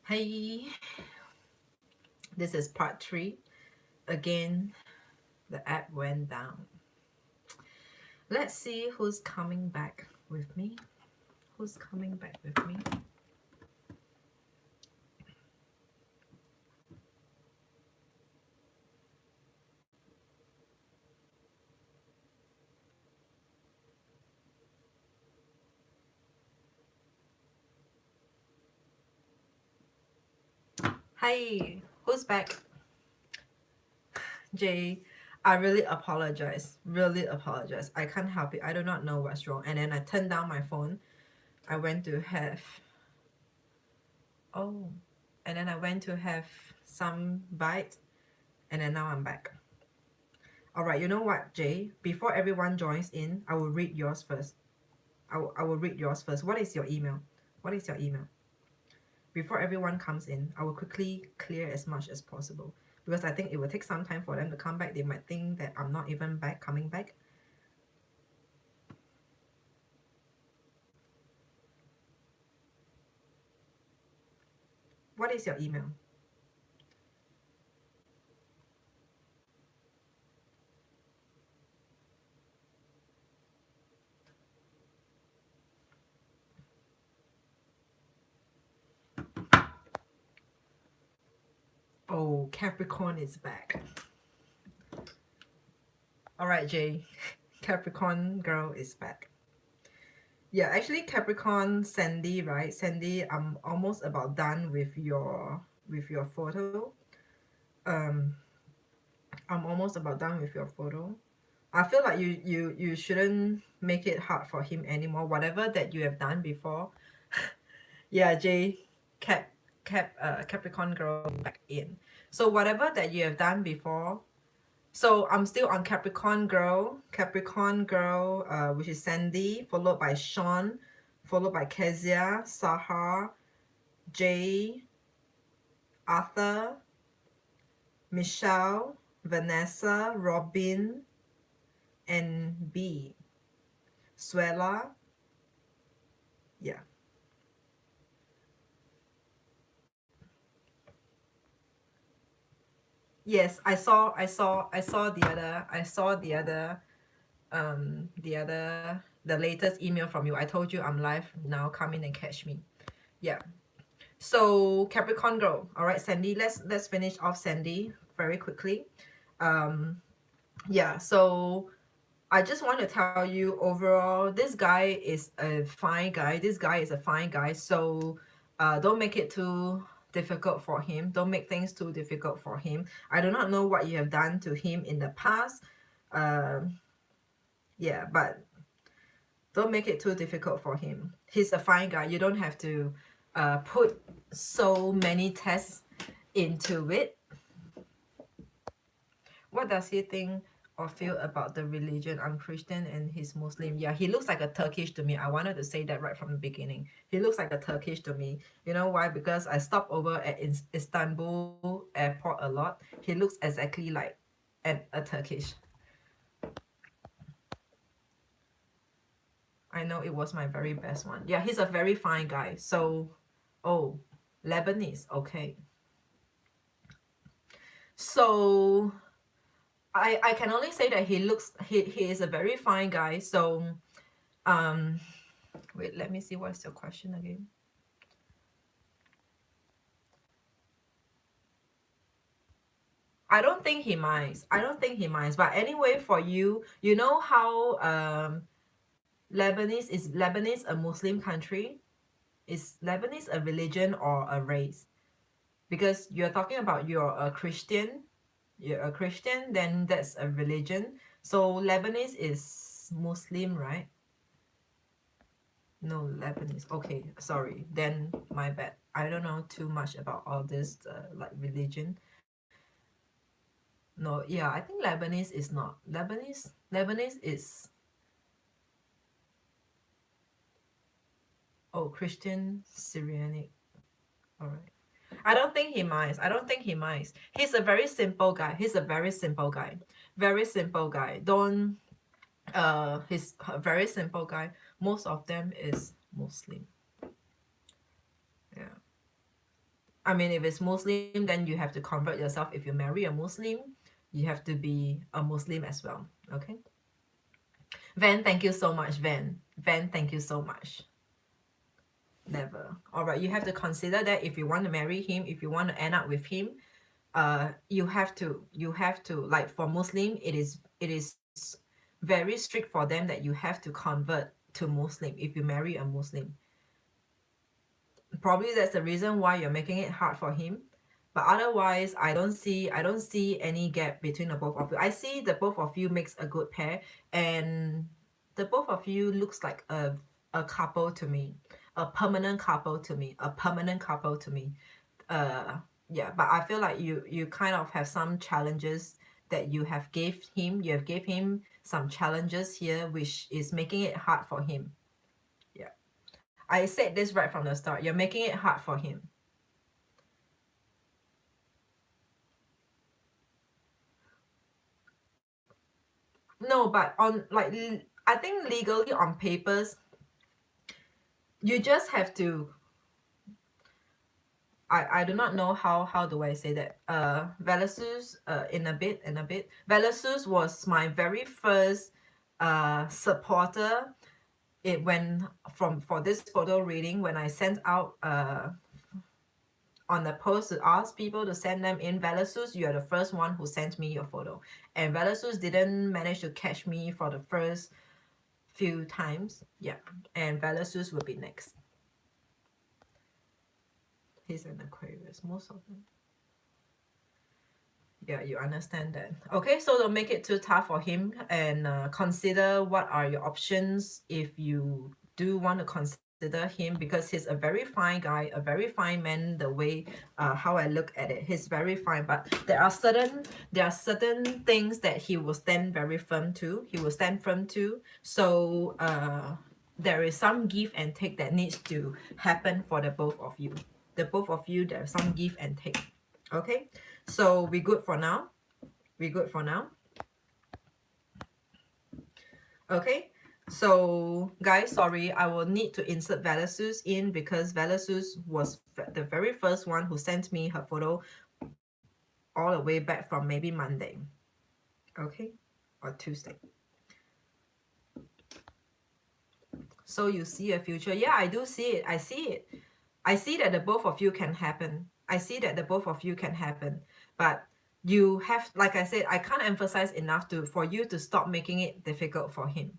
Hey, this is part 3. Again, the app went down. Let's see who's coming back with me. Who's coming back with me? Hey, who's back? Jay, I really apologize. Really apologize. I can't help it. I do not know what's wrong. And then I turned down my phone. I went to have... Oh. And then I went to have some bite. And then now I'm back. Alright, you know what, Jay? Before everyone joins in, I will read yours first. I will read yours first. What is your email? What is your email? Before everyone comes in, I will quickly clear as much as possible because I think it will take some time for them to come back. They might think that I'm not even coming back. What is your email? Oh, Capricorn is back. All right, Jay. Capricorn girl is back. Yeah, actually Capricorn, Sandy, right? Sandy, I'm almost about done with your photo. I'm almost about done with your photo. I feel like you shouldn't make it hard for him anymore. Whatever that you have done before. Yeah, Jay, Capricorn girl back in. So whatever that you have done before. So I'm still on Capricorn girl, which is Sandy, followed by Sean, followed by Kezia, Sahar, Jay, Arthur, Michelle, Vanessa, Robin, and B. Suela. Yeah. Yes, I saw the latest email from you. I told you I'm live now. Come in and catch me. Yeah. So Capricorn girl. All right, Sandy. Let's finish off Sandy very quickly. Yeah. So I just want to tell you overall, this guy is a fine guy. This guy is a fine guy. So don't make it too difficult for him. Don't make things too difficult for him. I do not know what you have done to him in the past. Yeah, but don't make it too difficult for him. He's a fine guy. You don't have to put so many tests into it. What does he think or feel about the religion? I'm Christian and he's Muslim. Yeah, he looks like a Turkish to me. I wanted to say that right from the beginning. He looks like a Turkish to me. You know why? Because I stopped over at Istanbul airport a lot. He looks exactly like a Turkish. I know it was my very best one. Yeah, he's a very fine guy. So, oh, Lebanese. Okay. So I can only say that he is a very fine guy. So wait, let me see what's your question again. I don't think he minds. I don't think he minds. But anyway, for you, you know how Lebanese a Muslim country? Is Lebanese a religion or a race? Because you're talking about you're a Christian, then that's a religion. So Lebanese is Muslim, right? No, Lebanese. Okay, sorry. Then my bad. I don't know too much about all this like religion. No, yeah, I think Lebanese is not. Lebanese is, oh, Christian, Syrianic. All right. I don't think he minds. I don't think he minds. He's a very simple guy. He's a very simple guy. Very simple guy. Don't he's a very simple guy. Most of them is Muslim. Yeah. I mean, if it's Muslim, then you have to convert yourself. If you marry a Muslim, you have to be a Muslim as well. Okay. Van, thank you so much, Van. Van, thank you so much. Never. All right, you have to consider that if you want to marry him, if you want to end up with him, you have to like for Muslim, it is very strict for them that you have to convert to Muslim if you marry a Muslim. Probably that's the reason why you're making it hard for him. But otherwise, I don't see any gap between the both of you. I see the both of you makes a good pair, and the both of you looks like a couple to me, a permanent couple to me, a permanent couple to me. Yeah, but I feel like you kind of have some challenges that you have gave him. You have gave him some challenges here, which is making it hard for him. Yeah, I said this right from the start. You're making it hard for him. No, but on like I think legally on papers, you just have to. I do not know how do I say that. Velasus in a bit. Velasus was my very first supporter. It when from for this photo reading when I sent out on the post to ask people to send them in. Velasus, you are the first one who sent me your photo, and Velasus didn't manage to catch me for the first few times. Yeah, and Velasus will be next. He's an Aquarius, most of them. Yeah, you understand that. Okay, so don't make it too tough for him, and consider what are your options if you do want to consider him, because he's a very fine guy, a very fine man. The way how I look at it, he's very fine, but there are certain things that he will stand very firm to. He will stand firm to. So there is some give and take that needs to happen for the both of you. The both of you, there's some give and take. Okay, so we good for now. We good for now. Okay, so guys, sorry, I will need to insert Velasus in because Velasus was the very first one who sent me her photo all the way back from maybe Monday. Okay, or Tuesday. So you see a future. Yeah, I do see it. I see it. I see that the both of you can happen. I see that the both of you can happen. But you have, like I said, I can't emphasize enough for you to stop making it difficult for him.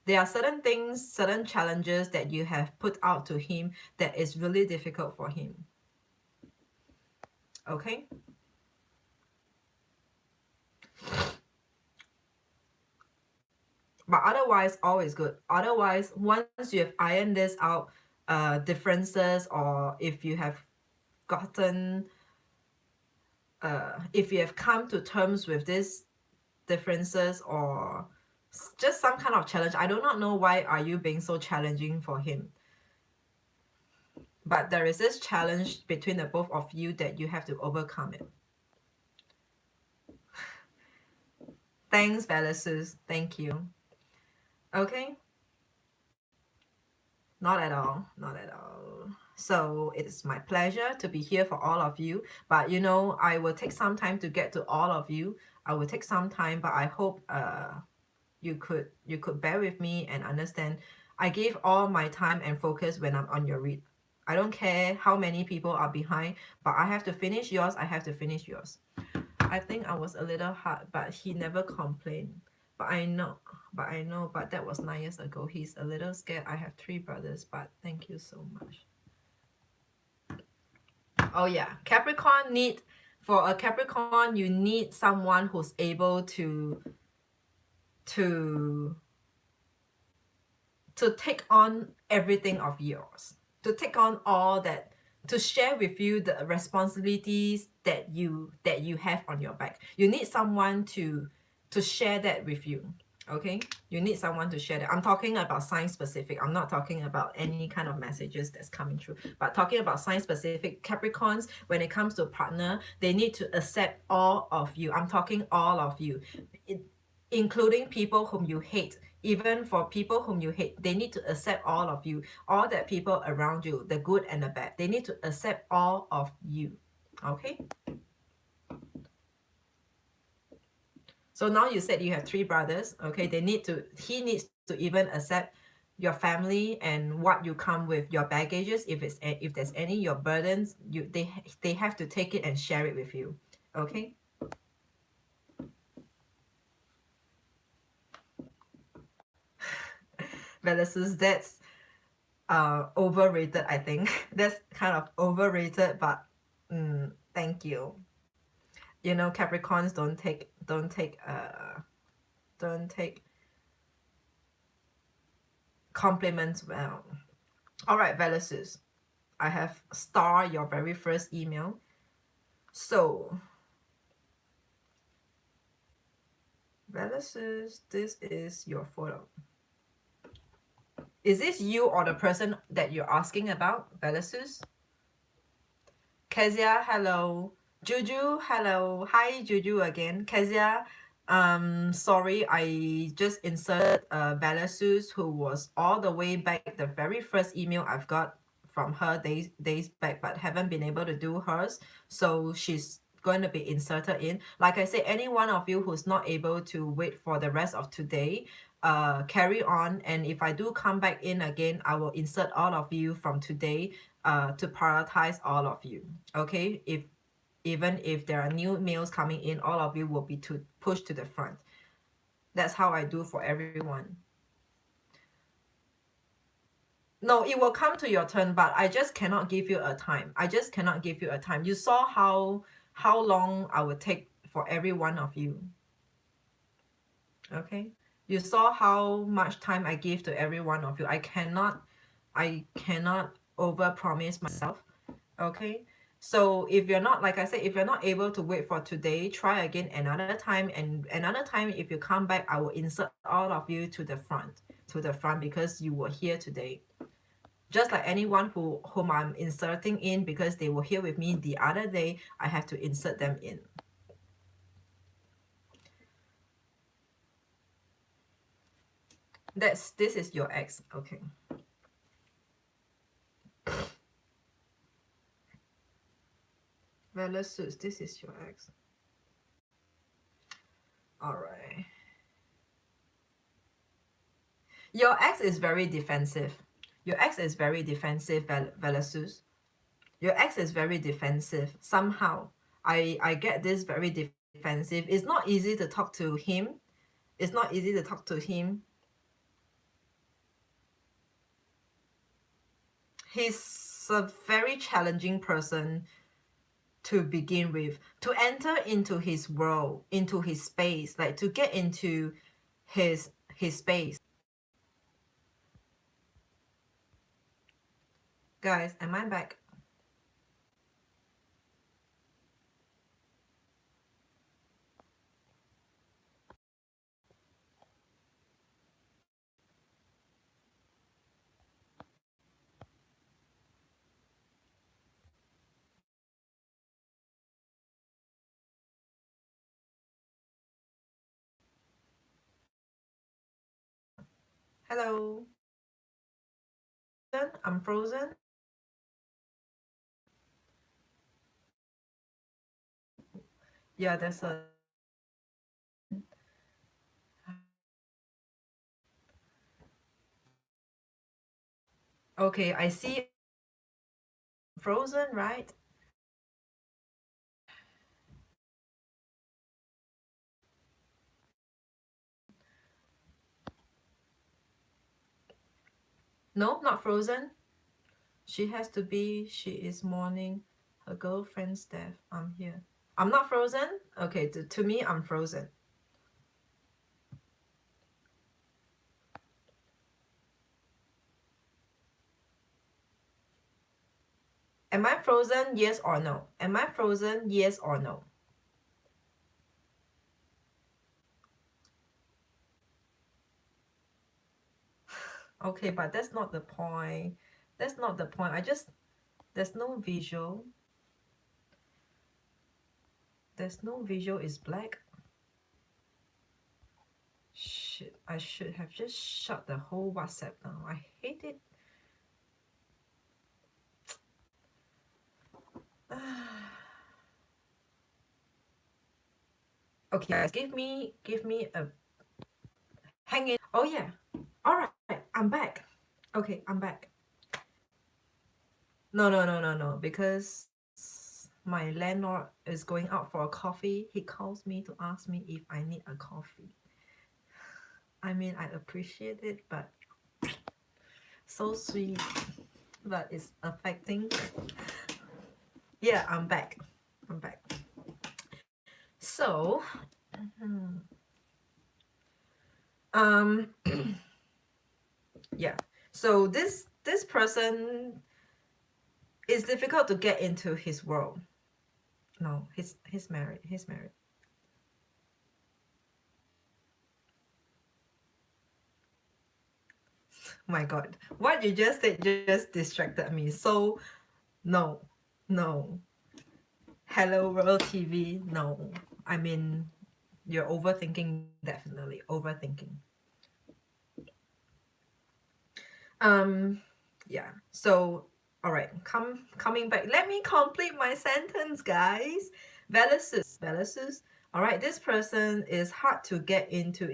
There are certain things, certain challenges that you have put out to him that is really difficult for him. Okay? But otherwise, all is good. Otherwise, once you have ironed this out, differences, or if you have gotten if you have come to terms with these differences or just some kind of challenge, I do not know why are you being so challenging for him, but there is this challenge between the both of you that you have to overcome it. Thanks, Velasus. Thank you. Okay, not at all, not at all. So it's my pleasure to be here for all of you, but you know, I will take some time to get to all of you. I will take some time, but I hope you could bear with me and understand. I gave all my time and focus when I'm on your read. I don't care how many people are behind, but I have to finish yours. I have to finish yours. I think I was a little hard, but he never complained. But I know, but that was 9 years ago. He's a little scared. I have 3 brothers, but thank you so much. Oh yeah, Capricorn for a Capricorn, you need someone who's able to take on everything of yours, to take on all that, to share with you the responsibilities that you have on your back. You need someone to share that with you. Okay, you need someone to share that. I'm talking about sign specific. I'm not talking about any kind of messages that's coming through, but talking about sign specific. Capricorns, when it comes to a partner, they need to accept all of you. I'm talking all of you, including people whom you hate, Even for people whom you hate, they need to accept all of you, all that people around you, the good and the bad. They need to accept all of you. Okay? So now you said you have 3 brothers. Okay, he needs to even accept your family and what you come with, your baggages, if there's any, your burdens, they have to take it and share it with you. Okay? Versus that's overrated, I think. That's kind of overrated, but thank you. You know, Capricorns don't take compliments well. All right, Velusus, I have star your very first email. So, Velusus, this is your photo. Is this you or the person that you're asking about, Velusus? Kezia, hello. Juju, hello. Hi, Juju again. Kezia, sorry, I just inserted Velusus, who was all the way back, the very first email I've got from her days back, but haven't been able to do hers. So she's going to be inserted in. Like I said, any one of you who's not able to wait for the rest of today, carry on. And if I do come back in again, I will insert all of you from today to prioritize all of you. Okay, even if there are new mails coming in, all of you will be pushed to the front. That's how I do for everyone. No, it will come to your turn, but I just cannot give you a time. I just cannot give you a time. You saw how long I would take for every one of you. Okay, you saw how much time I give to every one of you. I cannot over promise myself. Okay, so if you're not, like I said, if you're not able to wait for today, try again another time, and another time if you come back, I will insert all of you to the front because you were here today. Just like anyone whom I'm inserting in because they were here with me the other day, I have to insert them in. This is your ex. Okay. Velusus, this is your ex. All right. Your ex is very defensive. Your ex is very defensive, Velusus. Your ex is very defensive. Somehow, I get this very defensive. It's not easy to talk to him. It's not easy to talk to him. He's a very challenging person to begin with, to enter into his world, into his space, like to get into his space. Guys, am I back? Hello? I'm frozen. Yeah, there's a okay, I see frozen, right? No, not frozen. She has to be, she is mourning her girlfriend's death. I'm here. I'm not frozen? Okay, to me, I'm frozen. Am I frozen? Yes or no? Am I frozen? Yes or no? Okay, but that's not the point. That's not the point. There's no visual. There's no visual, it's black. Shit, I should have just shut the whole WhatsApp down. I hate it. Okay, guys, give me a hang in. Oh yeah. All right, I'm back. Okay, I'm back. No, because my landlord is going out for a coffee. He calls me to ask me if I need a coffee. I mean, I appreciate it, but so sweet, but it's affecting. Yeah, I'm back. I'm back. So, um, yeah. So this person is difficult to get into his world. No, he's married. He's married. My God, what you just said just distracted me. So, no, no. Hello World TV. No, I mean you're overthinking. Definitely overthinking. Um, yeah. So, all right. Coming back. Let me complete my sentence, guys. Velasquez. All right. This person is hard to get into.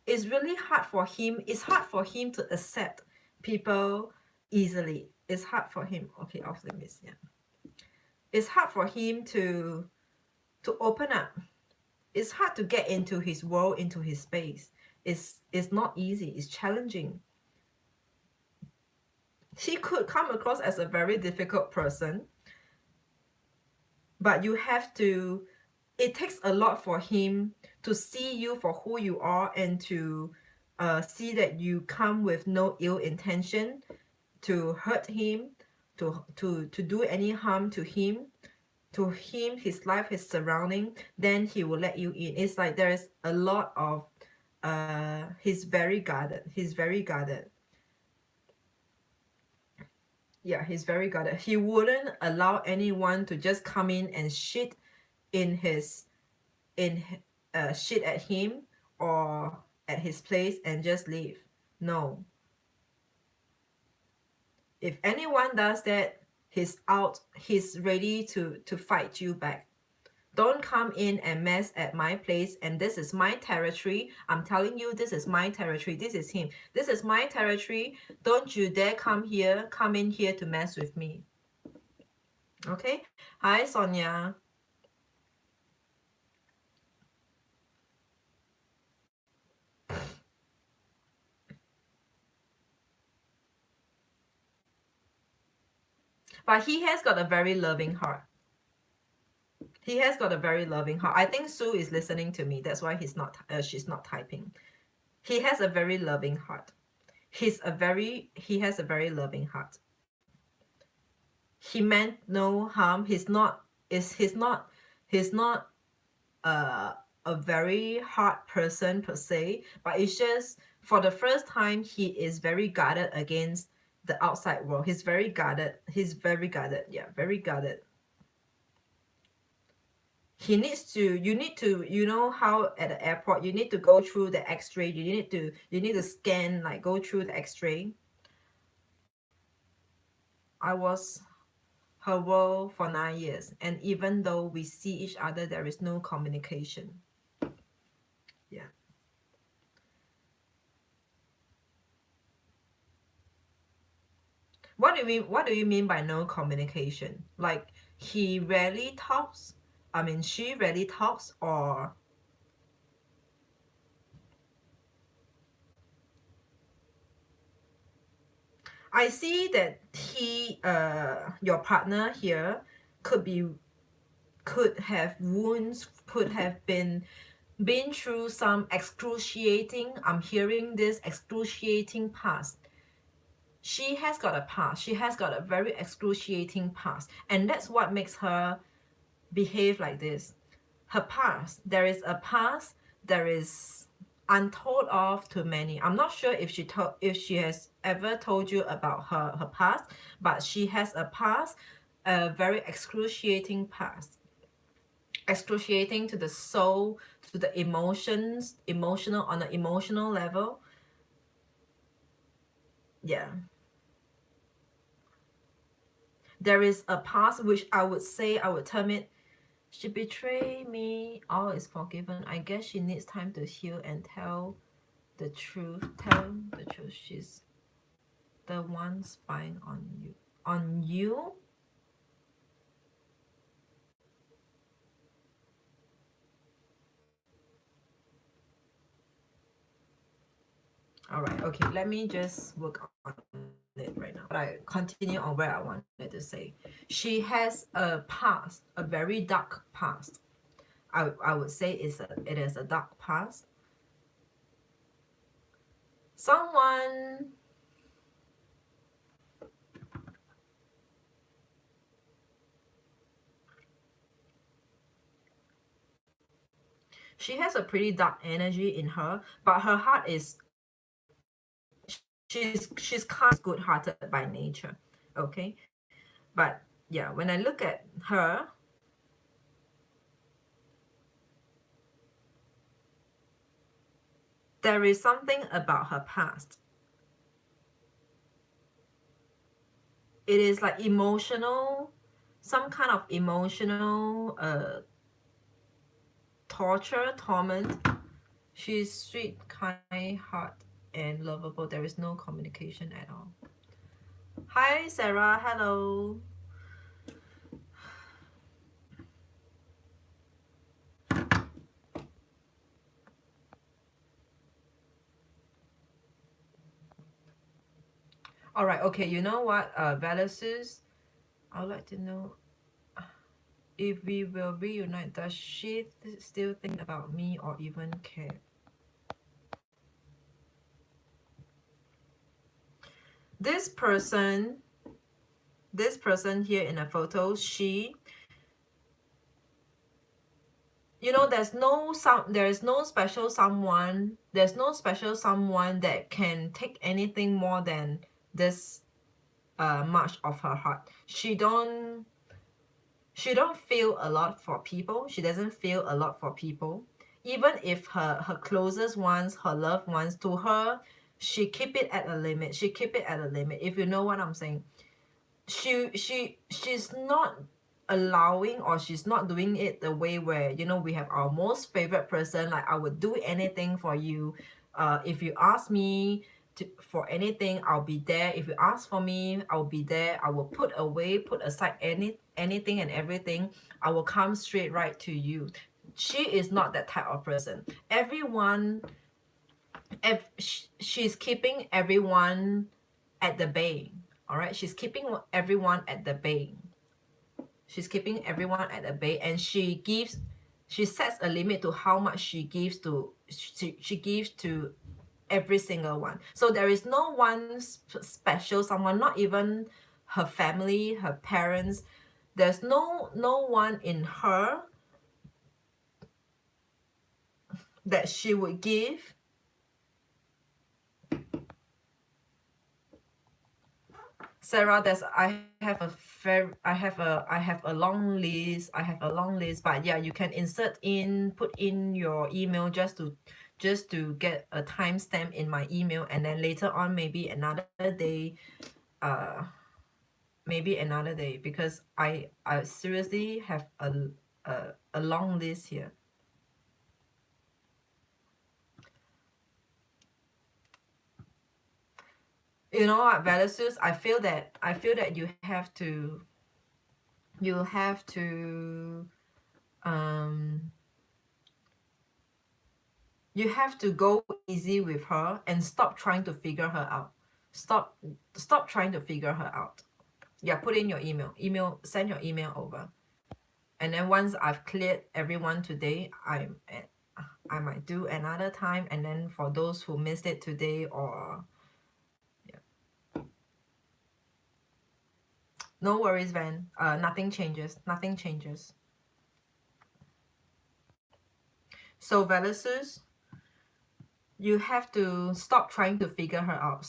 It's really hard for him. It's hard for him to accept people easily. It's hard for him. Okay, off limits. Yeah. It's hard for him to open up. It's hard to get into his world, into his space. It's not easy. It's challenging. He could come across as a very difficult person, but you have to, it takes a lot for him to see you for who you are and to see that you come with no ill intention to hurt him, to do any harm to him, his life, his surrounding. Then he will let you in. It's like there is a lot of he's very guarded. Yeah, he's very guarded. He wouldn't allow anyone to just come in and shit in his shit at him or at his place and just leave. No. If anyone does that, he's out. He's ready to fight you back. Don't come in and mess at my place, and this is my territory. I'm telling you, this is my territory. This is him. This is my territory. Don't you dare come in here to mess with me. Okay? Hi, Sonia. But he has got a very loving heart. He has got a very loving heart. I think Sue is listening to me. That's why she's not typing. He has a very loving heart. He has a very loving heart. He meant no harm. He's not a very hard person per se, but it's just for the first time he is very guarded against the outside world. He's very guarded. Yeah, very guarded. You need to, you know how at the airport you need to go through the x-ray, you need to scan, like go through the x-ray. I was her world for 9 years, and even though we see each other, there is no communication. Yeah. What do you mean by no communication? Like he rarely talks? I mean, she rarely talks, or I see that your partner here could have wounds, could have been through some excruciating, I'm hearing this excruciating past. She has got a past. She has got a very excruciating past, and that's what makes her behave like this. Her past, there is a past, there is untold of to many. I'm not sure if she has ever told you about her past, but she has a past, a very excruciating past. excruciating to the soul, to the emotions, emotional, on an emotional level. Yeah. There is a past which I would say, I would term it, she betrayed me, all is forgiven. I guess she needs time to heal and tell the truth. Tell the truth. She's the one spying on you. On you? Alright, okay, let me just work on it right now. But I continue on where I wanted to say. She has a past, a very dark past. I would say it is a dark past. Someone, she has a pretty dark energy in her, but her heart is, she's kind of good-hearted by nature, okay? But yeah, when I look at her, there is something about her past. It is like emotional, some kind of emotional torture, torment. She's sweet, kind heart, and lovable. There is no communication at all. Hi, Sarah. Hello. All right. Okay. You know what, Valisus? I would like to know if we will reunite. Does she still think about me or even care? This person here in a photo, she, you know, there's no special someone, that can take anything more than this much of her heart. She don't feel a lot for people. She doesn't feel a lot for people. Even if her closest ones, her loved ones, to her, she keep it at a limit. If you know what I'm saying. She's not allowing, or she's not doing it the way where, you know, we have our most favorite person, like I would do anything for you. If you ask me for anything, I'll be there. If you ask for me, I'll be there. I will put aside anything and everything. I will come straight right to you. She is not that type of person. She's keeping everyone at the bay. All right, she's keeping everyone at the bay. And she sets a limit to how much she gives to every single one. So there is no one special someone, not even her family, her parents. There's no one in her that she would give. Sarah, I have a long list. But yeah, you can put in your email just to get a timestamp in my email, and then later on maybe another day, because I seriously have a long list here. You know what, Valisus, I feel that you have to you have to go easy with her and stop trying to figure her out. Stop trying to figure her out. Yeah, put in your email, send your email over. And then once I've cleared everyone today, I might do another time. And then for those who missed it today, or yeah. No worries, Van. Nothing changes. So Valisus, you have to stop trying to figure her out.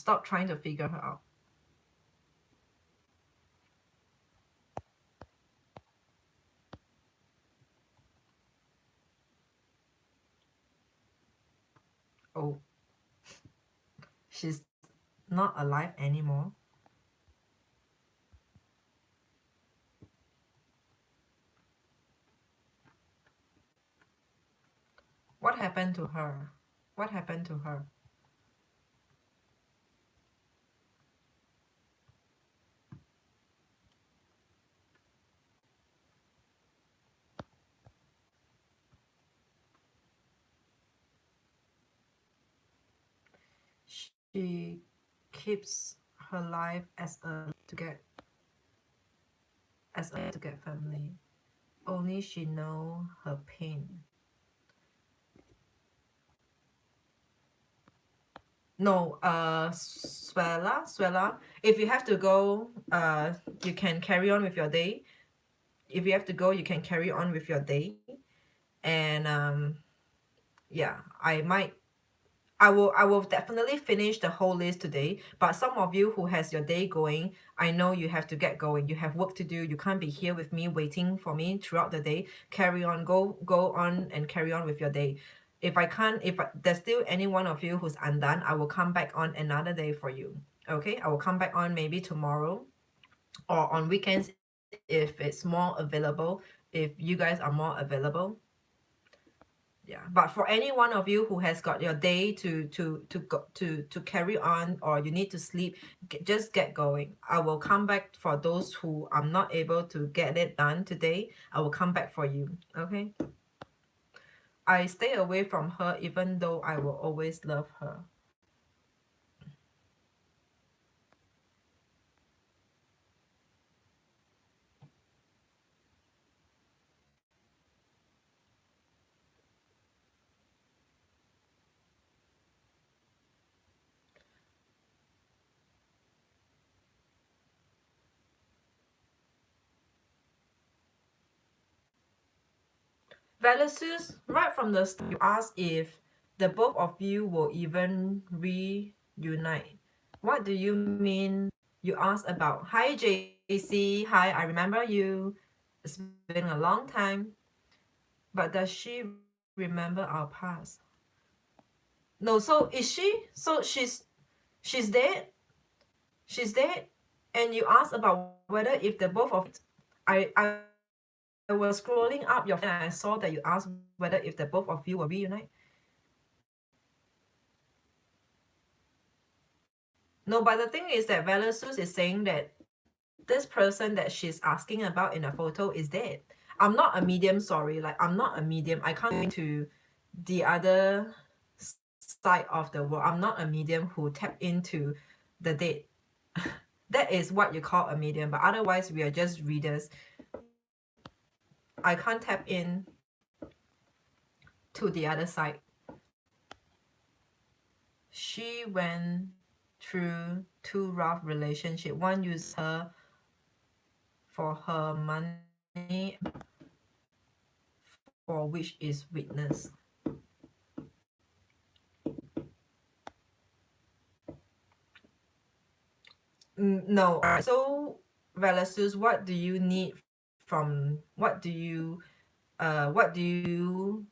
She's not alive anymore. What happened to her? What happened to her? She keeps her life as a to get family. Only she know her pain. No, Swella. If you have to go, you can carry on with your day. If you have to go, you can carry on with your day. And yeah, I will definitely finish the whole list today. But some of you who has your day going, I know you have to get going. You have work to do. You can't be here with me waiting for me throughout the day. Carry on, go on and carry on with your day. If I can't, there's still any one of you who's undone, I will come back on another day for you. Okay, I will come back on maybe tomorrow or on weekends if it's more available. If you guys are more available, yeah, but for any one of you who has got your day to go to carry on, or you need to sleep, just get going. I will come back for those who I'm not able to get it done today. I will come back for you. Okay, I stay away from her even though I will always love her. Valisus, right from the start, you asked if the both of you will even reunite. What do you mean? You asked about, hi JC, hi, I remember you. It's been a long time. But does she remember our past? No, so is she? So she's dead? She's dead? And you asked about whether if the both of I was scrolling up your phone and I saw that you asked whether if the both of you will reunite. No, but the thing is that Velasus is saying that this person that she's asking about in a photo is dead. I'm not a medium, sorry. Like, I'm not a medium. I can't go into the other side of the world. I'm not a medium who tap into the dead. That is what you call a medium, but otherwise we are just readers. I can't tap in to the other side. She went through two rough relationship. One used her for her money, for which is witness. No. So Velasus, what do you need from what do you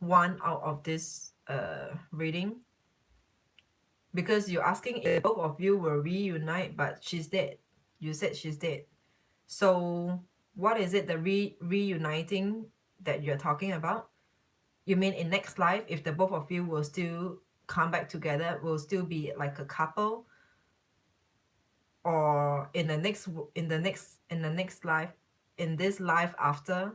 want out of this reading? Because you're asking if both of you will reunite, but she's dead. You said she's dead. So what is it, the reuniting that you're talking about? You mean in next life, if the both of you will still come back together, will still be like a couple, or in the next life, in this life after?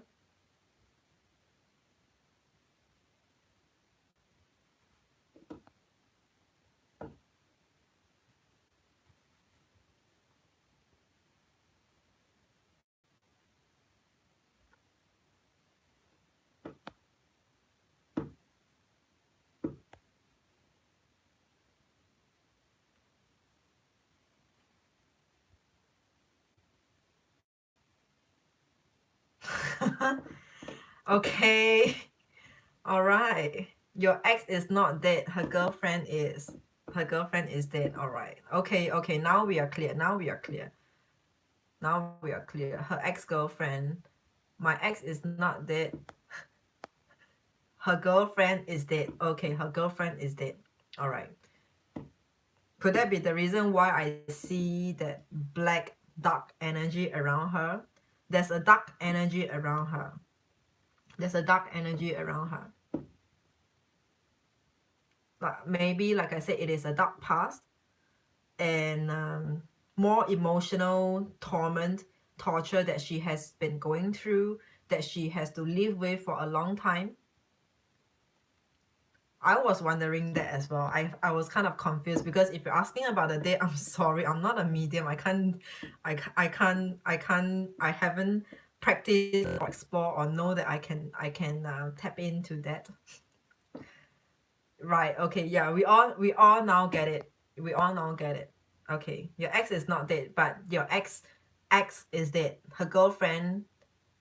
Okay. All right. Your ex is not dead. Her girlfriend is. Her girlfriend is dead. All right. Okay. Okay. Now we are clear. Now we are clear. Now we are clear. Her ex-girlfriend. My ex is not dead. Her girlfriend is dead. Okay. Her girlfriend is dead. All right. Could that be the reason why I see that black dark energy around her? There's a dark energy around her. There's a dark energy around her. Like maybe, like I said, it is a dark past and more emotional torment, torture that she has been going through, that she has to live with for a long time. I was wondering that as well. I was kind of confused because if you're asking about the date, I'm sorry, I'm not a medium. I haven't practiced or explore or know that I can tap into that. Right. Okay. Yeah. We all now get it. We all now get it. Okay. Your ex is not dead, but your ex is dead. Her girlfriend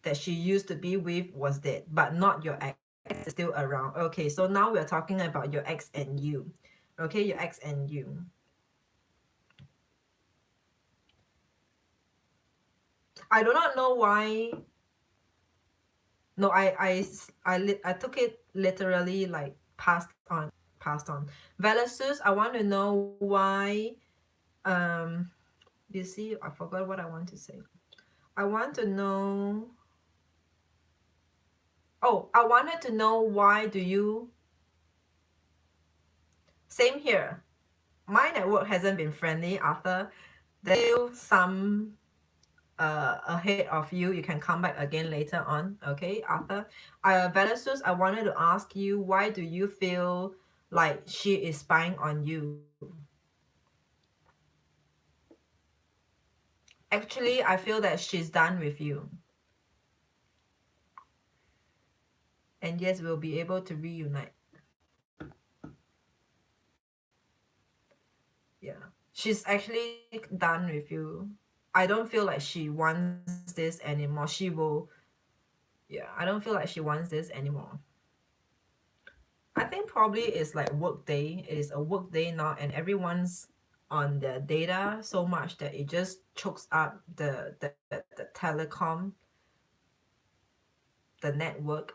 that she used to be with was dead, but not your ex. Ex is still around. Okay. So now we're talking about your ex and you. Okay. Your ex and you. I do not know why. No, I took it literally like passed on, passed on. Velasus, I want to know why. Um, you see, I forgot what I want to say. I want to know. Oh, I wanted to know why do you. Same here. My network hasn't been friendly after. There's still some ahead of you. You can come back again later on. Okay, after. Velasus, I wanted to ask you why do you feel like she is spying on you? Actually, I feel that she's done with you. And yes, we'll be able to reunite. Yeah. She's actually done with you. I don't feel like she wants this anymore. She will, yeah, I don't feel like she wants this anymore. I think probably it's like work day. It is a work day now, and everyone's on the data so much that it just chokes up the telecom, the network.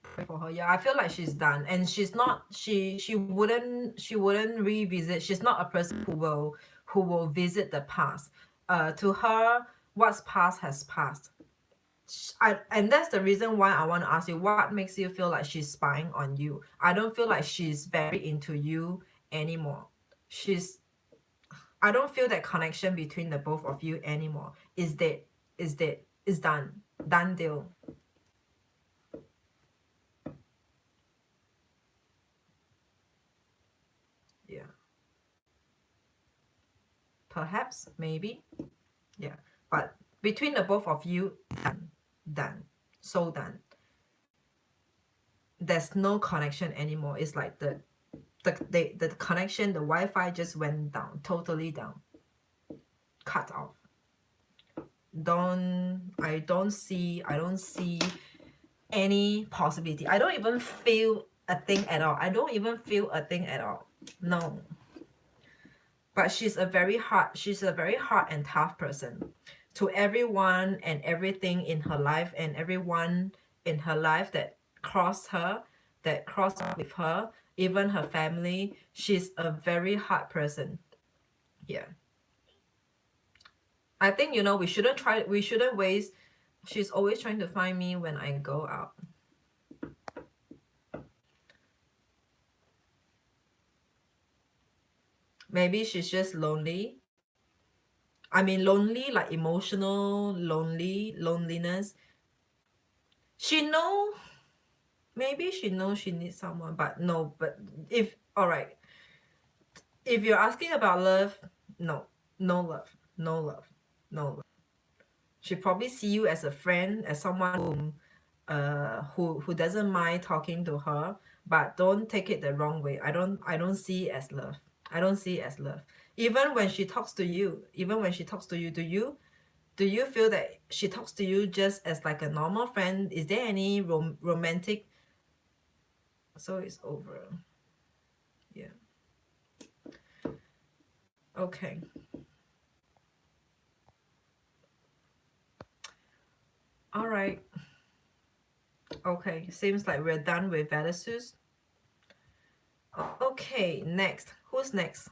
Pray for her. Yeah, I feel like she's done, and she's not. She wouldn't revisit. She's not a person who will visit the past. To her, what's past has passed. And that's the reason why I want to ask you what makes you feel like she's spying on you. I don't feel like she's very into you anymore. She's I don't feel that connection between the both of you anymore. Is that is done. Done deal. Yeah. Perhaps, maybe. Yeah. But between the both of you, done. Done. So done. There's no connection anymore. It's like the connection, the Wi-Fi just went down, totally down. Cut off. I don't see any possibility. I don't even feel a thing at all. I don't even feel a thing at all. No. But she's a very hard and tough person. To everyone and everything in her life, and everyone in her life that crossed her, that crossed with her, even her family, she's a very hard person. Yeah. I think we shouldn't waste. She's always trying to find me when I go out. Maybe she's just lonely. I mean, lonely, like emotional, loneliness. She know, maybe she knows she needs someone, but no. But if all right, if you're asking about love, no, no love, no love, no love. She probably see you as a friend, as someone who doesn't mind talking to her, but don't take it the wrong way. I don't see it as love. I don't see it as love. Even when she talks to you, do you feel that she talks to you just as like a normal friend? Is there any romantic? So it's over. Yeah. Okay. All right. Okay, seems like we're done with Velasquez. Okay, next. Who's next?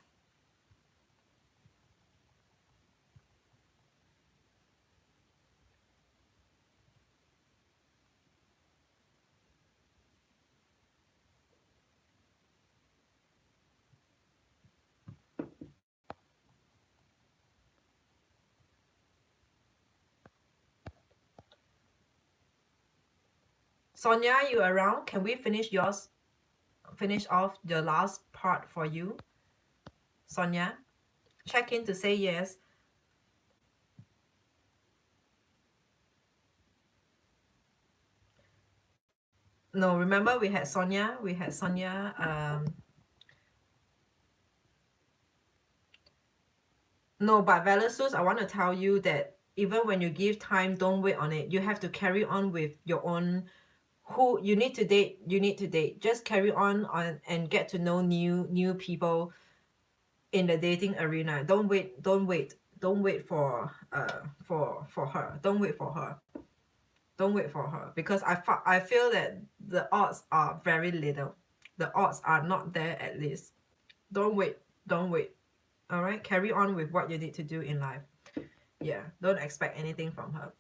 Sonia, you around? Can we finish yours? Finish off the last part for you? Sonia, check in to say yes. No, remember we had Sonia. We had Sonia. No, but Velasquez, I want to tell you that even when you give time, don't wait on it. You have to carry on with your own. Who you need to date, you need to date. Just carry on and get to know new people in the dating arena. Don't wait for her. Don't wait for her. Don't wait for her because I feel that the odds are very little. The odds are not there at least. Don't wait. Don't wait. All right, carry on with what you need to do in life. Yeah, don't expect anything from her.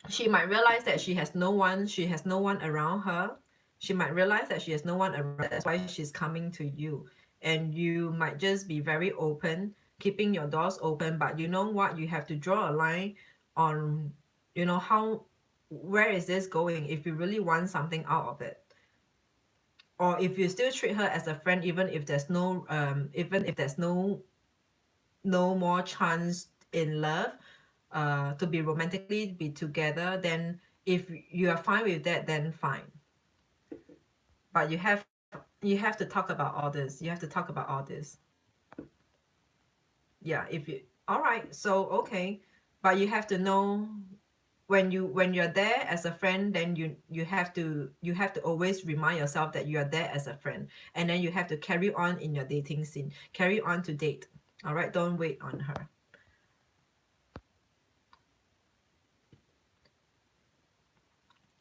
She might realize that she has no one around her. She might realize that she has no one around. That's why she's coming to you. And you might just be very open, keeping your doors open, but you know what? You have to draw a line on, how where is this going if you really want something out of it. Or if you still treat her as a friend, even if there's no more chance in love to be romantically be together, then if you are fine with that, then fine. But you have to talk about all this. You have to talk about all this. Yeah, if you all right, so okay. But you have to know when you're there as a friend, then you have to always remind yourself that you are there as a friend, and then you have to carry on in your dating scene, carry on to date. All right, don't wait on her.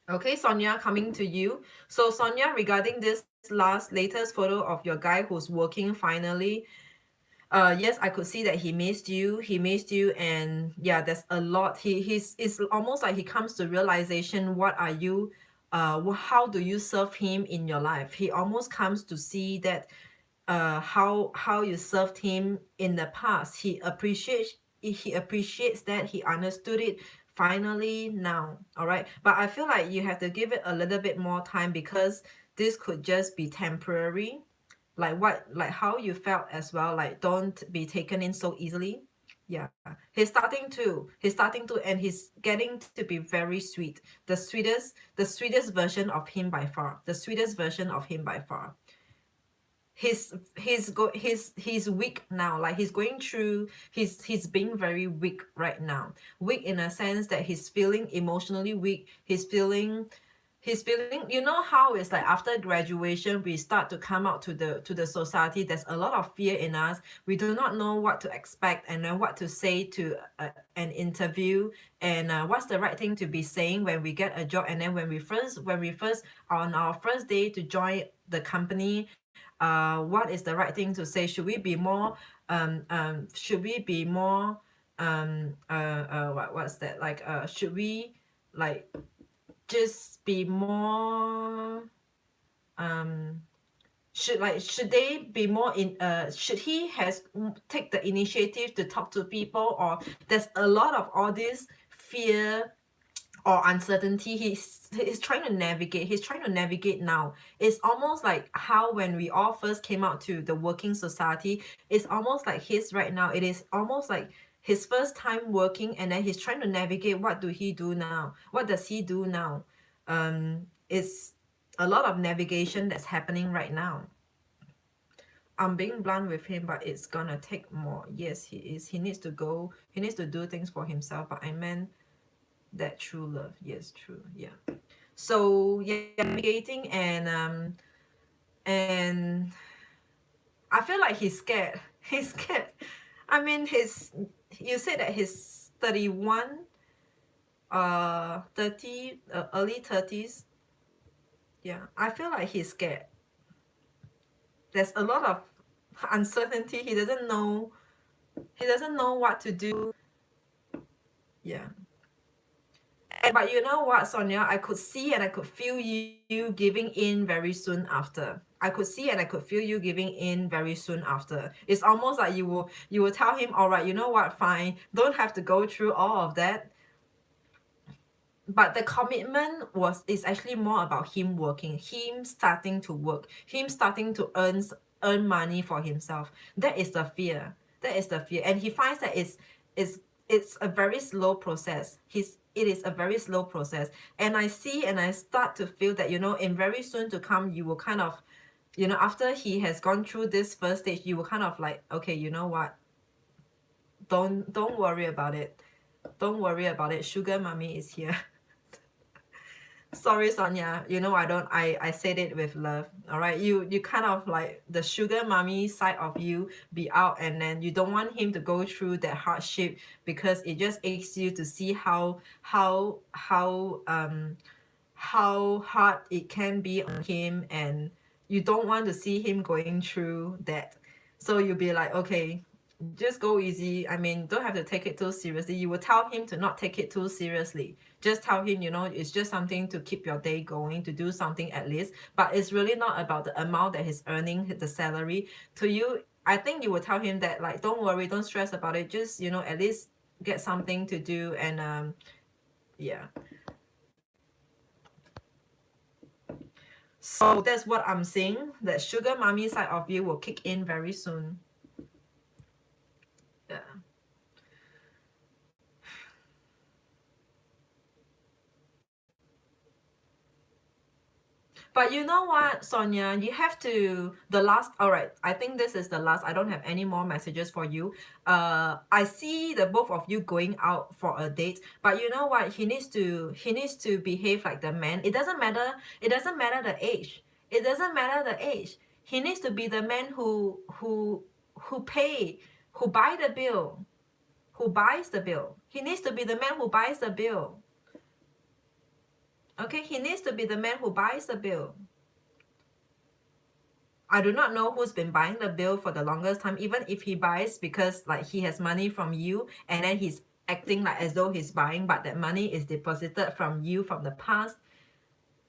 Okay, Sonia, coming to you. So Sonia, regarding this latest photo of your guy who's working finally, yes, I could see that he missed you. He missed you, and yeah, there's a lot. He's it's almost like he comes to realization. What are you? How do you serve him in your life? He almost comes to see that how you served him in the past. He appreciates that. He understood it finally now. All right, but I feel like you have to give it a little bit more time because this could just be temporary. Like how you felt as well, like don't be taken in so easily. Yeah, he's starting to and he's getting to be very sweet, the sweetest version of him by far, the sweetest version of him by far. He's weak now, like he's going through, he's being very weak right now, weak in a sense that he's feeling emotionally weak. He's feeling, how it's like after graduation we start to come out to the society. There's a lot of fear in us. We do not know what to expect and then what to say to an interview, and what's the right thing to be saying when we get a job. And then when we first on our first day to join the company, what is the right thing to say? What's that, like, should we, like, just be more, um should they be more in, should he has take the initiative to talk to people, or there's a lot of all this fear or uncertainty. He's trying to navigate now. It's almost like how when we all first came out to the working society, it's almost like his right now, it is almost like his first time working, and then he's trying to navigate. What does he do now? It's a lot of navigation that's happening right now. I'm being blunt with him, but it's gonna take more. Yes, he needs to do things for himself, but I meant that true love. Yes, true. Yeah. So yeah, navigating, and I feel like he's scared. He's scared. I mean, you said that he's 31. 30, early 30s. Yeah, I feel like he's scared. There's a lot of uncertainty. He doesn't know. He doesn't know what to do. Yeah. But you know what, Sonia? I could see and I could feel you giving in very soon after. I could see and I could feel you giving in very soon after. It's almost like you will tell him, all right, you know what, fine. Don't have to go through all of that. But the commitment is actually more about him working, him starting to work, him starting to earn money for himself. That is the fear. That is the fear. And he finds that it's a very slow process. It is a very slow process. And I see and I start to feel that, in very soon to come, you will kind of, after he has gone through this first stage, you will kind of like, okay, you know what? Don't worry about it. Don't worry about it. Sugar mommy is here. Sorry, Sonia. I said it with love. All right. You kind of like the sugar mommy side of you be out, and then you don't want him to go through that hardship because it just aches you to see how hard it can be on him, and you don't want to see him going through that. So you'll be like, okay, just go easy. I mean, don't have to take it too seriously. You will tell him to not take it too seriously. Just tell him, it's just something to keep your day going, to do something at least. But it's really not about the amount that he's earning, the salary. To you, I think you will tell him that, like, don't worry, don't stress about it. Just, at least get something to do. And yeah. So that's what I'm saying. That sugar mommy side of you will kick in very soon. Yeah. But you know what, Sonia, you have to all right, I think this is the last. I don't have any more messages for you. I see the both of you going out for a date, but you know what? He needs to behave like the man. It doesn't matter the age. It doesn't matter the age. He needs to be the man who pay, who buy the bill, who buys the bill. He needs to be the man who buys the bill. Okay, he needs to be the man who buys the bill. I do not know who's been buying the bill for the longest time, even if he buys because like he has money from you and then he's acting like as though he's buying, but that money is deposited from you from the past.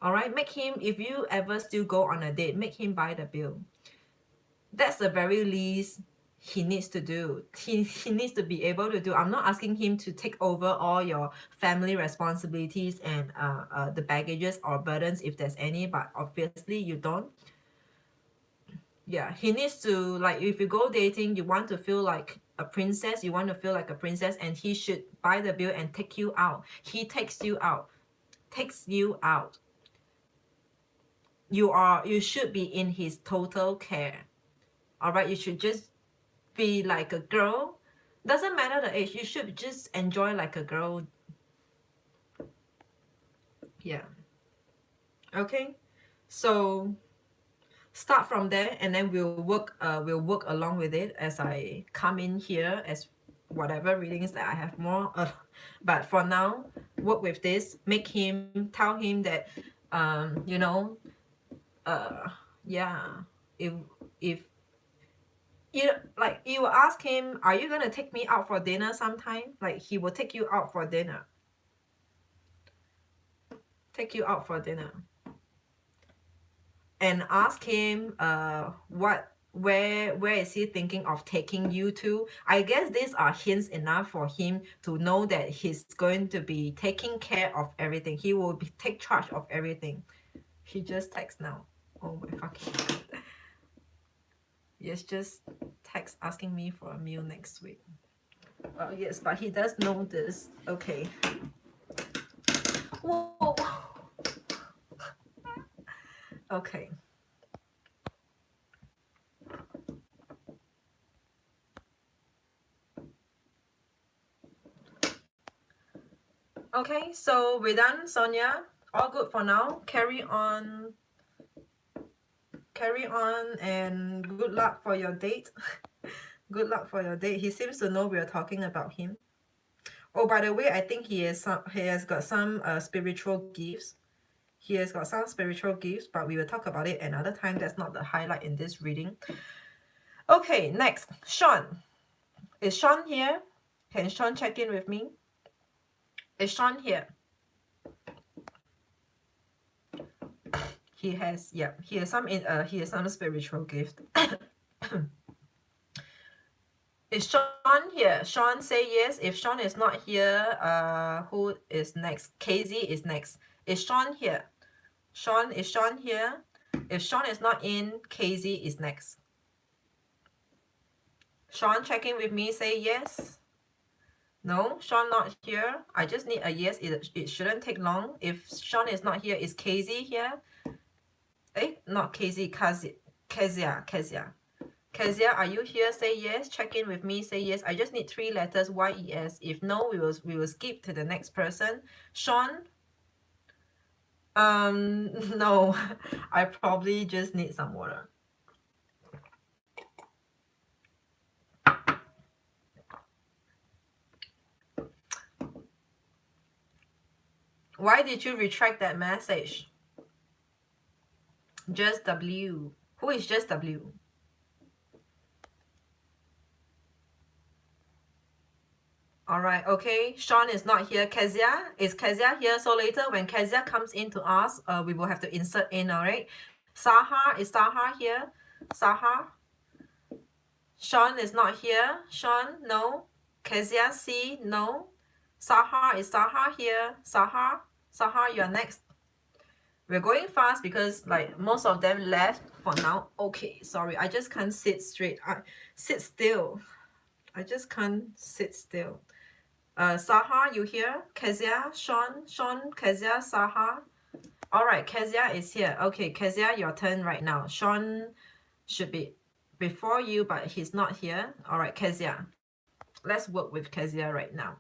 All right, make him, if you ever still go on a date, make him buy the bill. That's the very least he needs to do. He needs to be able to do. I'm not asking him to take over all your family responsibilities and the baggages or burdens if there's any, but obviously you don't. Yeah, he needs to, like, if you go dating, you want to feel like a princess, you want to feel like a princess, and he should buy the bill and take you out. He takes you out. Takes you out. You should be in his total care. All right, you should just be like a girl. Doesn't matter the age, you should just enjoy like a girl. Yeah. Okay, so start from there, and then we'll work along with it as I come in here as whatever readings that I have more but for now, work with this. Tell him that you know yeah, if like, you ask him, are you gonna take me out for dinner sometime? Like, he will take you out for dinner. Take you out for dinner. And ask him where is he thinking of taking you to. I guess these are hints enough for him to know that he's going to be taking care of everything. He will take charge of everything. He just text now. Oh my fucking god. Yes, just text asking me for a meal next week. Yes, but he does know this. Okay. Whoa. Okay. Okay, so we're done, Sonia. All good for now. Carry on, and good luck for your date. Good luck for your date. He seems to know we're talking about him. Oh, by the way, I think he has got some spiritual gifts. He has got some spiritual gifts, but we will talk about it another time. That's not the highlight in this reading. Okay, next, Sean. Is Sean here? Can Sean check in with me? Is Sean here? He has some spiritual gift. Is Sean here? Sean, say yes. If Sean is not here, who is next? KZ is next. Is Sean here? Sean, is Sean here? If Sean is not in, KZ is next. Sean, check in with me, say yes. No, Sean not here. I just need a yes. It shouldn't take long. If Sean is not here, is KZ here? Not KZ, Kezia. Kezia, are you here? Say yes. Check in with me. Say yes. I just need 3 letters. YES. If no, we will skip to the next person. Sean. No. I probably just need some water. Why did you retract that message? Just W. Who is just W? Alright, okay. Sean is not here. Kezia, is Kezia here? So later when Kezia comes in to us, we will have to insert in, alright? Sahar, is Sahar here? Sahar? Sean is not here. Sean, no. Kezia, C, no. Sahar, is Sahar here? Sahar? Sahar, you're next. We're going fast because like most of them left for now. Okay, sorry, I just can't sit straight. Sit still. I just can't sit still. Sahar, you here? Kezia, Sean, Kezia, Sahar. All right, Kezia is here. Okay, Kezia, your turn right now. Sean should be before you, but he's not here. All right, Kezia. Let's work with Kezia right now.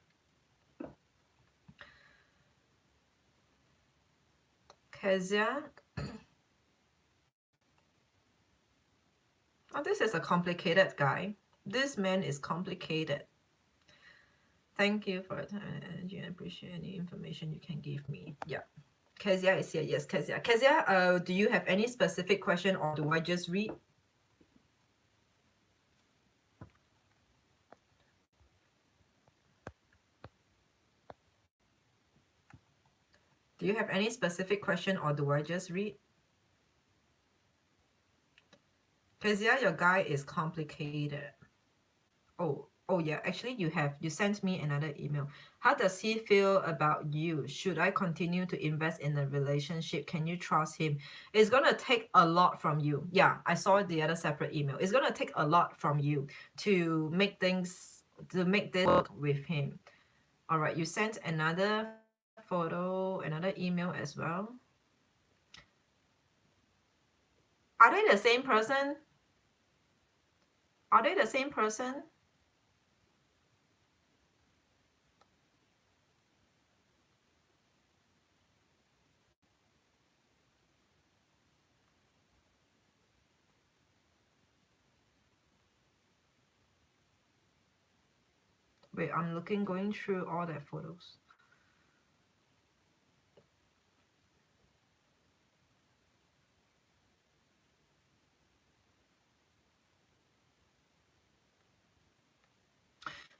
Kezia. Oh, this is a complicated guy. This man is complicated. Thank you for your time and energy. I appreciate any information you can give me. Yeah. Kezia is here. Yes, Kezia. Kezia, do you have any specific question or do I just read? Do you have any specific question or do I just read? Kezia, your guy is complicated. Oh yeah, actually you sent me another email. How does he feel about you? Should I continue to invest in a relationship? Can you trust him? It's gonna take a lot from you. Yeah, I saw the other separate email. It's gonna take a lot from you to make this work with him. All right, you sent another photo, another email as well. Are they the same person? Are they the same person? Wait, I'm going through all their photos.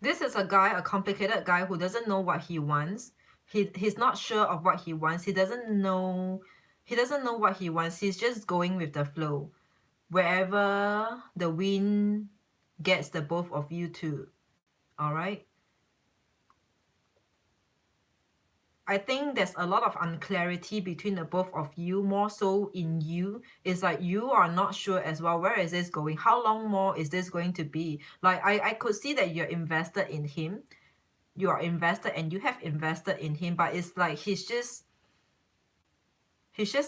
This is a complicated guy who doesn't know what he wants. He's not sure of what he wants. He doesn't know what he wants. He's just going with the flow. Wherever the wind gets the both of you to. All right? I think there's a lot of unclarity between the both of you, more so in you. It's like you are not sure as well, where is this going? How long more is this going to be? Like I could see that you're invested in him. You are invested and you have invested in him, but it's like he's just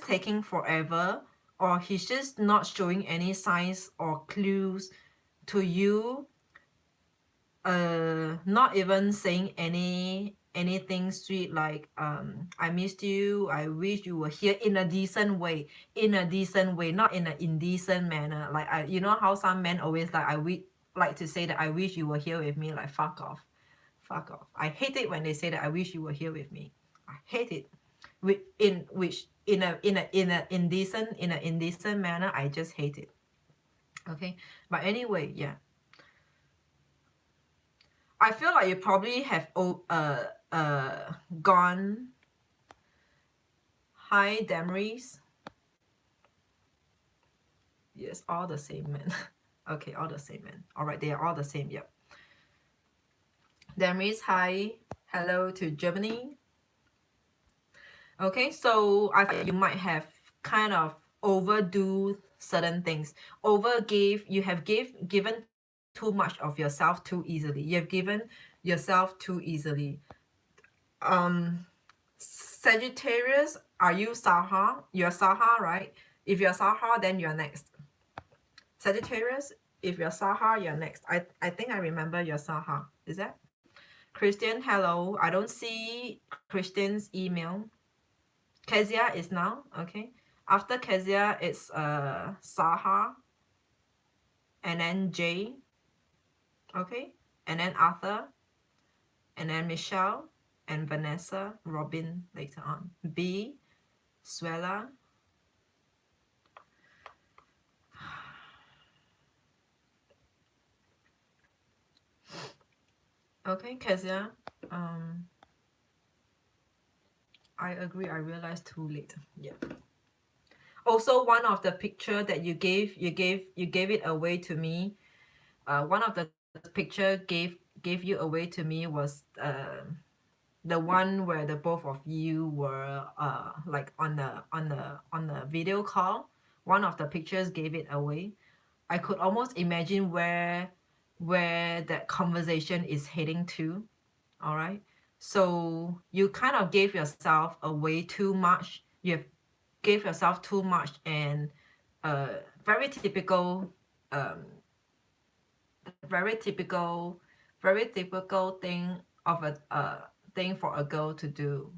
taking forever, or he's just not showing any signs or clues to you. Not even saying anything sweet like I missed you, I wish you were here, in a decent way, not in an indecent manner. Like you know how some men always like to say that I wish you were here with me. Like fuck off, Fuck off. I hate it when they say that I wish you were here with me. I hate it. In a indecent manner, I just hate it. Okay. But anyway, yeah. I feel like you probably have gone. Hi, Damaris. Yes, all the same men. Okay, all the same men. All right, they are all the same. Yep. Damaris, hi. Hello to Germany. Okay, so I feel you might have kind of overdo certain things. You have given too much of yourself too easily. You have given yourself too easily. Sagittarius, are you Saha? You're Saha, right? If you're Saha, then you're next. Sagittarius, if you're Saha, you're next. I think I remember your Saha. Is that? Christian, hello. I don't see Christian's email. Kezia is now, okay. After Kezia, it's Saha, and then Jay, okay, and then Arthur, and then Michelle, and Vanessa, Robin later on. B, Swella. Okay, Kezia. I agree. I realized too late. Yeah. Also, one of the picture that you gave it away to me. One of the picture gave you away to me was the one where the both of you were like on the video call. One of the pictures gave it away. I could almost imagine where that conversation is heading to. All right. So you kind of gave yourself away too much. You have gave yourself too much, and very typical very typical thing of a thing for a girl to do.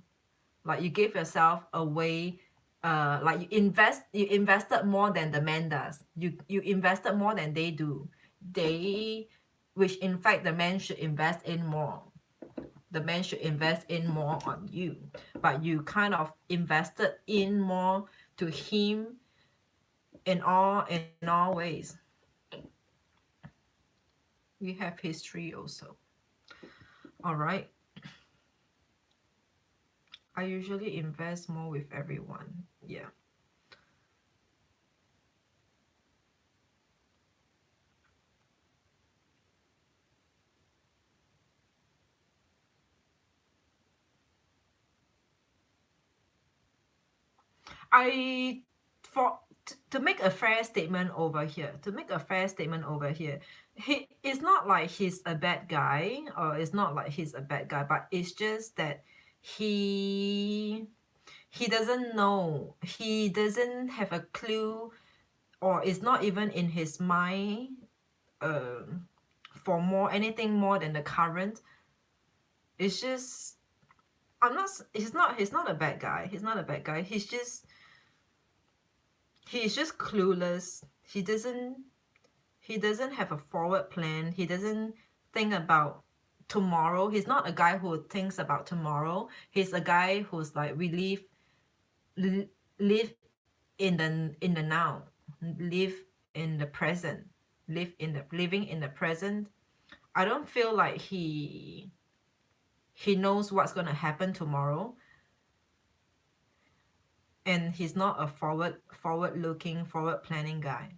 Like you give yourself away, like you invested more than the man does. You invested more than they do. Which in fact the man should invest in more. The man should invest in more on you, but you kind of invested in more to him in all ways. We have history also. All right. I usually invest more with everyone. Yeah. To make a fair statement over here, it's not like he's a bad guy, or it's not like he's a bad guy, but it's just that he doesn't know, he doesn't have a clue, or it's not even in his mind for anything more than the current. It's just he's not a bad guy. He's just clueless. He doesn't have a forward plan. He doesn't think about tomorrow. He's not a guy who thinks about tomorrow. He's a guy who's like live in the now, live in the present, living in the present. I don't feel like he knows what's going to happen tomorrow, and he's not a forward planning guy.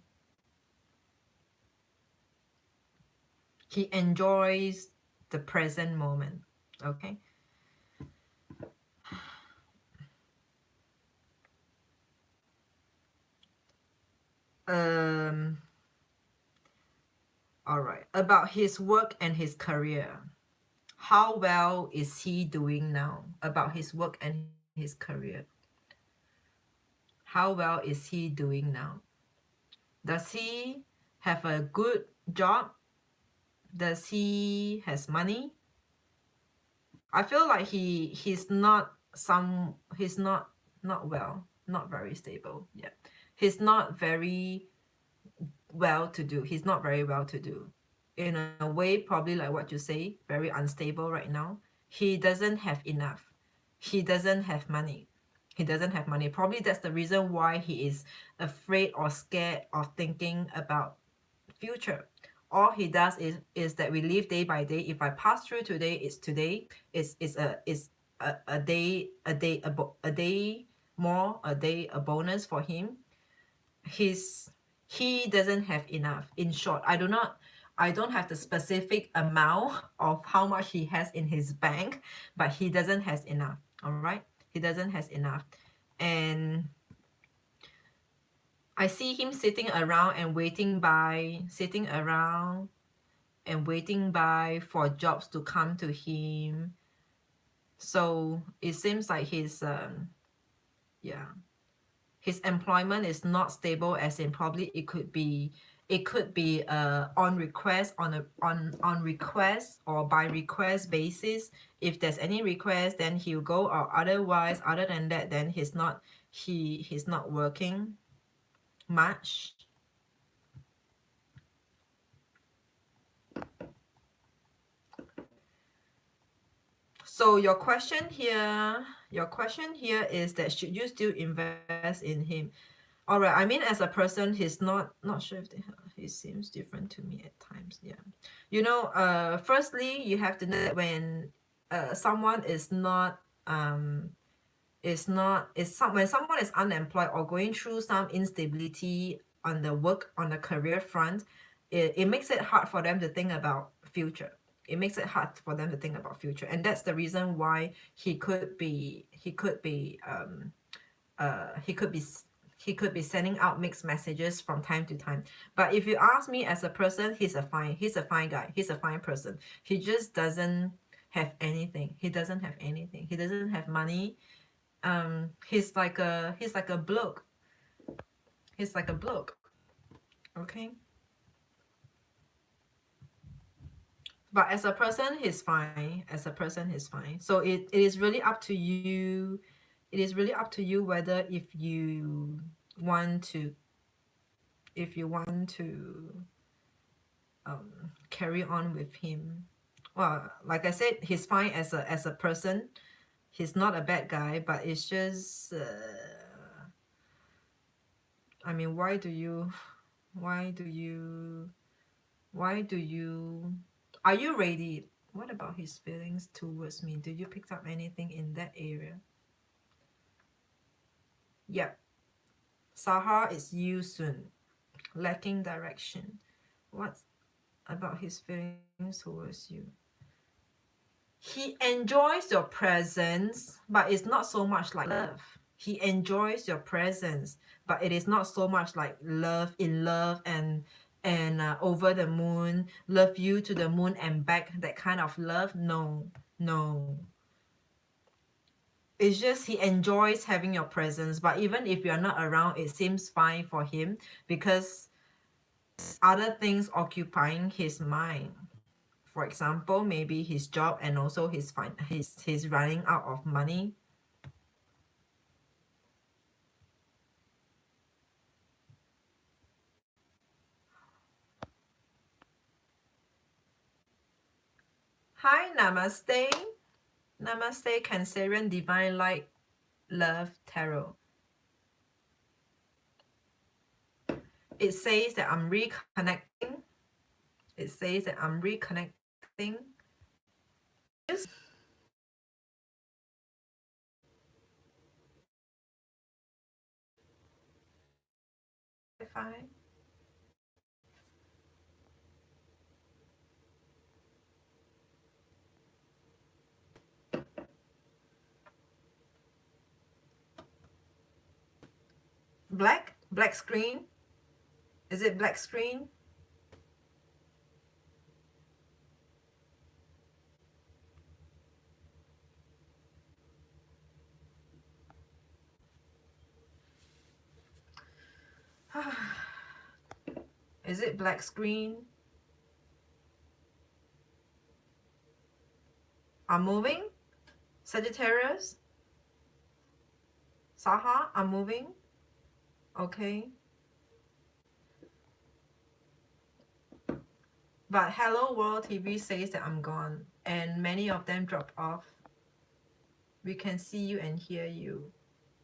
He enjoys the present moment. Okay. All right. About his work and his career. How well is he doing now? About his work and his career. How well is he doing now? Does he have a good job? Does he has money? I feel like he's not well, not very stable. Yeah. He's not very well to do. He's not very well to do. in a way, probably like what you say, very unstable right now. He doesn't have enough. He doesn't have money. He doesn't have money. Probably that's the reason why he is afraid or scared of thinking about future. All he does is that we live day by day. If I pass through today, it's today. It's a day, a day more, a day, a bonus for him. His he doesn't have enough. In short, I don't have the specific amount of how much he has in his bank, but he doesn't has enough. All right, he doesn't has enough. And I see him sitting around and waiting by for jobs to come to him. So it seems like yeah, his employment is not stable, as in probably it could be on request, on request or by request basis. If there's any request, then he'll go, or otherwise, other than that, then he's not working much. So your question here is that should you still invest in him? All right. I mean, as a person, he's not sure if he seems different to me at times. Yeah. Firstly, you have to know that when someone when someone is unemployed or going through some instability on the career front, it makes it hard for them to think about future. It makes it hard for them to think about future, and that's the reason why he could be sending out mixed messages from time to time. But if you ask me, as a person, he's a fine guy. He's a fine person. He just doesn't have anything. He doesn't have anything. He doesn't have money. He's like a bloke. He's like a bloke. Okay. But as a person, he's fine. As a person, he's fine. So it is really up to you. It is really up to you whether want to if you want to carry on with him. Well, like I said, he's fine as a person. He's not a bad guy, but it's just I mean, why do you are you ready? What about his feelings towards me? Do you pick up anything in that area? Yep. Sahar is you soon. Lacking direction. What about his feelings towards you? He enjoys your presence, but it's not so much like love. He enjoys your presence, but it is not so much like love, in love, and over the moon, love you to the moon and back, that kind of love. No, no. It's just he enjoys having your presence, but even if you're not around, it seems fine for him because other things occupying his mind. For example, maybe his job, and also he's running out of money. Hi, namaste. Namaste, Cancerian Divine Light Love Tarot. It says that I'm reconnecting. It says that I'm reconnecting. Just Wi-Fi. Black screen. Is it black screen? Is it black screen? I'm moving. Sagittarius. Saha, I'm moving. Okay. But Hello World TV says that I'm gone, and many of them dropped off. We can see you and hear you.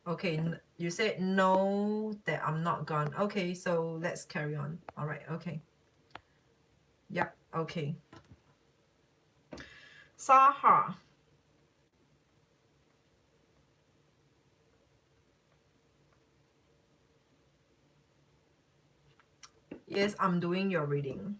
Okay, you said no, that I'm not gone. Okay, so let's carry on. All right, okay. Yep, okay. Saha. Yes, I'm doing your reading.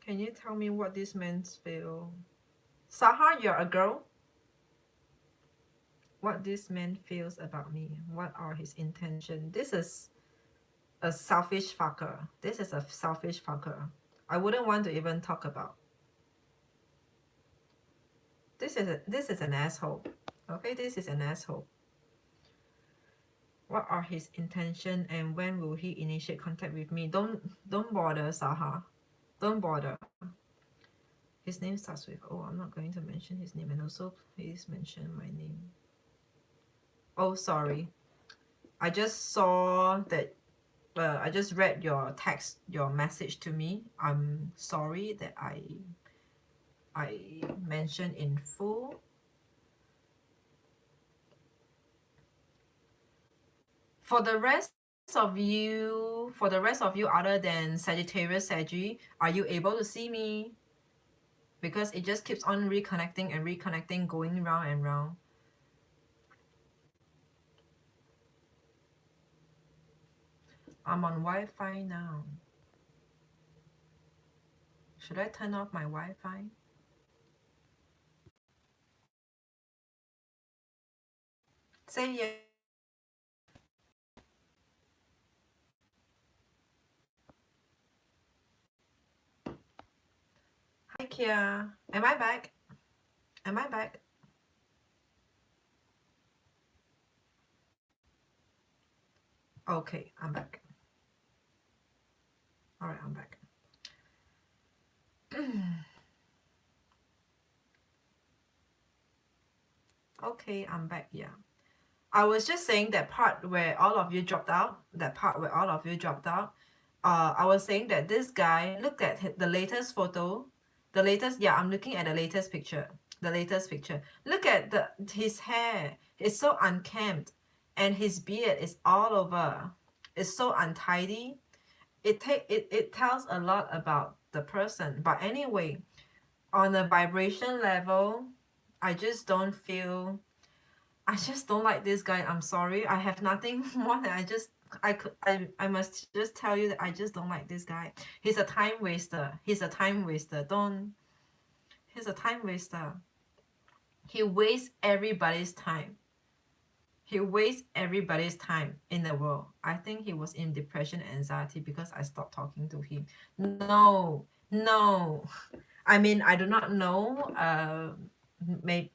Can you tell me what this man feel? Saha, you're a girl? What this man feels about me? What are his intentions? This is a selfish fucker. This is a selfish fucker. I wouldn't want to even talk about. This is an asshole. Okay, this is an asshole. What are his intention and when will he initiate contact with me? Don't bother, Saha. Don't bother. His name starts with O. I'm not going to mention his name, and also please mention my name. Oh, sorry. I just saw that I just read your text, your message to me. I'm sorry that I mentioned in full. For the rest of you, other than Sagittarius Saggy, are you able to see me? Because it just keeps on reconnecting and reconnecting, going round and round. I'm on Wi-Fi now. Should I turn off my Wi-Fi? Say yes. Hi, Kia. Am I back? Am I back? Okay, I'm back. All right, I'm back. Okay, I'm back. Yeah. I was just saying that part where all of you dropped out, I was saying that this guy, look at the latest photo, yeah, I'm looking at the latest picture, Look at his hair, it's so unkempt, and his beard is all over, it's so untidy. It tells a lot about the person. But anyway, on a vibration level, I just don't feel I just don't like this guy. I'm sorry. I have nothing more than I must just tell you that I just don't like this guy. He's a time waster. He's a time waster. Don't He's a time waster. He wastes everybody's time. He wastes everybody's time in the world. I think he was in depression and anxiety because I stopped talking to him. No, no. I mean, I do not know. Maybe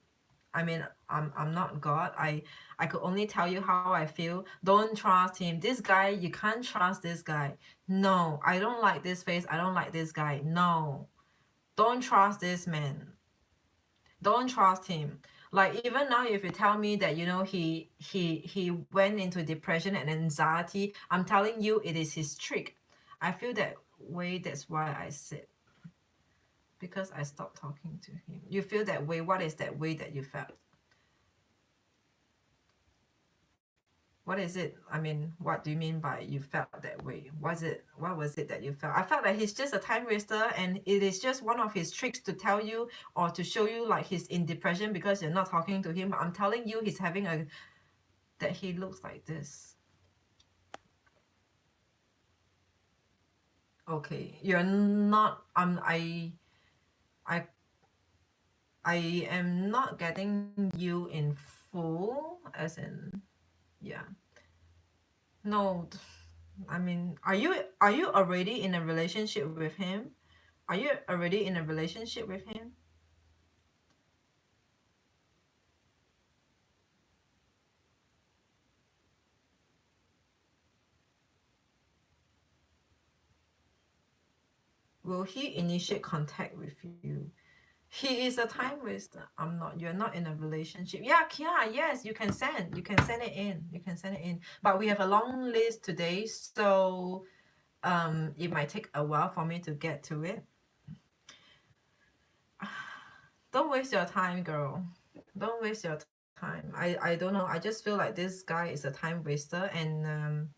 I mean, I'm not God. I could only tell you how I feel. Don't trust him. This guy, you can't trust this guy. No, I don't like this face. I don't like this guy. No, don't trust this man. Don't trust him. Like even now, if you tell me that he went into depression and anxiety, I'm telling you it is his trick. I feel that way. That's why I said, because I stopped talking to him. You feel that way. What is that way that you felt? What is it? I mean, what do you mean by you felt that way? What was it that you felt? I felt like he's just a time waster and it is just one of his tricks to tell you or to show you like he's in depression because you're not talking to him. I'm telling you he's having that he looks like this. Okay, you're not I I am not getting you in full, as in, yeah. No, I mean, are you already in a relationship with him? Are you already in a relationship with him? Will he initiate contact with you? He is a time waster. I'm not. You're not in a relationship. Yeah, Kia. Yes, you can send. You can send it in. You can send it in. But we have a long list today, so it might take a while for me to get to it. Don't waste your time, girl. Don't waste your time. I don't know. I just feel like this guy is a time waster, and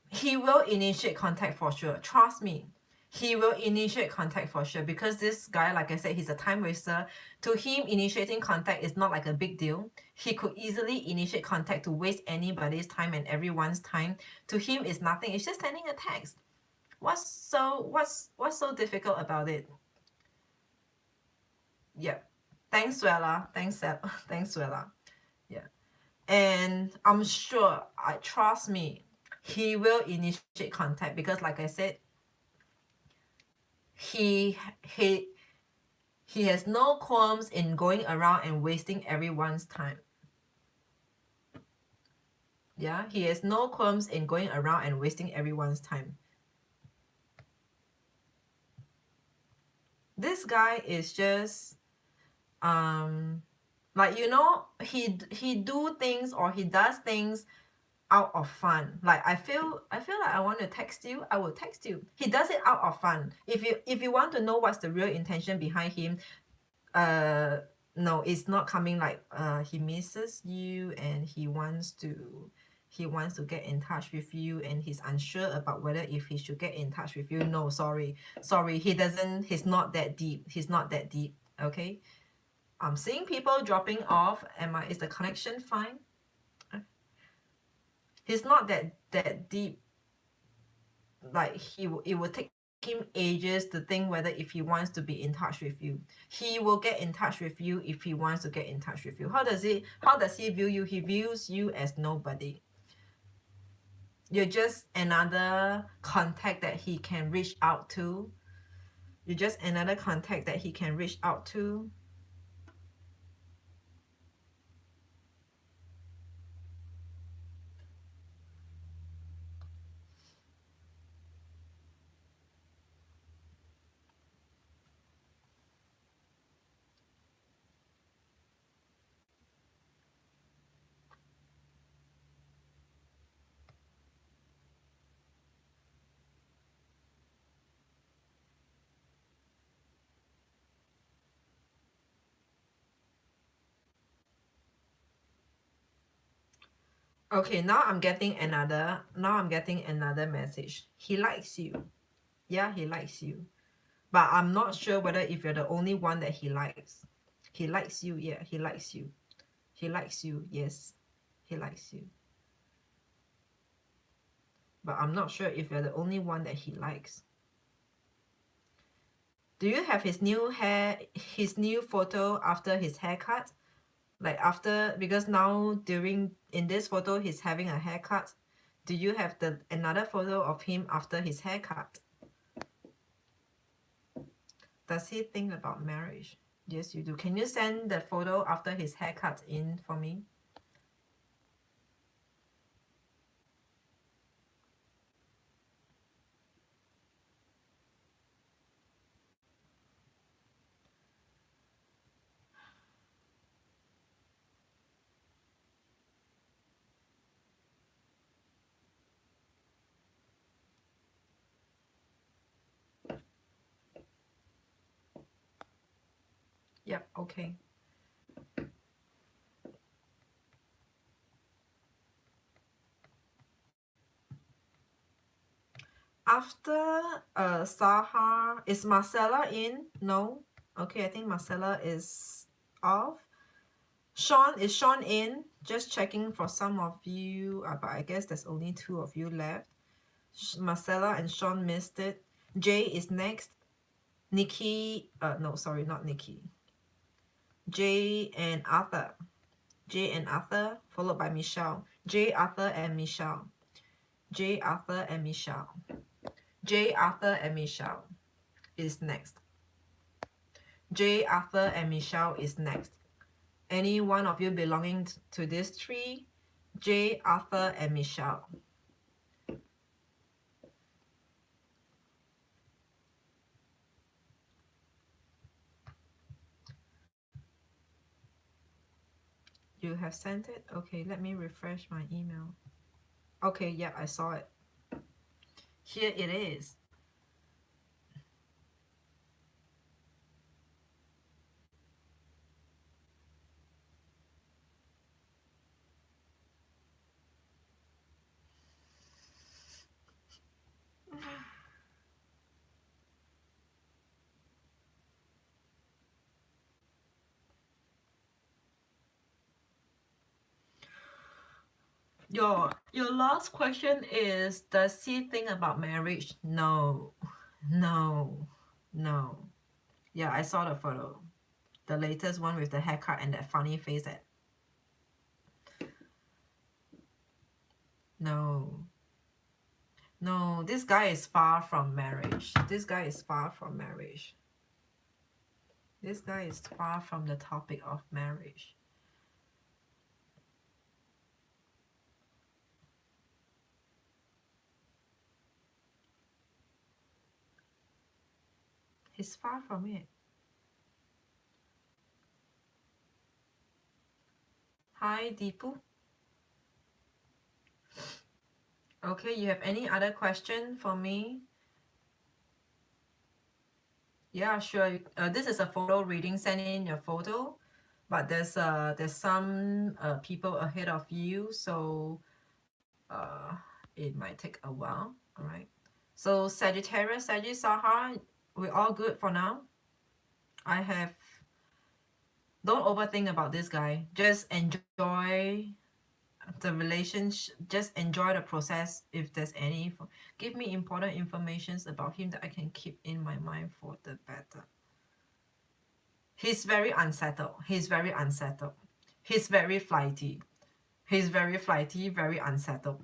he will initiate contact for sure. Trust me. He will initiate contact for sure, because this guy, like I said, he's a time waster. To him, initiating contact is not like a big deal. He could easily initiate contact to waste anybody's time and everyone's time. To him, it's nothing. It's just sending a text. What's so difficult about it? Yeah. Thanks, Suella. Thanks, thanks, Suella. Yeah. And I'm sure, I trust me, he will initiate contact, because like I said, he has no qualms in going around and wasting everyone's time. Yeah, he has no qualms in going around and wasting everyone's time. This guy is just like, you know, he do things, or he does things out of fun. Like I feel like I want to text you, I will text you. He does it out of fun. If you want to know what's the real intention behind him, no, it's not coming like he misses you and he wants to get in touch with you, and he's unsure about whether if he should get in touch with you. No, sorry, he's not that deep. Okay, I'm seeing people dropping off. Is the connection fine? He's not that deep. Like it will take him ages to think whether if he wants to be in touch with you. He will get in touch with you if he wants to get in touch with you. How does he view you? He views you as nobody. You're just another contact that he can reach out to. You're just another contact that he can reach out to. Okay, now I'm getting another message. He likes you. Yeah, he likes you. But I'm not sure whether if you're the only one that he likes. He likes you. Yeah, he likes you. He likes you. Yes, he likes you. But I'm not sure if you're the only one that he likes. Do you have his new photo after his haircut? Like after, because now in this photo he's having a haircut. Do you have another photo of him after his haircut? Does he think about marriage? Yes, you do. Can you send the photo after his haircut in for me? Yep, okay. After Sahar, is Marcella in? No. Okay, I think Marcella is off. Sean, is Sean in? Just checking for some of you, but I guess there's only 2 of you left. Marcella and Sean missed it. Jay is next. Nikki, no, sorry, not Nikki. Jay and Arthur. Jay and Arthur, followed by Michelle. Jay, Arthur, and Michelle. Jay, Arthur, and Michelle. Jay, Arthur, and Michelle is next. Jay, Arthur, and Michelle is next. Any one of you belonging to this tree? Jay, Arthur, and Michelle. You have sent it? Okay, let me refresh my email. Okay, yeah, I saw it. Here it is. Your last question is, does he think about marriage? No. No. No. Yeah, I saw the photo. The latest one with the haircut and that funny face that no. No, this guy is far from marriage. This guy is far from marriage. This guy is far from the topic of marriage. He's far from it. Hi, Deepu. Okay, you have any other question for me? Yeah, sure. This is a photo reading. Send in your photo, but there's some people ahead of you, so it might take a while. All right. So Sagittarius, Sahar, we're all good for now. I have. Don't overthink about this guy. Just enjoy the relationship. Just enjoy the process. If there's any, give me important informations about him that I can keep in my mind for the better. He's very unsettled. He's very unsettled. He's very flighty. He's very flighty, very unsettled.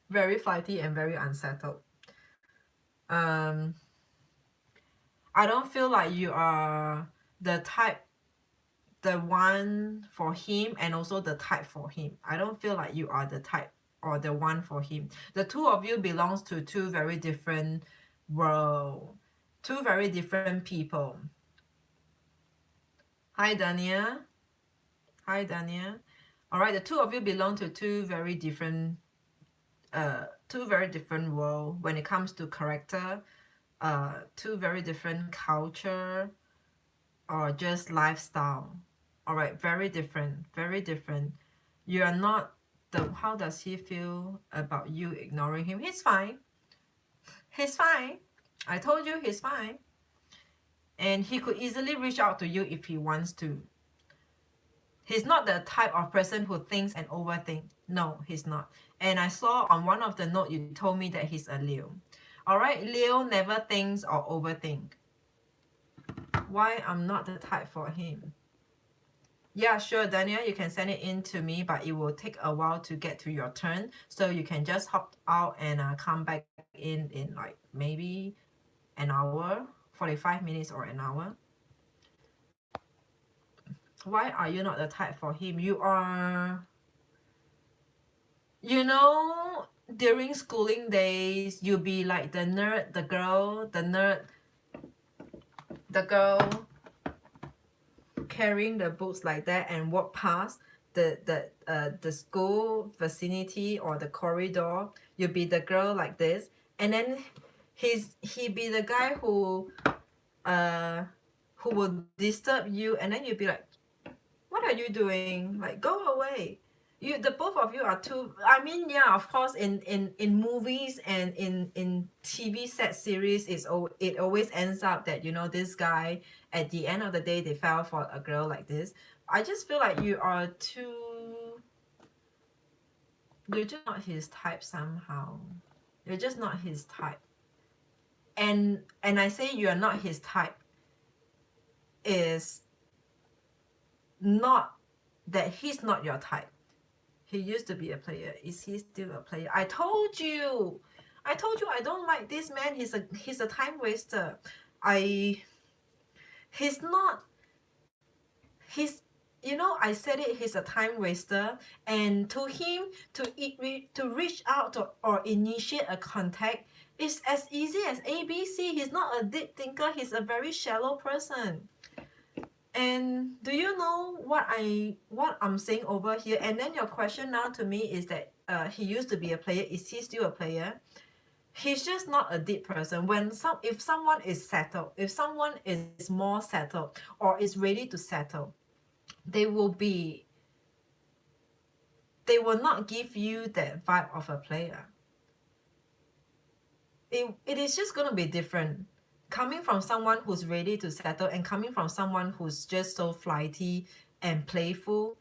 Very flighty and very unsettled. I don't feel like you are the type, the one for him, and also the type for him. I don't feel like you are the type or the one for him. The two of you belongs to two very different world, two very different people. Hi, Dania. Hi, Dania. All right, the two of you belong to two very different world when it comes to character, two very different culture, or just lifestyle. All right, very different, very different. You are not the. How does he feel about you ignoring him? He's fine. He's fine. I told you he's fine. And he could easily reach out to you if he wants to. He's not the type of person who thinks and overthink. No, he's not. And I saw on one of the note you told me that he's a Leo. All right, Leo never thinks or overthink. Why I'm not the type for him? Yeah, sure, Daniel, you can send it in to me, but it will take a while to get to your turn. So you can just hop out and come back in like maybe an hour, 45 minutes or an hour. Why are you not the type for him? You are, you know, during schooling days, you'll be like the nerd, the girl, the nerd, the girl carrying the books like that and walk past the school vicinity or the corridor. You'll be the girl like this, and then he be the guy who will disturb you, and then you'll be like, what are you doing? Like, go away. The both of you are too. I mean, yeah, of course, in movies and in TV set series, it always ends up that, you know, this guy at the end of the day they fell for a girl like this. I just feel like you are too. You're just not his type somehow. You're just not his type. And I say you are not his type is not that he's not your type. He used to be a player. Is he still a player? I told you I don't like this man. He's a time waster. He's not, he's, you know, I said it, he's a time waster. And to him, to reach out to, or initiate a contact is as easy as ABC. He's not a deep thinker. He's a very shallow person. And do you know what I'm saying over here? And then your question now to me is that he used to be a player. Is he still a player? He's just not a deep person. If someone is settled, if someone is more settled or is ready to settle, they will be they will not give you that vibe of a player. It is just going to be different coming from someone who's ready to settle and coming from someone who's just so flighty and playful.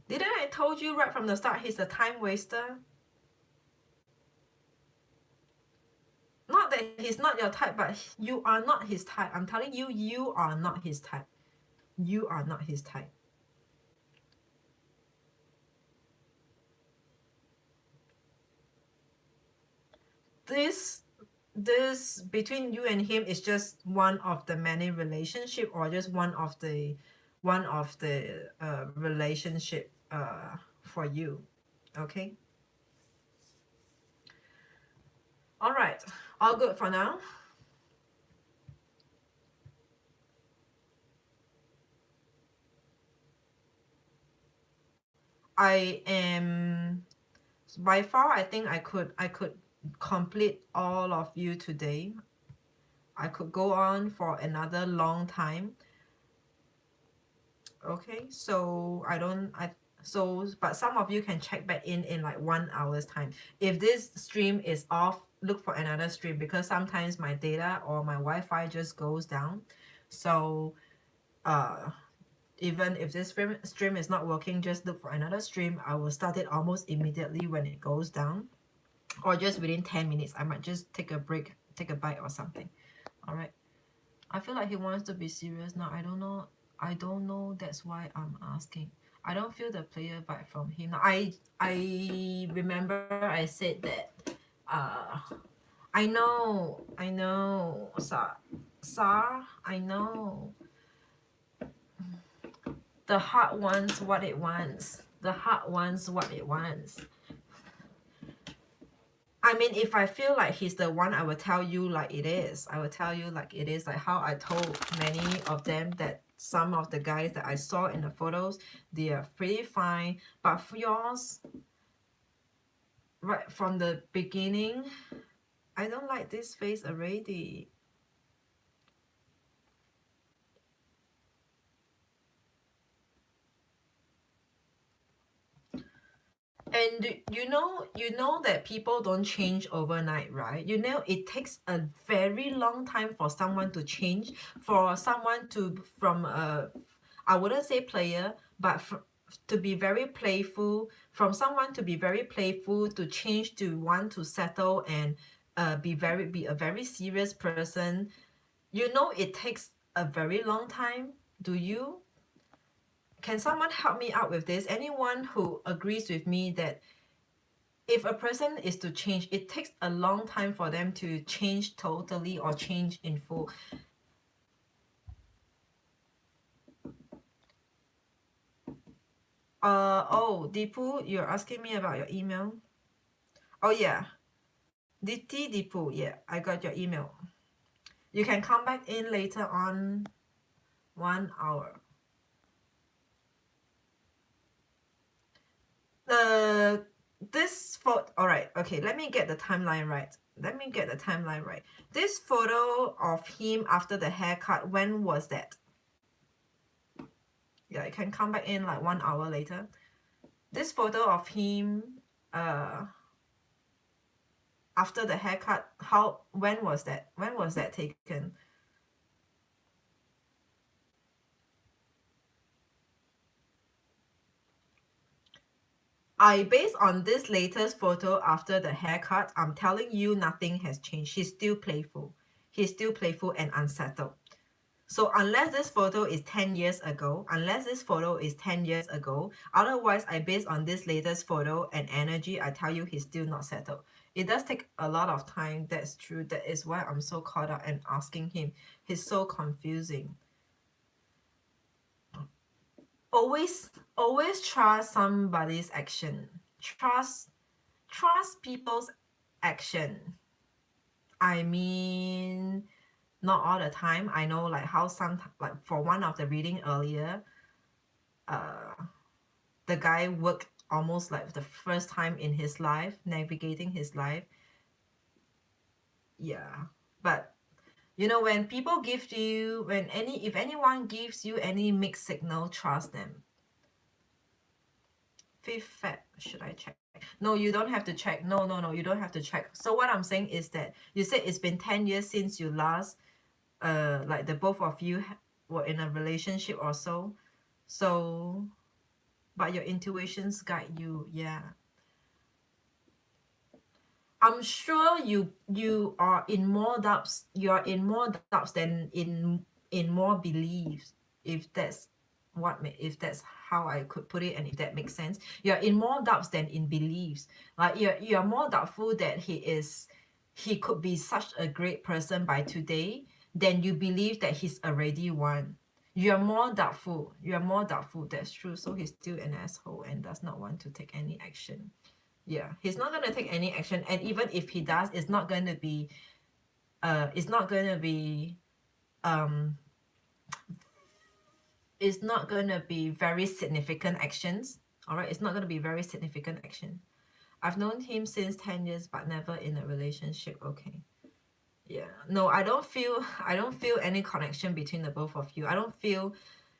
Didn't I told you right from the start he's a time waster? Not that he's not your type, but you are not his type. I'm telling you, you are not his type. You are not his type. This between you and him is just one of the many relationship, or just one of the relationship for you. Okay, all right, all good for now. I am by far, I think I could complete all of you today. I could go on for another long time. Okay, so but some of you can check back in like 1 hour's time. If this stream is off, look for another stream, because sometimes my data or my Wi-Fi just goes down. So uh even if this stream is not working, just look for another stream. I will start it almost immediately when it goes down, or just within 10 minutes. I might just take a break, take a bite or something. All right, I feel like he wants to be serious now. I don't know, that's why I'm asking. I don't feel the player vibe from him now. I remember I said that uh I know Sar, I know. The heart wants what it wants. The heart wants what it wants. I mean, if I feel like he's the one, I will tell you like it is. I will tell you like it is, like how I told many of them that some of the guys that I saw in the photos, they are pretty fine. But for yours, right from the beginning, I don't like this face already. And you know that people don't change overnight, right? You know, it takes a very long time for someone to change, for someone to from a, I wouldn't say player, but to be very playful, from someone to be very playful to change to want to settle and be a very serious person. You know, it takes a very long time. Do you? Can someone help me out with this? Anyone who agrees with me that if a person is to change, it takes a long time for them to change totally or change in full. Oh, Deepu, you're asking me about your email? Oh yeah, Diti Deepu, yeah, I got your email. You can come back in later on 1 hour. This photo, all right, okay, let me get the timeline right. This photo of him after the haircut, when was that? Yeah, you can come back in like 1 hour later. This photo of him uh after the haircut, when was that? When was that taken? Based on this latest photo after the haircut, I'm telling you nothing has changed. He's still playful. He's still playful and unsettled. So unless this photo is 10 years ago, otherwise I base on this latest photo and energy, I tell you he's still not settled. It does take a lot of time, that's true. That is why I'm so caught up and asking him. He's so confusing. Always trust somebody's action. Trust people's action. I mean, not all the time. I know like how some, like for one of the reading earlier, the guy worked almost like the first time in his life, navigating his life. Yeah, but you know, when people give you, if anyone gives you any mixed signal, trust them. 5th Feb, should I check? No, you don't have to check. No, you don't have to check. So what I'm saying is that you said it's been 10 years since you last, like the both of you were in a relationship or so. So, but your intuitions guide you, yeah. I'm sure you are in more doubts. You are in more doubts than in more beliefs. If that's if that's how I could put it, and if that makes sense, you're in more doubts than in beliefs. Like you're more doubtful that he could be such a great person by today than you believe that he's already one. You're more doubtful. You're more doubtful. That's true. So he's still an asshole and does not want to take any action. Yeah, he's not going to take any action, and even if he does, it's not going to be it's not going to be it's not going to be very significant actions. All right, it's not going to be very significant action. I've known him since 10 years but never in a relationship. Okay. Yeah, no, I don't feel any connection between the both of you. I don't feel,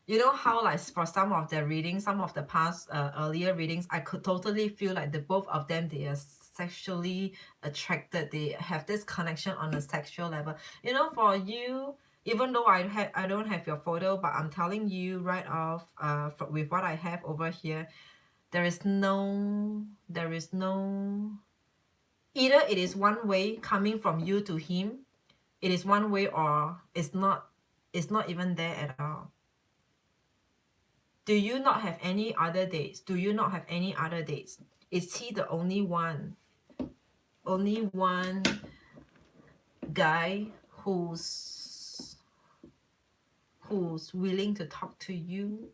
you know how like for some of the readings, some of the past earlier readings, I could totally feel like the both of them, they are sexually attracted. They have this connection on a sexual level. You know, for you, even though I don't have your photo, but I'm telling you right off, with what I have over here, there is no, either it is one way coming from you to him, it is one way, or it's not even there at all. Do you not have any other dates? Do you not have any other dates? Is he the only one guy who's willing to talk to you?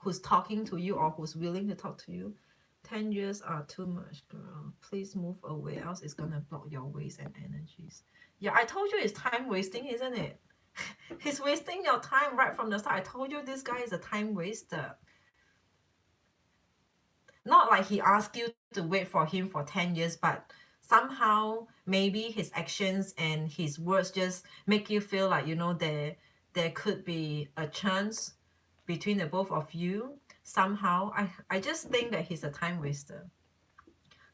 Who's talking to you or who's willing to talk to you? 10 years are too much, girl. Please move away, else it's gonna block your ways and energies. Yeah, I told you it's time wasting, isn't it? He's wasting your time right from the start. I told you this guy is a time waster. Not like he asked you to wait for him for 10 years, but somehow maybe his actions and his words just make you feel like, you know, there could be a chance between the both of you. Somehow, I just think that he's a time waster.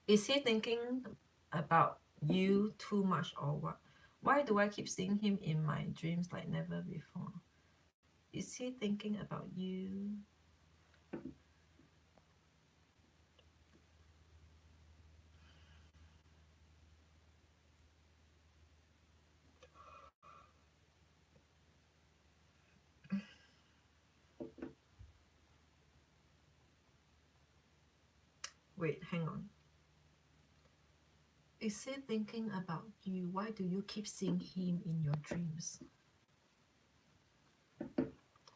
Is he thinking about you too much or what? Why do I keep seeing him in my dreams like never before? Is he thinking about you? Wait, hang on. Is he thinking about you? Why do you keep seeing him in your dreams?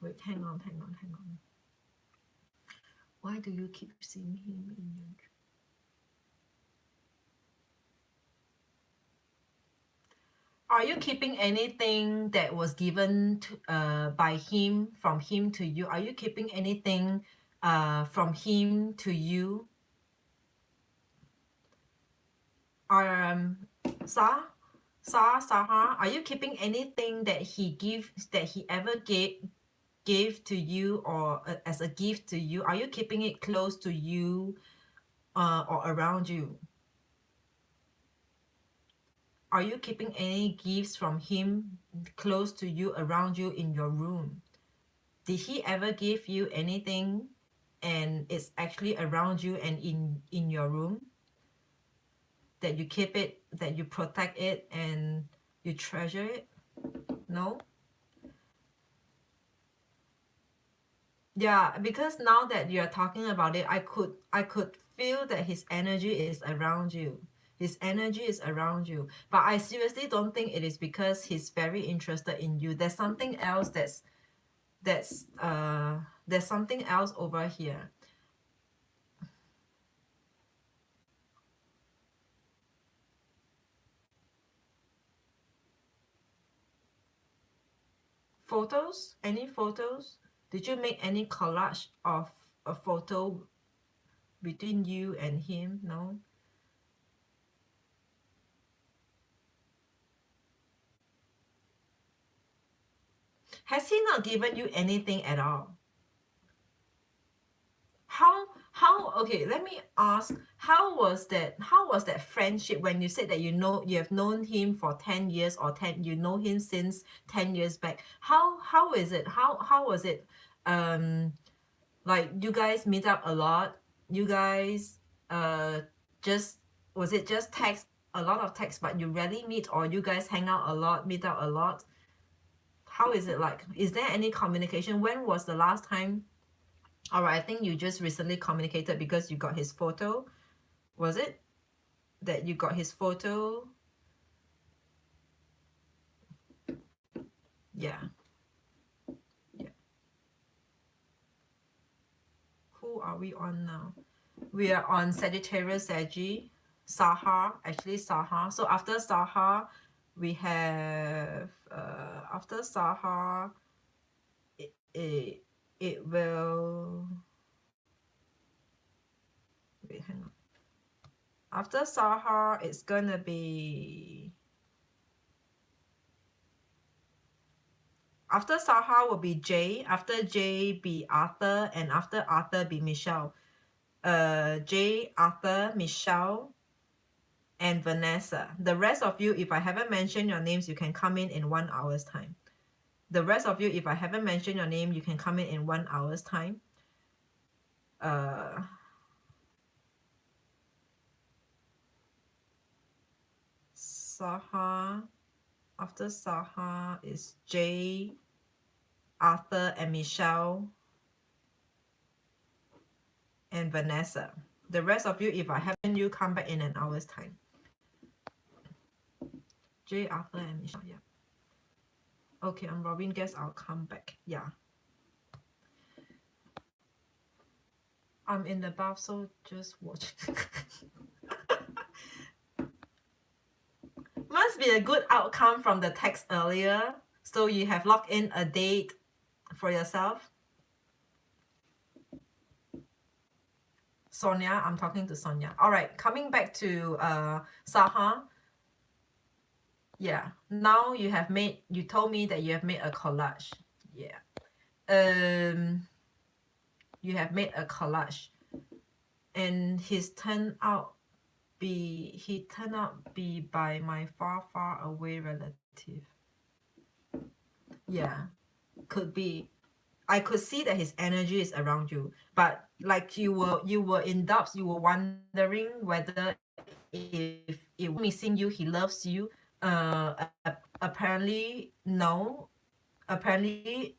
Wait, hang on. Why do you keep seeing him in your dreams? Are you keeping anything that was given to, by him, from him to you? Are you keeping anything from him to you? Saha, are you keeping anything that he ever gave to you, or as a gift to you? Are you keeping it close to you, or around you? Are you keeping any gifts from him close to you, around you, in your room? Did he ever give you anything and it's actually around you and in your room, that you keep it, that you protect it and you treasure it? No? Yeah, because now that you're talking about it, I could feel that his energy is around you. His energy is around you. But I seriously don't think it is because he's very interested in you. There's something else there's something else over here. Photos? Any photos? Did you make any collage of a photo between you and him? No? Has he not given you anything at all? How okay, let me ask, how was that friendship when you said that you have known him for 10 years, or 10 you know him since 10 years back? How is it? How was it? Like, you guys meet up a lot? You guys just, was it just text, a lot of text, but you rarely meet, or you guys hang out a lot, meet up a lot? How is it like? Is there any communication? When was the last time? All right, I think you just recently communicated because you got his photo. Was it that you got his photo? Yeah. Yeah. Who are we on now? We are on Sagittarius, Saggy, Sahar, actually Sahar. So after Sahar, we have, after Sahar, it will, wait, hang on. After Sahar, it's gonna be, after Sahar will be Jay, after Jay be Arthur, and after Arthur be Michelle. Jay, Arthur, Michelle, and Vanessa. The rest of you, if I haven't mentioned your names, you can come in 1 hour's time. The rest of you, if I haven't mentioned your name, you can come in 1 hour's time. Saha, after Saha is Jay, Arthur, and Michelle, and Vanessa. The rest of you, if I haven't, you come back in 1 hour's time. Jay, Arthur, and Michelle, yeah. Okay, I'm Robin, guess I'll come back. Yeah. I'm in the bath, so just watch. Must be a good outcome from the text earlier. So you have locked in a date for yourself. Sonia, I'm talking to Sonia. All right, coming back to Saha. Yeah, now you told me that you have made a collage. Yeah. You have made a collage. And he turned out be by my far away relative. Yeah, could be. I could see that his energy is around you, but like you were in doubts. You were wondering whether if it was missing you, he loves you. Apparently no. Apparently,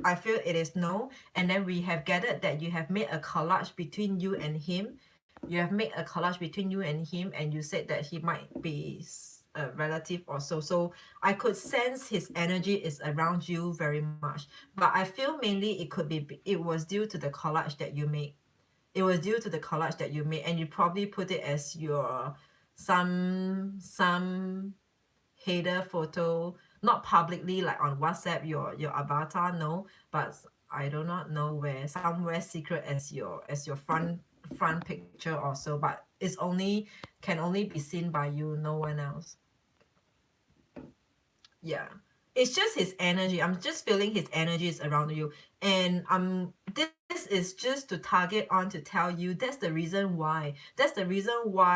I feel it is no. And then we have gathered that you have made a collage between you and him. You have made a collage between you and him, and you said that he might be a relative or so. So I could sense his energy is around you very much. But I feel mainly it was due to the collage that you made. It was due to the collage that you made, and you probably put it as your some header photo, not publicly like on WhatsApp, your avatar, no, but I do not know where, somewhere secret as your front picture or so, but it's can only be seen by you, no one else. Yeah, it's just his energy. I'm just feeling his energy is around you, and this is just to target on to tell you that's the reason why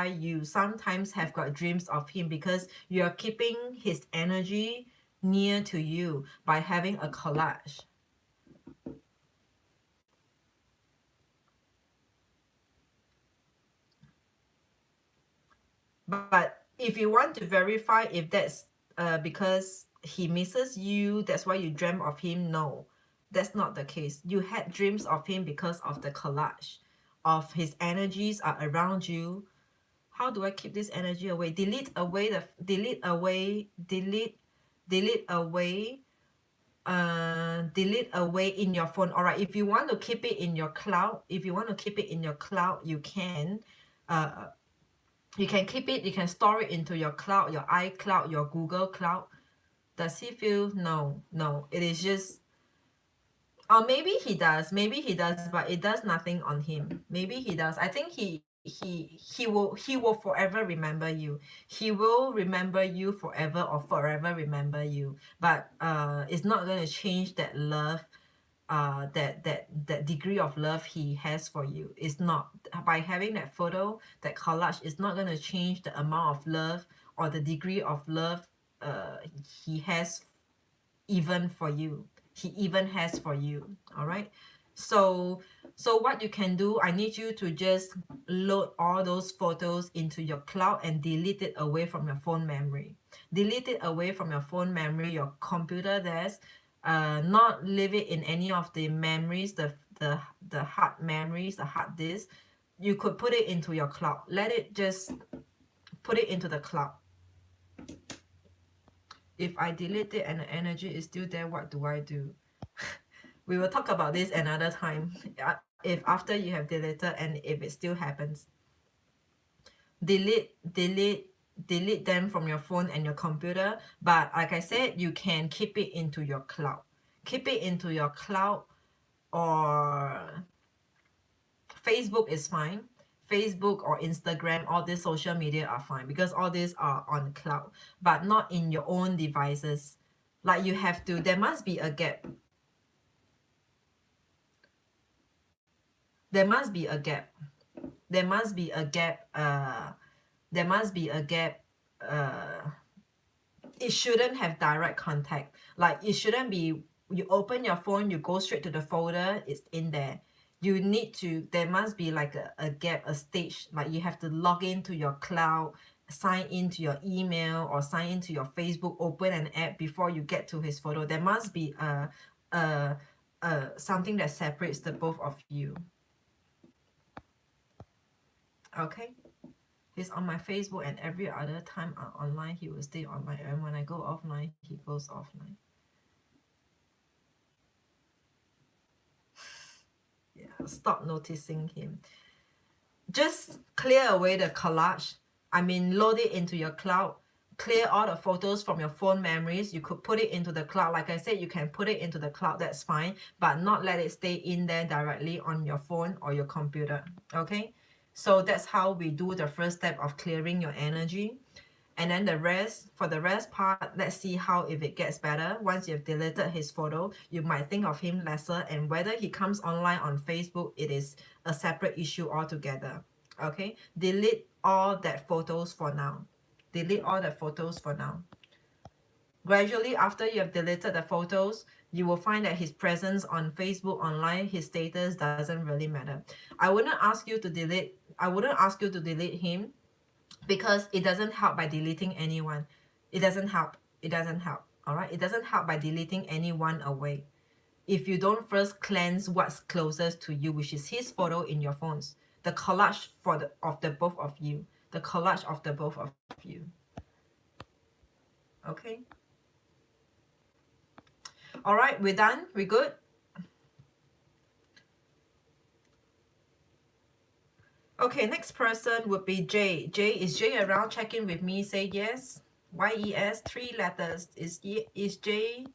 you sometimes have got dreams of him, because you are keeping his energy near to you by having a collage. But if you want to verify if that's because he misses you, that's why you dream of him, no, that's not the case. You had dreams of him because of the collage of his energies are around you. How do I keep this energy away? Delete away delete away in your phone. All right, if you want to keep it in your cloud, you can keep it, you can store it into your cloud, your iCloud, your Google Cloud. Does he feel? No, no. It is just, or maybe he does, but it does nothing on him. Maybe he does. I think he will forever remember you. He will remember you forever, or forever remember you. But it's not going to change that love, that degree of love he has for you. It's not, by having that photo, that collage, is not going to change the amount of love or the degree of love he has, even for you. He even has for you. All right. So what you can do, I need you to just load all those photos into your cloud and delete it away from your phone memory. Delete it away from your phone memory, your computer desk. Not leave it in any of the memories, the hard memories, the hard disk. You could put it into your cloud. Let it just put it into the cloud. If I delete it and the energy is still there, what do I do? We will talk about this another time. If after you have deleted and if it still happens, delete them from your phone and your computer. But like I said, you can keep it into your cloud. Keep it into your cloud, or Facebook is fine. Facebook or Instagram, all these social media are fine, because all these are on cloud, but not in your own devices. Like, you have to, there must be a gap. There must be a gap. There must be a gap. There must be a gap. It shouldn't have direct contact. Like, it shouldn't be, you open your phone, you go straight to the folder, it's in there. You need to, there must be like a gap, a stage. Like, you have to log into your cloud, sign into your email, or sign into your Facebook, open an app before you get to his photo. There must be something that separates the both of you. Okay. He's on my Facebook, and every other time I'm online, he will stay online. And when I go offline, he goes offline. Yeah, stop noticing him. Just clear away the collage. I mean, load it into your cloud. Clear all the photos from your phone memories. You could put it into the cloud. Like I said, you can put it into the cloud, that's fine, but not let it stay in there directly on your phone or your computer. Okay? So that's how we do the first step of clearing your energy. And then the rest, for the rest part, let's see how if it gets better. Once you've deleted his photo, you might think of him lesser, and whether he comes online on Facebook, it is a separate issue altogether. Okay? Delete all that photos for now. Delete all the photos for now. Gradually, after you have deleted the photos, you will find that his presence on Facebook online, his status doesn't really matter. I wouldn't ask you to delete him, because it doesn't help by deleting anyone. It doesn't help. It doesn't help. All right? It doesn't help by deleting anyone away. If you don't first cleanse what's closest to you, which is his photo in your phones, the collage of the both of you, the collage of the both of you. Okay? All right, we're done. We're good. Okay, next person would be Jay. Jay, is Jay around? Check in with me. Say yes. YES, 3 letters. Is Jay?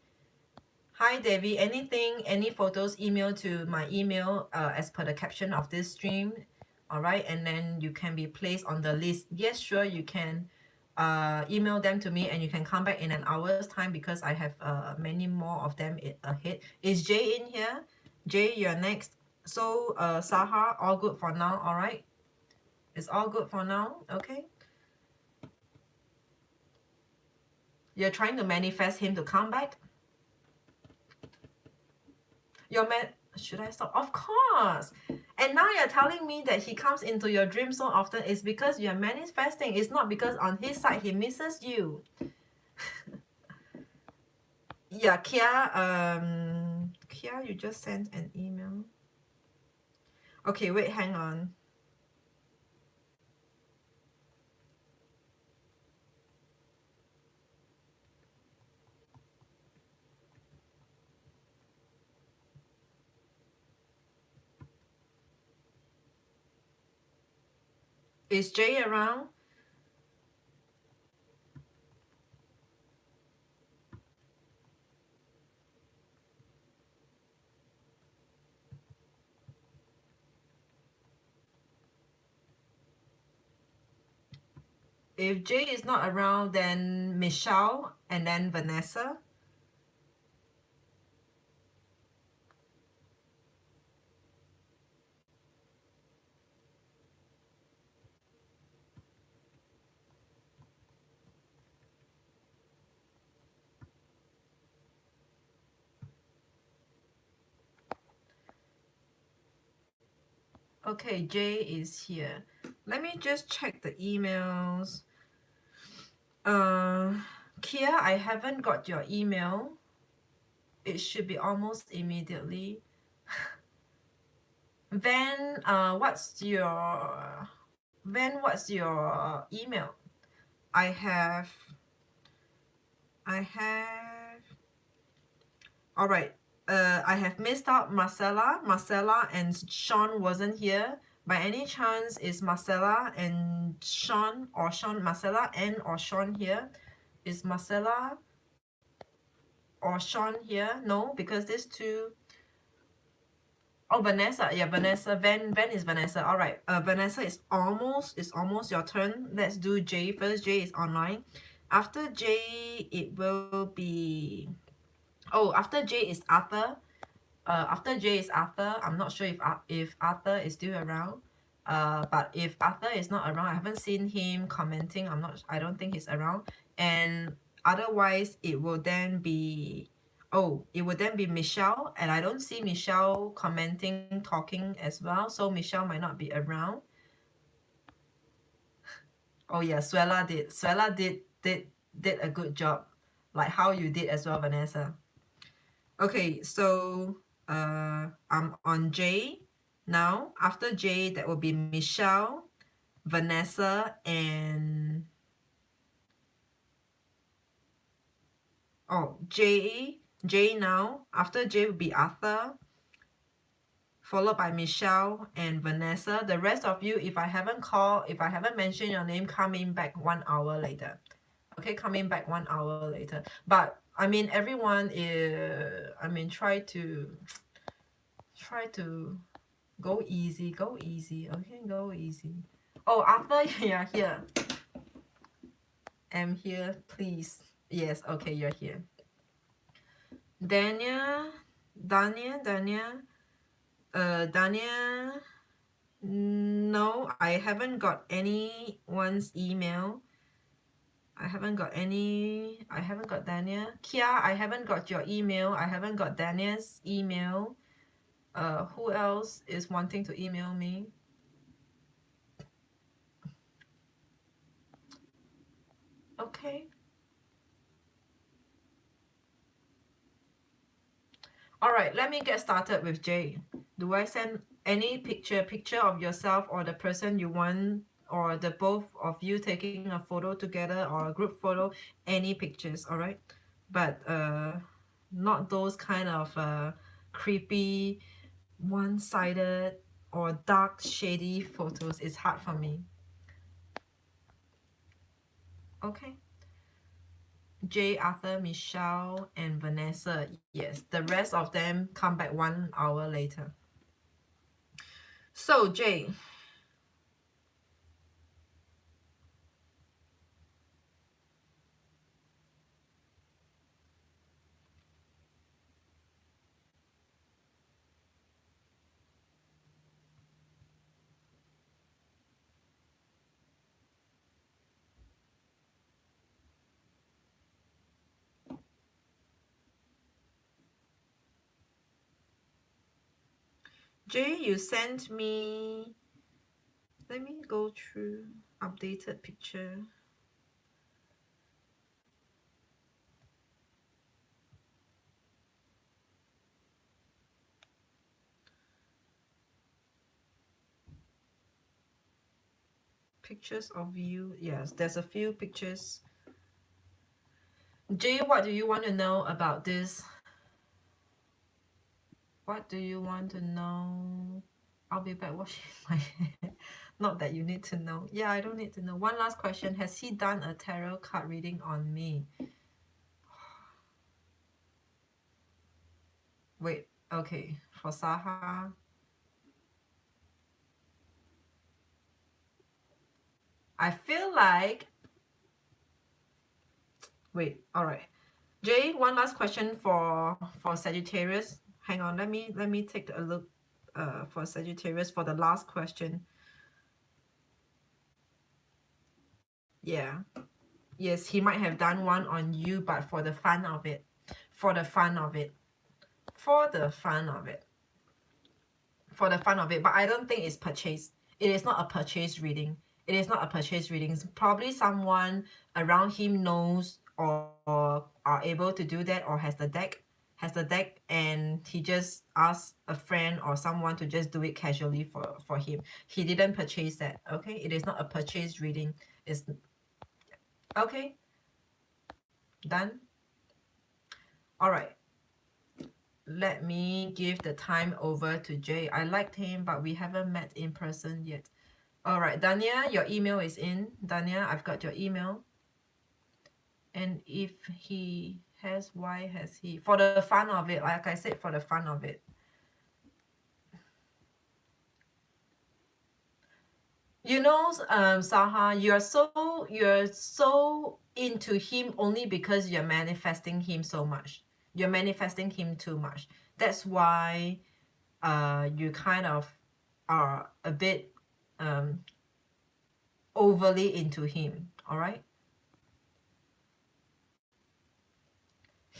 Hi, Devi. Anything, any photos, email to my email as per the caption of this stream. All right, and then you can be placed on the list. Yes, sure, you can email them to me, and you can come back in an hour's time, because I have many more of them ahead. Is Jay in here? Jay, you're next. So, Saha, all good for now, all right? It's all good for now, okay? You're trying to manifest him to come back? Should I stop? Of course. And now you're telling me that he comes into your dream so often is because you're manifesting. It's not because on his side he misses you. Yeah, Kia, you just sent an email. Okay, wait, hang on. Is Jay around? If Jay is not around, then Michelle and then Vanessa. Okay, Jay is here. Let me just check the emails. Kia, I haven't got your email. It should be almost immediately. Then, what's your email? I have, all right. I have missed out Marcella. Marcella and Sean wasn't here. By any chance, is Marcella and Sean or Sean, Marcella and or Sean here? Is Marcella or Sean here? No, because these two. Oh, Vanessa. Yeah, Vanessa. Van is Vanessa. All right. Vanessa is almost your turn. Let's do Jay first. Jay is online. After Jay, it will be. Oh, after Jay is Arthur. After Jay is Arthur. I'm not sure if Arthur is still around. But if Arthur is not around, I haven't seen him commenting. I don't think he's around. And otherwise, it will then be. Oh, it would then be Michelle, and I don't see Michelle commenting, talking as well. So Michelle might not be around. Oh yeah, Suela did. Suela did a good job, like how you did as well, Vanessa. Okay, so I'm on J now. After J, that will be Michelle, Vanessa, and oh J now. After J will be Arthur, followed by Michelle and Vanessa. The rest of you, if I haven't mentioned your name, come in back 1 hour later. Okay, coming back 1 hour later. But I mean, everyone is. I mean, try to go easy, go easy. Okay, go easy. Oh, Arthur, you're here. I'm here, please. Yes, okay, you're here. Dania, Dania. No, I haven't got anyone's email. I haven't got Dania. Kia, I haven't got your email. I haven't got Dania's email. Who else is wanting to email me? Okay. All right, let me get started with Jay. Do I send any picture of yourself or the person you want, or the both of you taking a photo together or a group photo? Any pictures, all right? But not those kind of creepy, one-sided or dark, shady photos. It's hard for me. Okay. Jay, Arthur, Michelle, and Vanessa. Yes, the rest of them come back 1 hour later. So, Jay. Jay, you sent me. Let me go through updated picture. Pictures of you. Yes, there's a few pictures. Jay, what do you want to know about this? What do you want to know? I'll be back washing my hair. Not that you need to know. Yeah, I don't need to know. One last question. Has he done a tarot card reading on me? Wait, okay. For Saha. I feel like Wait, all right. Jay, one last question for Sagittarius. Hang on, let me take a look for Sagittarius for the last question. Yeah. Yes, he might have done one on you, but for the fun of it. For the fun of it. For the fun of it. For the fun of it. But I don't think it's purchased. It is not a purchase reading. It is not a purchase reading. It's probably someone around him knows or are able to do that or has the deck. And he just asked a friend or someone to just do it casually for him. He didn't purchase that. Okay, it is not a purchase reading. It's okay. Done. All right. Let me give the time over to Jay. I liked him, but we haven't met in person yet. All right, Dania, your email is in. Dania, I've got your email. And if he has, why has he? For the fun of it, like I said, for the fun of it. You know, Saha, you're so into him only because you're manifesting him so much. You're manifesting him too much. That's why you kind of are a bit overly into him. All right.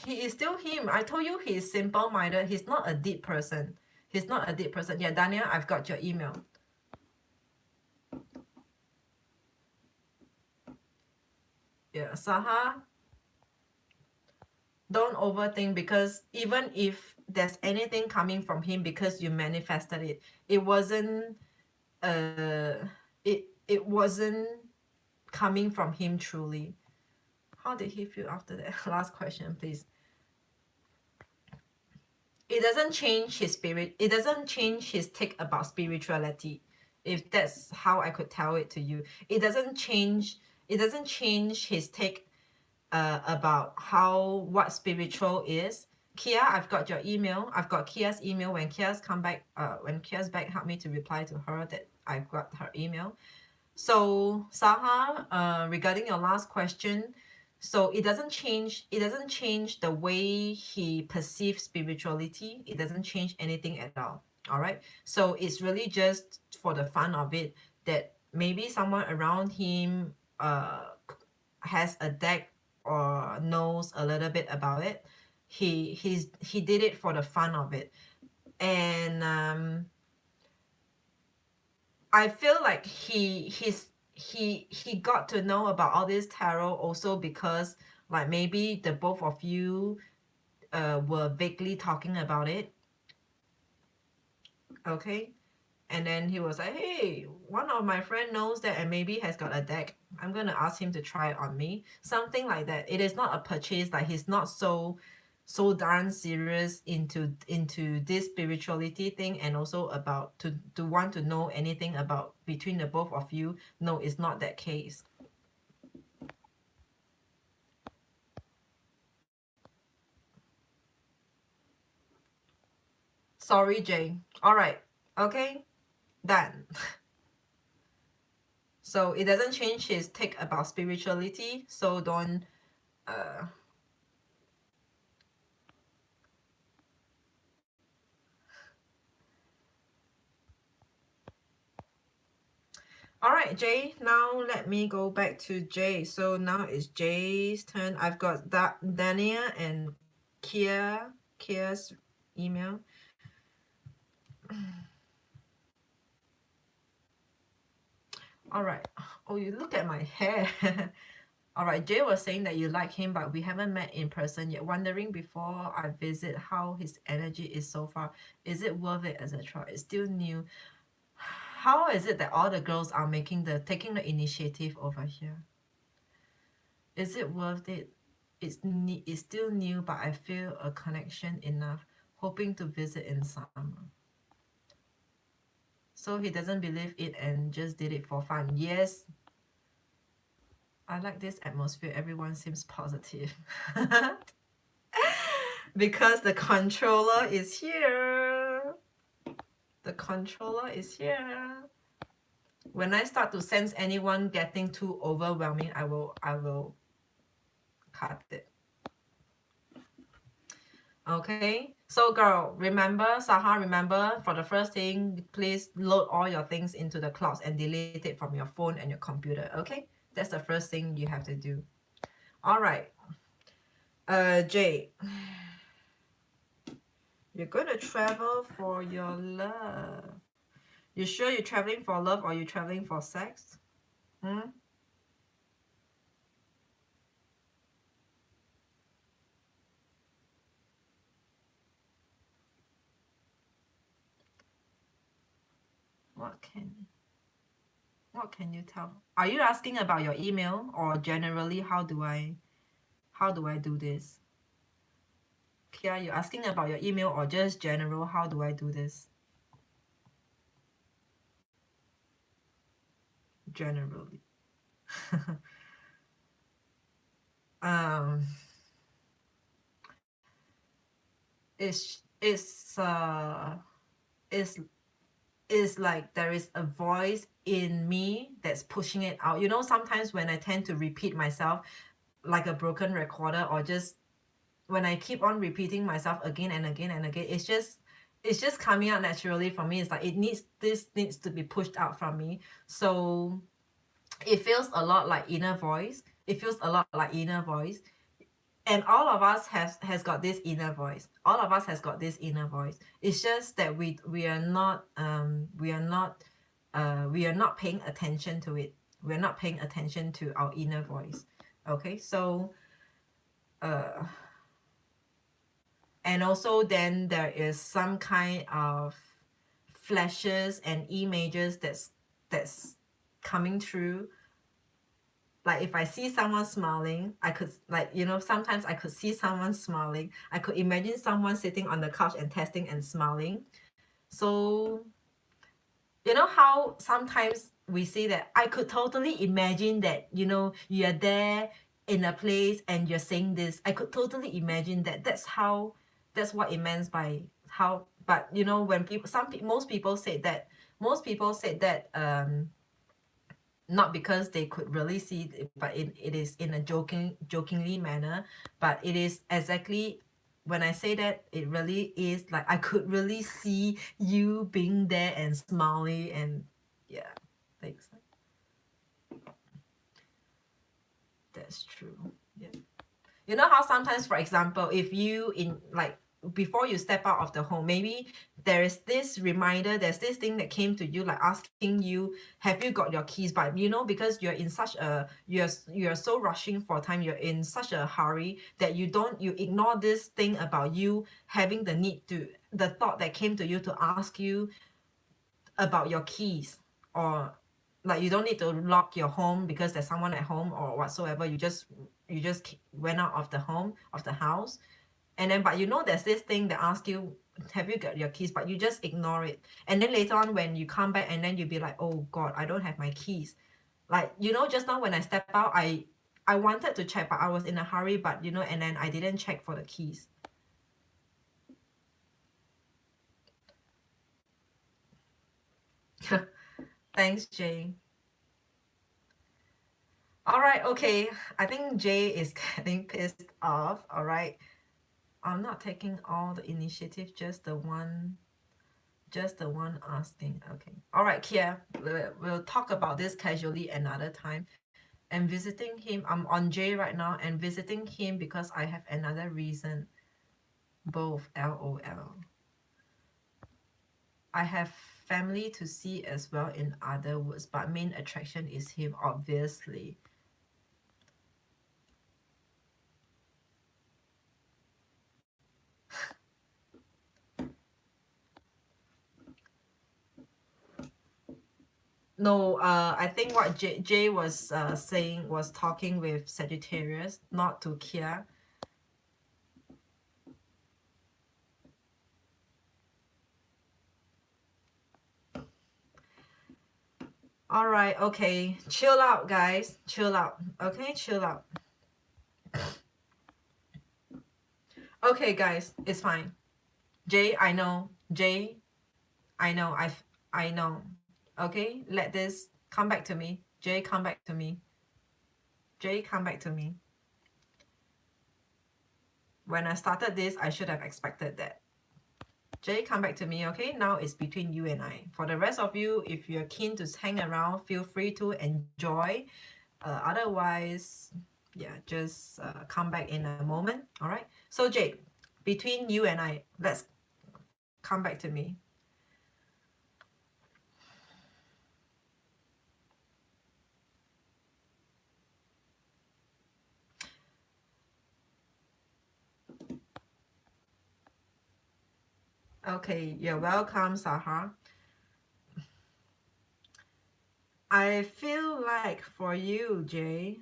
He is still him. I told you he's simple-minded. He's not a deep person. He's not a deep person. Yeah, Daniel, I've got your email. Yeah, Saha, don't overthink, because even if there's anything coming from him because you manifested it, it wasn't it wasn't coming from him truly. How did he feel after that? Last question, please. It doesn't change his spirit. It doesn't change his take about spirituality. If that's how I could tell it to you, it doesn't change. It doesn't change his take about what spiritual is. Kia, I've got your email. I've got Kia's email. When Kia's come back, when Kia's back, help me to reply to her that I've got her email. So Saha, regarding your last question, so it doesn't change the way he perceives spirituality. It doesn't change anything at all. All right. So it's really just for the fun of it, that maybe someone around him has a deck or knows a little bit about it. He did it for the fun of it. And I feel like he got to know about all this tarot also because, like, maybe the both of you were vaguely talking about it. Okay. And then he was like, hey, one of my friend knows that and maybe has got a deck. I'm going to ask him to try it on me. Something like that. It is not a purchase. Like, he's not so darn serious into this spirituality thing, and also about to want to know anything about between the both of you. No, it's not that case. Sorry, Jay. All right. Okay. Done. So it doesn't change his take about spirituality. So don't all right, Jay, now let me go back to Jay. So now it's Jay's turn. I've got Dania and Kia's email. All right. Oh, you look at my hair. All right, Jay was saying that you like him, but we haven't met in person yet. Wondering before I visit how his energy is so far. Is it worth it, etc.? It's still new. How is it that all the girls are taking the initiative over here? Is it worth it? It's still new, but I feel a connection enough. Hoping to visit in summer. So he doesn't believe it and just did it for fun. Yes. I like this atmosphere. Everyone seems positive. Because the controller is here. The controller is here. When I start to sense anyone getting too overwhelming, I will cut it. Okay, so girl, remember, Saha, remember, for the first thing, please load all your things into the clouds and delete it from your phone and your computer. Okay, that's the first thing you have to do. All right, Jay, you're going to travel for your love. You sure you're traveling for love or you're traveling for sex? What can you tell? Are you asking about your email or generally how do I do this? Kia, you're asking about your email or just general how do I do this? Generally. um it's it's like there is a voice in me that's pushing it out. You know, sometimes when I tend to repeat myself like a broken recorder, or just when I keep on repeating myself again and again and again, it's just coming out naturally for me. It's like this needs to be pushed out from me. So it feels a lot like inner voice. It feels a lot like inner voice. And all of us has got this inner voice. All of us has got this inner voice. It's just that we are not we are not paying attention to it. We're not paying attention to our inner voice. Okay, so and also then there is some kind of flashes and images that's coming through. Like if I see someone smiling, I could, like, you know, sometimes I could see someone smiling. I could imagine someone sitting on the couch and testing and smiling. So you know how sometimes we say that I could totally imagine that, you know, you're there in a place and you're saying this. I could totally imagine that. That's what it means by how. But you know, when people, most people said that, not because they could really see it, but it is in a jokingly manner. But it is exactly, when I say that, it really is like I could really see you being there and smiling. And yeah, thanks. That's true. Yeah. You know how sometimes, for example, if you in like before you step out of the home, maybe there is this reminder, there's this thing that came to you, like asking you, have you got your keys? But you know, because you're in such a, you're so rushing for time, you're in such a hurry that you ignore this thing about you having the need to, the thought that came to you to ask you about your keys. Or like you don't need to lock your home because there's someone at home or whatsoever. You just went out of the home, of the house, and then, but you know, there's this thing that asks you, have you got your keys? But you just ignore it. And then later on when you come back, and then you'll be like, oh god, I don't have my keys. Like, you know, just now when I step out, I wanted to check, but I was in a hurry. But you know, and then I didn't check for the keys. Thanks, Jay. All right, okay. I think Jay is getting pissed off. All right. I'm not taking all the initiative, just the one asking. Okay. All right, Kia. We'll talk about this casually another time. And visiting him, I'm on Jay right now, and visiting him because I have another reason. Both, LOL. I have family to see as well, in other words, but main attraction is him, obviously. No, I think what Jay was saying was talking with Sagittarius, not to Kia. All right, okay. Chill out, guys. Chill out. Okay, chill out. Okay, guys, it's fine. Jay, I know. Jay, I know. I know. Okay, let this come back to me. Jay, come back to me. Jay, come back to me. When I started this, I should have expected that. Jay, come back to me, okay? Now it's between you and I. For the rest of you, if you're keen to hang around, feel free to enjoy. Otherwise, yeah, just come back in a moment, all right? So Jay, between you and I, let's come back to me. Okay, you're welcome, Sahar. I feel like for you, Jay,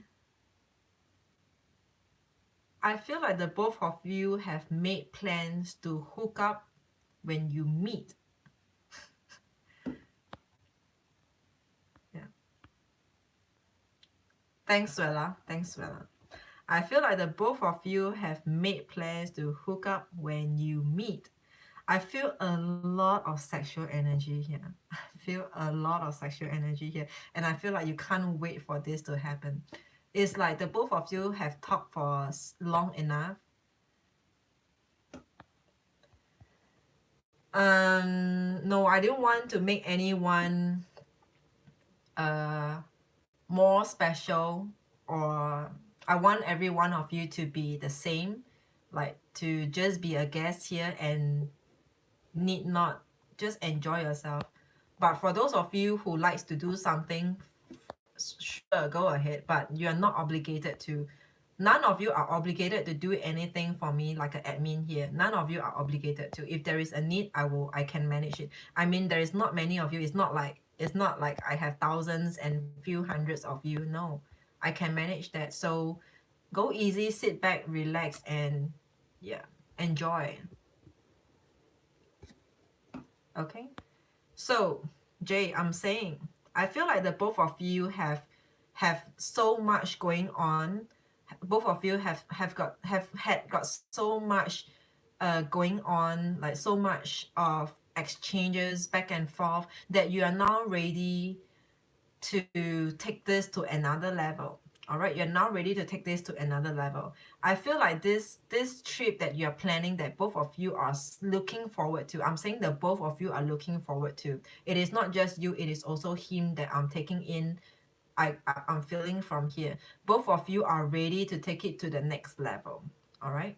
I feel like the both of you have made plans to hook up when you meet. Yeah. Thanks, Swella. Thanks, Swella. I feel like the both of you have made plans to hook up when you meet. I feel a lot of sexual energy here. I feel a lot of sexual energy here. And I feel like you can't wait for this to happen. It's like the both of you have talked for long enough. No, I didn't want to make anyone more special, or I want every one of you to be the same, like to just be a guest here and need not just enjoy yourself. But for those of you who likes to do something, sure, go ahead, but you're not obligated to. None of you are obligated to do anything for me like an admin here. None of you are obligated to. If there is a need, I can manage it. I mean, there is not many of you. It's not like I have thousands and few hundreds of you. No, I can manage that. So go easy, sit back, relax, and yeah, enjoy. Okay. So Jay, I'm saying I feel like the both of you have so much going on. Both of you have got so much going on, like so much of exchanges back and forth, that you are now ready to take this to another level. All right, you're now ready to take this to another level. I feel like this trip that you're planning, that both of you are looking forward to. I'm saying that both of you are looking forward to. It is not just you, it is also him that I'm taking in. I'm feeling from here. Both of you are ready to take it to the next level. All right.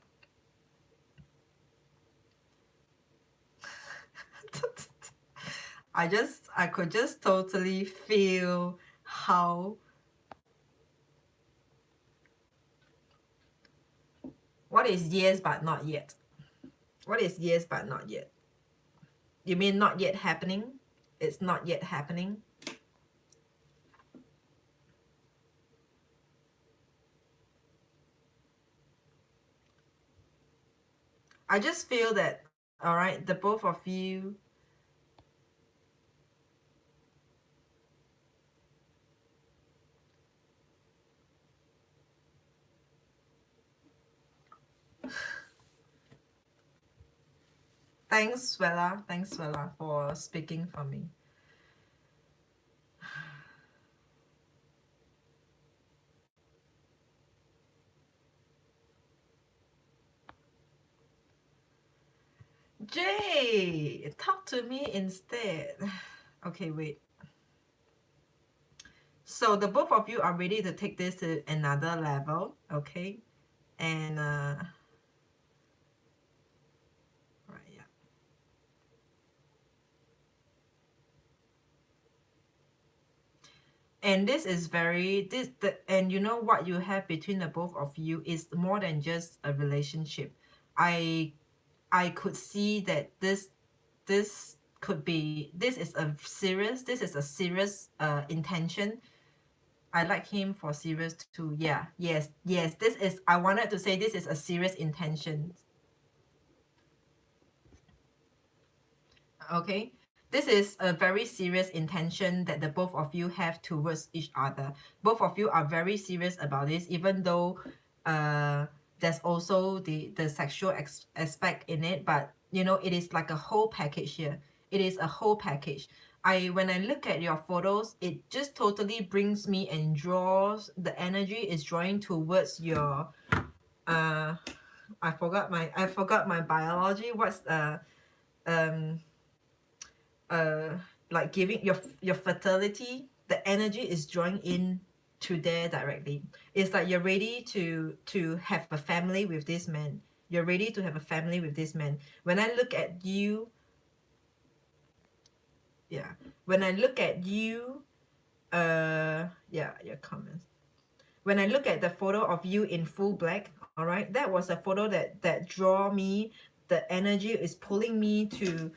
I could just totally feel how. What is yes but not yet? What is yes but not yet? You mean not yet happening? It's not yet happening. I just feel that, all right, the both of you. Thanks, Swella. Thanks, Swella, for speaking for me. Jay, talk to me instead. Okay, wait. So the both of you are ready to take this to another level, okay? And right, yeah. And this is very and you know what you have between the both of you is more than just a relationship. I could see that this could be, this is a serious intention. I like him for serious too. Yeah, yes, this is, I wanted to say this is a serious intention. Okay, this is a very serious intention that the both of you have towards each other. Both of you are very serious about this, even though there's also the sexual aspect in it, but you know, it is like a whole package here. It is a whole package. When I look at your photos, it just totally brings me and draws, the energy is drawing towards your I forgot my biology. What's um like giving your fertility, the energy is drawing in to there directly. It's like you're ready to have a family with this man. You're ready to have a family with this man. When I look at you, yeah. When I look at you, yeah, your comments. When I look at the photo of you in full black, all right, that was a photo that draw me. The energy is pulling me to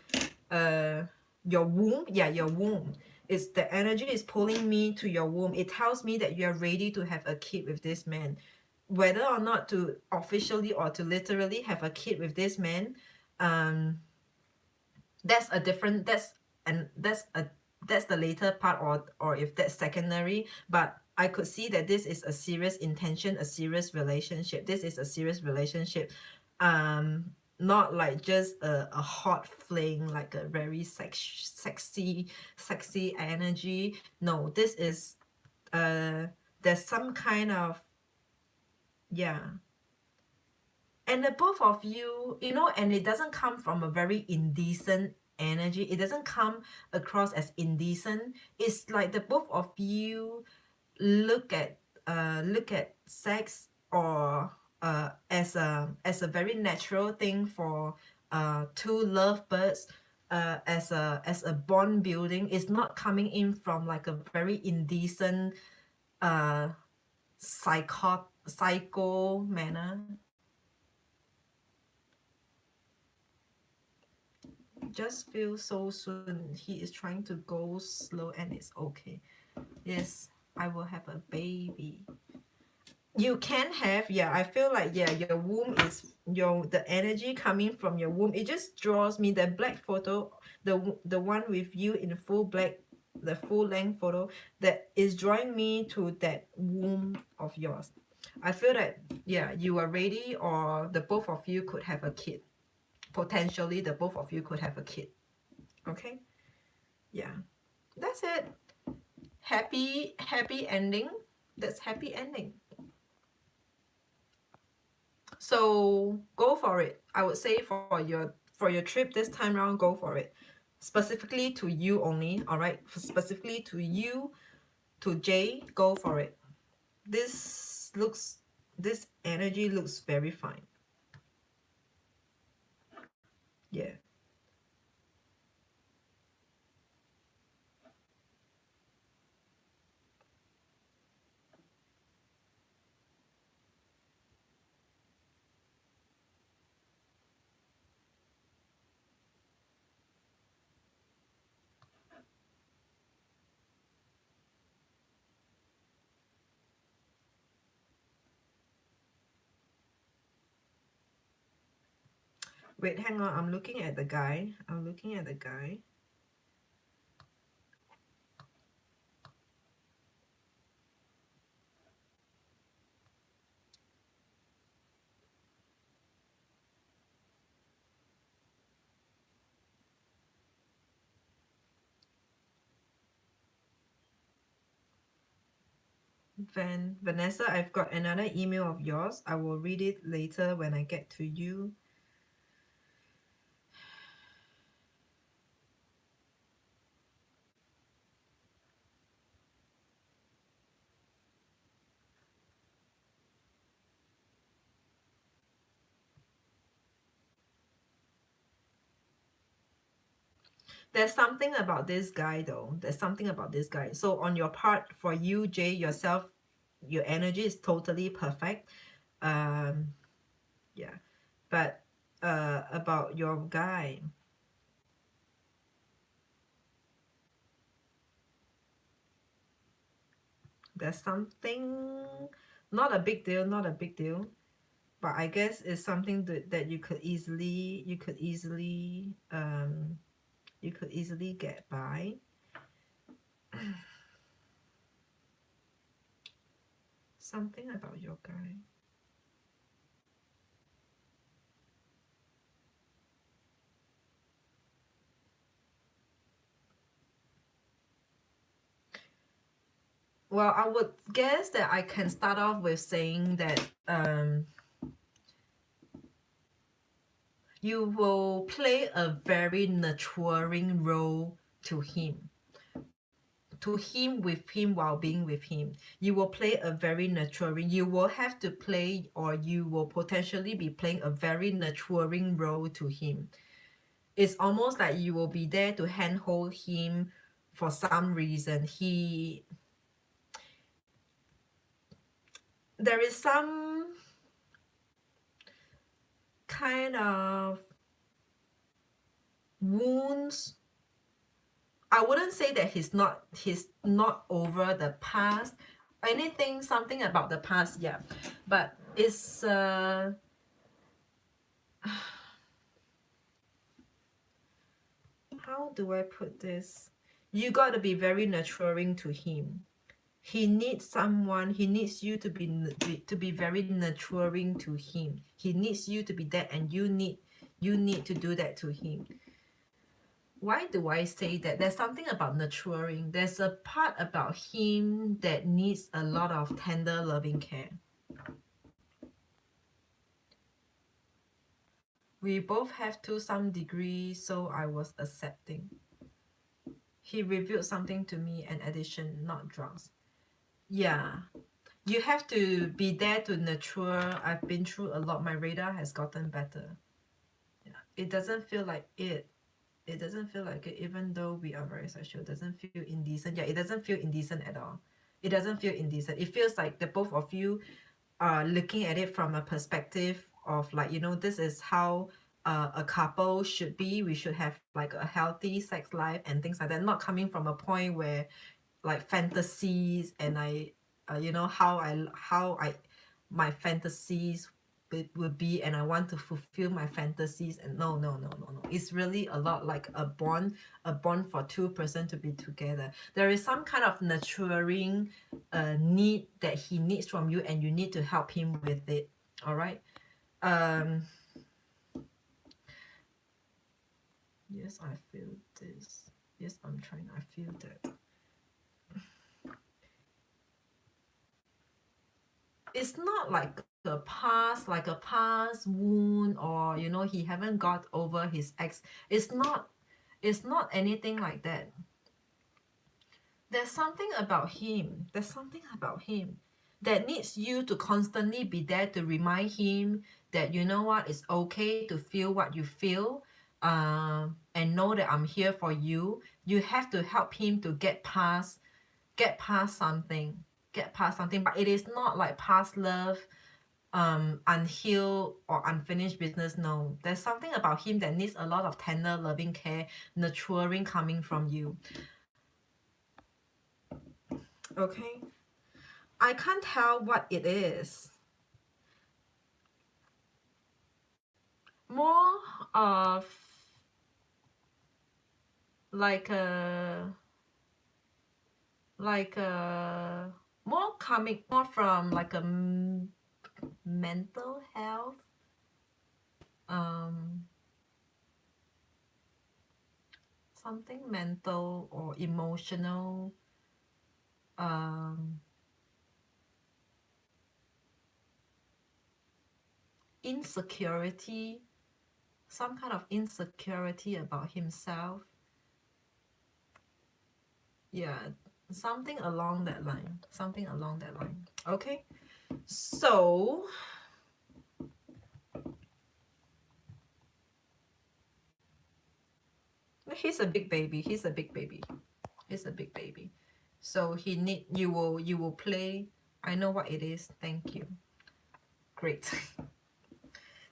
your womb. Yeah, your womb. It's the energy is pulling me to your womb. It tells me that you're ready to have a kid with this man. Whether or not to officially or to literally have a kid with this man, um that's a different that's the later part, or if that's secondary. But I could see that this is a serious intention, a serious relationship. This is a serious relationship. Not like just a hot fling, like a very sexy energy. No, this is there's some kind of, yeah. And the both of you, you know, and it doesn't come from a very indecent energy. It doesn't come across as indecent. It's like the both of you look at sex, or as a very natural thing for two lovebirds, as a bond building. It's not coming in from like a very indecent uh psycho manner. Just feel so soon. He is trying to go slow and it's okay. Yes, I will have a baby. You can have, yeah, I feel like, yeah, your womb is the energy coming from your womb. It just draws me, the black photo, the one with you in full black, the full length photo, that is drawing me to that womb of yours. I feel that, yeah, you are ready, or the both of you could have a kid. Potentially the both of you could have a kid. Okay, yeah, that's it. Happy ending. That's happy ending. So go for it. I would say for your trip this time around, go for it. Specifically to you only, all right? Specifically to you, to Jay, go for it. This energy looks very fine. Yeah. Wait, hang on. I'm looking at the guy. Vanessa, I've got another email of yours. I will read it later when I get to you. There's something about this guy though. There's something about this guy. So on your part, for you, Jay, yourself, your energy is totally perfect. Um, yeah. But about your guy, there's something, not a big deal, not a big deal. But I guess it's something that you could easily get by. Something about your guy. Well, I would guess that I can start off with saying that You will play a very nurturing role to him. To him, with him, while being with him. You will play a very nurturing, you will have to play, or you will potentially be playing a very nurturing role to him. It's almost like you will be there to handhold him for some reason. There is some kind of wounds. I wouldn't say that he's not over the past. Anything, something about the past, yeah. But it's how do I put this? You got to be very nurturing to him. He needs someone, he needs you to be very nurturing to him. He needs you to be that, and you need to do that to him. Why do I say that? There's something about nurturing. There's a part about him that needs a lot of tender loving care. We both have to some degree, so I was accepting. He revealed something to me, an addiction, not drugs. Yeah, you have to be there to nurture. I've been through a lot. My radar has gotten better. Yeah, it doesn't feel like it doesn't feel like it, even though we are very sexual. It doesn't feel indecent. Yeah, it doesn't feel indecent at all. It doesn't feel indecent. It feels like the both of you are looking at it from a perspective of, like, this is how a couple should be. We should have like a healthy sex life and things like that, not coming from a point where like fantasies, and how I my fantasies would be, and I want to fulfill my fantasies. And no, no, no, no, no, it's really a lot like a bond for two person to be together. There is some kind of nurturing need that he needs from you, and you need to help him with it. All right. um yes, I feel this. Yes, I feel that. It's not like a past wound, or he haven't got over his ex. It's not anything like that. There's something about him that needs you to constantly be there to remind him that, you know what, it's okay to feel what you feel, and know that I'm here for you. You have to help him to get past something, but it is not like past love, unhealed or unfinished business. No, there's something about him that needs a lot of tender loving care, nurturing coming from you. Okay, I can't tell what it is. More of like a more coming more from like a mental health, um something mental or emotional, um insecurity, some kind of insecurity about himself. Yeah, something along that line. Okay, so he's a big baby. So you will play. I know what it is. Thank you. Great.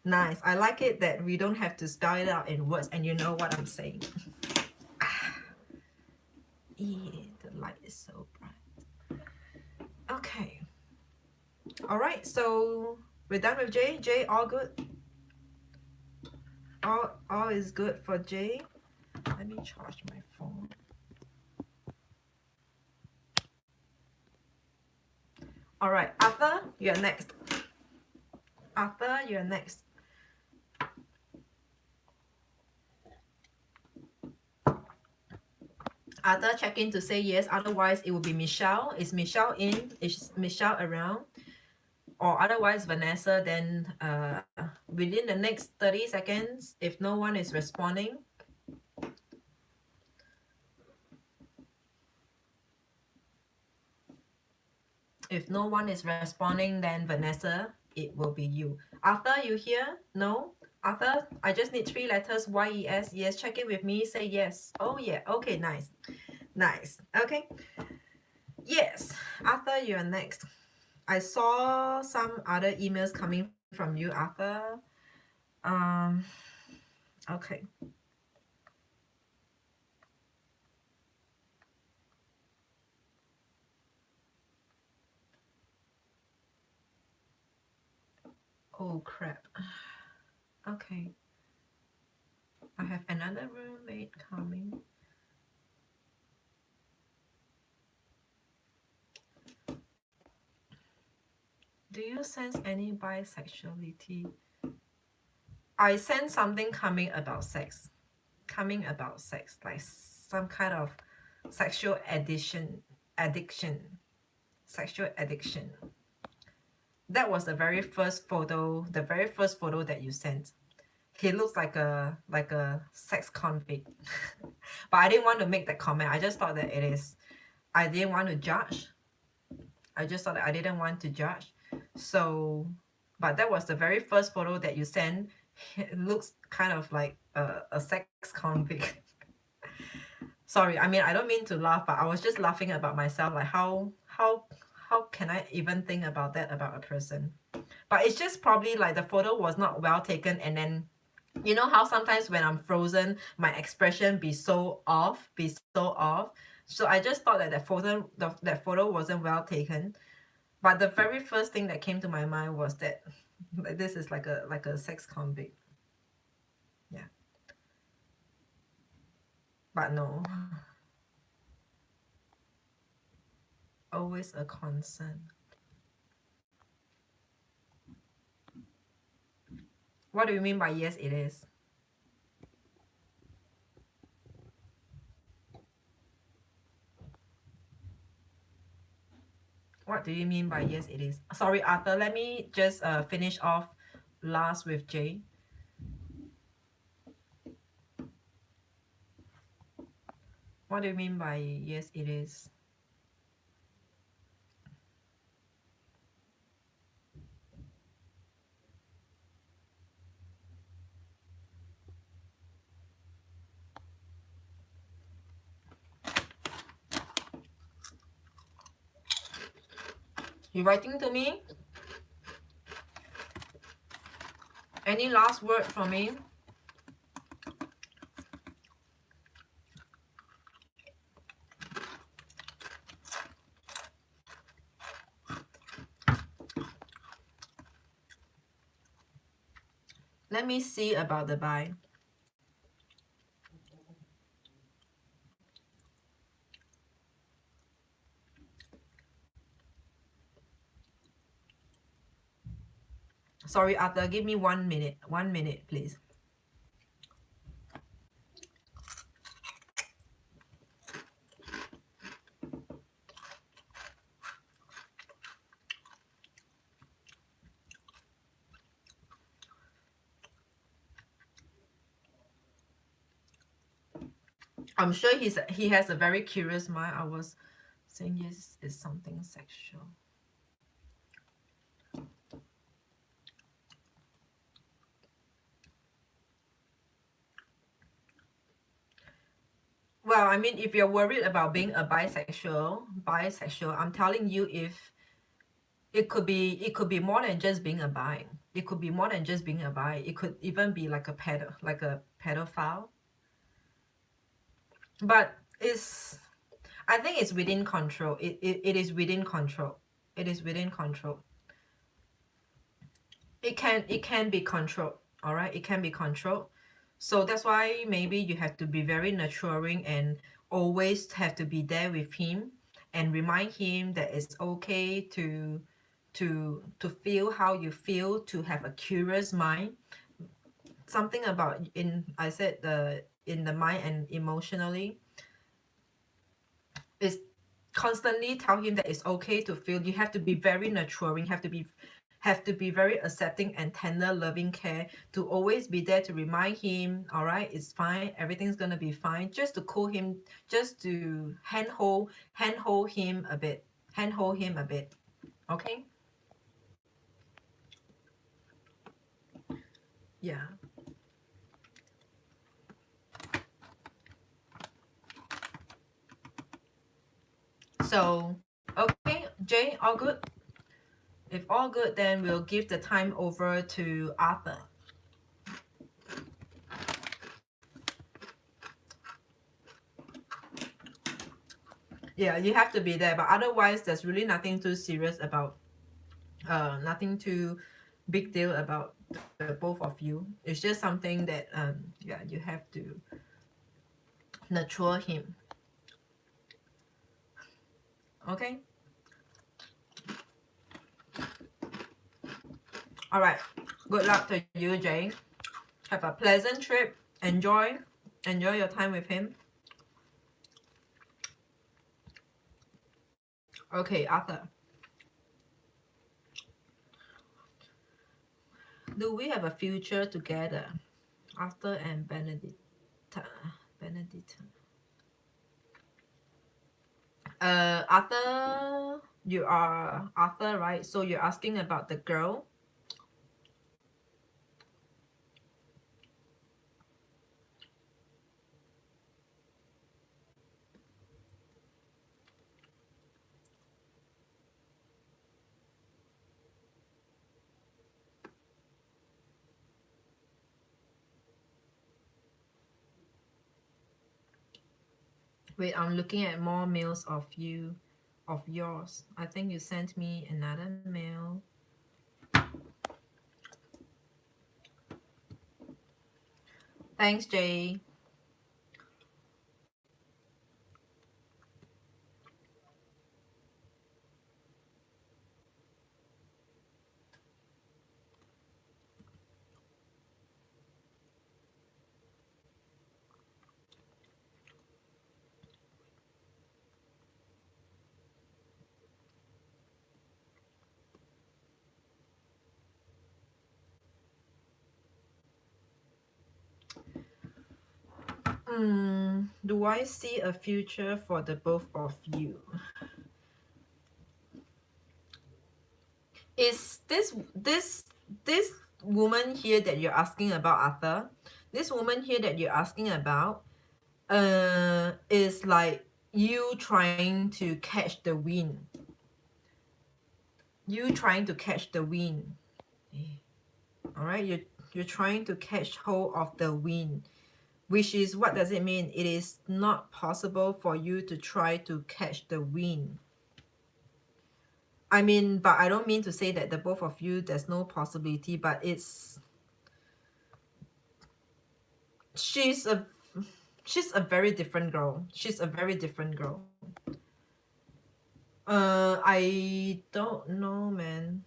Nice. I like it that we don't have to spell it out in words, and you know what I'm saying. Yeah, the light is so bright. Okay. All right. So we're done with Jay. Jay, all good. All is good for Jay. Let me charge my phone. All right, Arthur, you're next. Arthur, check in to say yes. Otherwise, it will be Michelle. Is Michelle in? Is Michelle around? or otherwise Vanessa, then within the next 30 seconds, if no one is responding, then Vanessa, it will be you. Arthur, you here? No? Arthur, I just need 3 letters. YES. Yes, check it with me. Say yes. Oh yeah. Okay, nice. Nice. Okay. Yes. Arthur, you're next. I saw some other emails coming from you, Arthur. Um okay. Oh crap. Okay. I have another roommate coming. Do you sense any bisexuality? I sense something coming about sex. Like some kind of sexual addiction. Sexual addiction. That was the very first photo that you sent. He looks like a sex convict. But I didn't want to make that comment. I just thought that it is. I didn't want to judge. I just thought that I didn't want to judge. So, but that was the very first photo that you sent. It looks kind of like a sex convict. Sorry, I mean, I don't mean to laugh, but I was just laughing about myself, like how can I even think about that about a person? But it's just probably like the photo was not well taken, and then you know how sometimes when I'm frozen, my expression be so off. So I just thought that that photo wasn't well taken. But the very first thing that came to my mind was that this is like a sex convict. Yeah. But no. Always a concern. What do you mean by yes it is? What do you mean by yes it is? Sorry, Arthur, let me just finish off last with Jay. What do you mean by yes it is? You writing to me? Any last word from me? Let me see about the buy. Sorry, Arthur, give me 1 minute. 1 minute, please. I'm sure he has a very curious mind. I was saying yes is something sexual. Well, I mean, if you're worried about being a bisexual, I'm telling you, if it could be more than just being a bi. It could be more than just being a bi. It could even be like a pedophile. But I think it's within control. It is within control. It is within control. It can be controlled. All right, it can be controlled. So that's why maybe you have to be very nurturing and always have to be there with him and remind him that it's okay to feel how you feel, to have a curious mind. Something about I said the in the mind and emotionally is constantly tell him that it's okay to feel. You have to be very nurturing. You have to be have to be very accepting and tender, loving care, to always be there to remind him, all right, it's fine, everything's gonna be fine, just to cool him, just to handhold him a bit, handhold him a bit, okay? Yeah. So, okay, Jay, all good? If all good, then we'll give the time over to Arthur. Yeah, you have to be there, but otherwise there's really nothing too serious about, nothing too big deal about the both of you. It's just something that yeah, you have to nurture him. Okay. All right. Good luck to you, Jay. Have a pleasant trip. Enjoy your time with him. Okay, Arthur. Do we have a future together? Arthur and Benedicta. Benedicta. Arthur, you are Arthur, right? So you're asking about the girl. Wait, I'm looking at more mails of yours. I think you sent me another mail. Thanks, Jay. Do I see a future for the both of you? Is this woman here that you're asking about, Arthur? This woman here that you're asking about, is like you trying to catch the wind. You trying to catch the wind. All right, you're trying to catch hold of the wind, which is, what does it mean? It is not possible for you to try to catch the wind. I mean, but I don't mean to say that the both of you there's no possibility, but it's she's a very different girl. She's a very different girl. I don't know, man.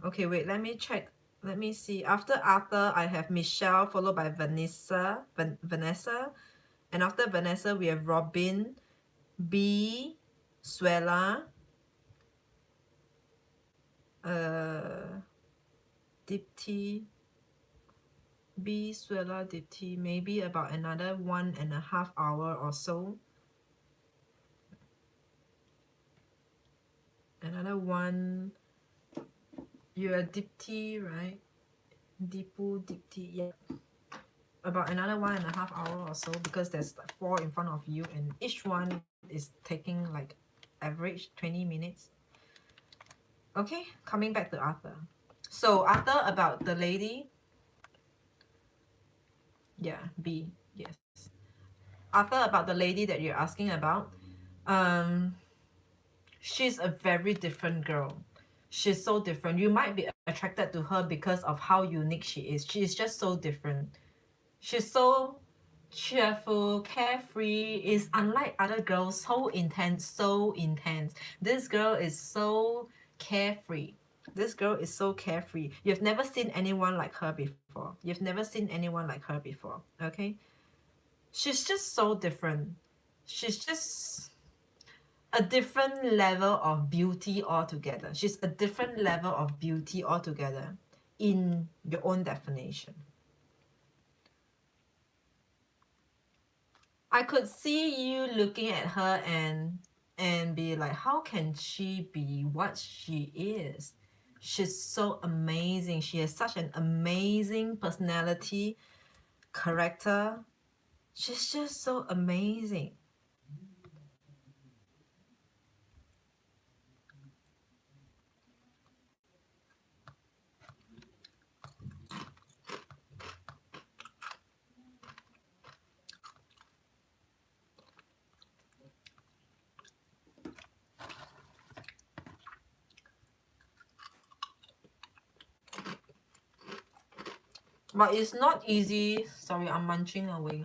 Okay, wait, let me check. Let me see. After Arthur, I have Michelle, followed by Vanessa. And after Vanessa, we have Robin, B, Suela, Dipti, B, Suela, Dipti, maybe about another 1.5 hour or so. Another one. You are Dipti, right? Dipti, yeah. About another 1.5 hour or so, because there's like 4 in front of you, and each one is taking like average 20 minutes. Okay, coming back to Arthur. So Arthur, about the lady. Yeah, B, yes. Arthur, about the lady that you're asking about. She's a very different girl. She's so different. You might be attracted to her because of how unique she is. She is just so different. She's so cheerful, carefree, is unlike other girls, so intense, so intense. This girl is so carefree. This girl is so carefree. You've never seen anyone like her before. You've never seen anyone like her before, okay? She's just so different. She's just a different level of beauty altogether. She's a different level of beauty altogether in your own definition. I could see you looking at her and be like, how can she be what she is? She's so amazing. She has such an amazing personality, character. She's just so amazing. But it's not easy. Sorry, I'm munching away.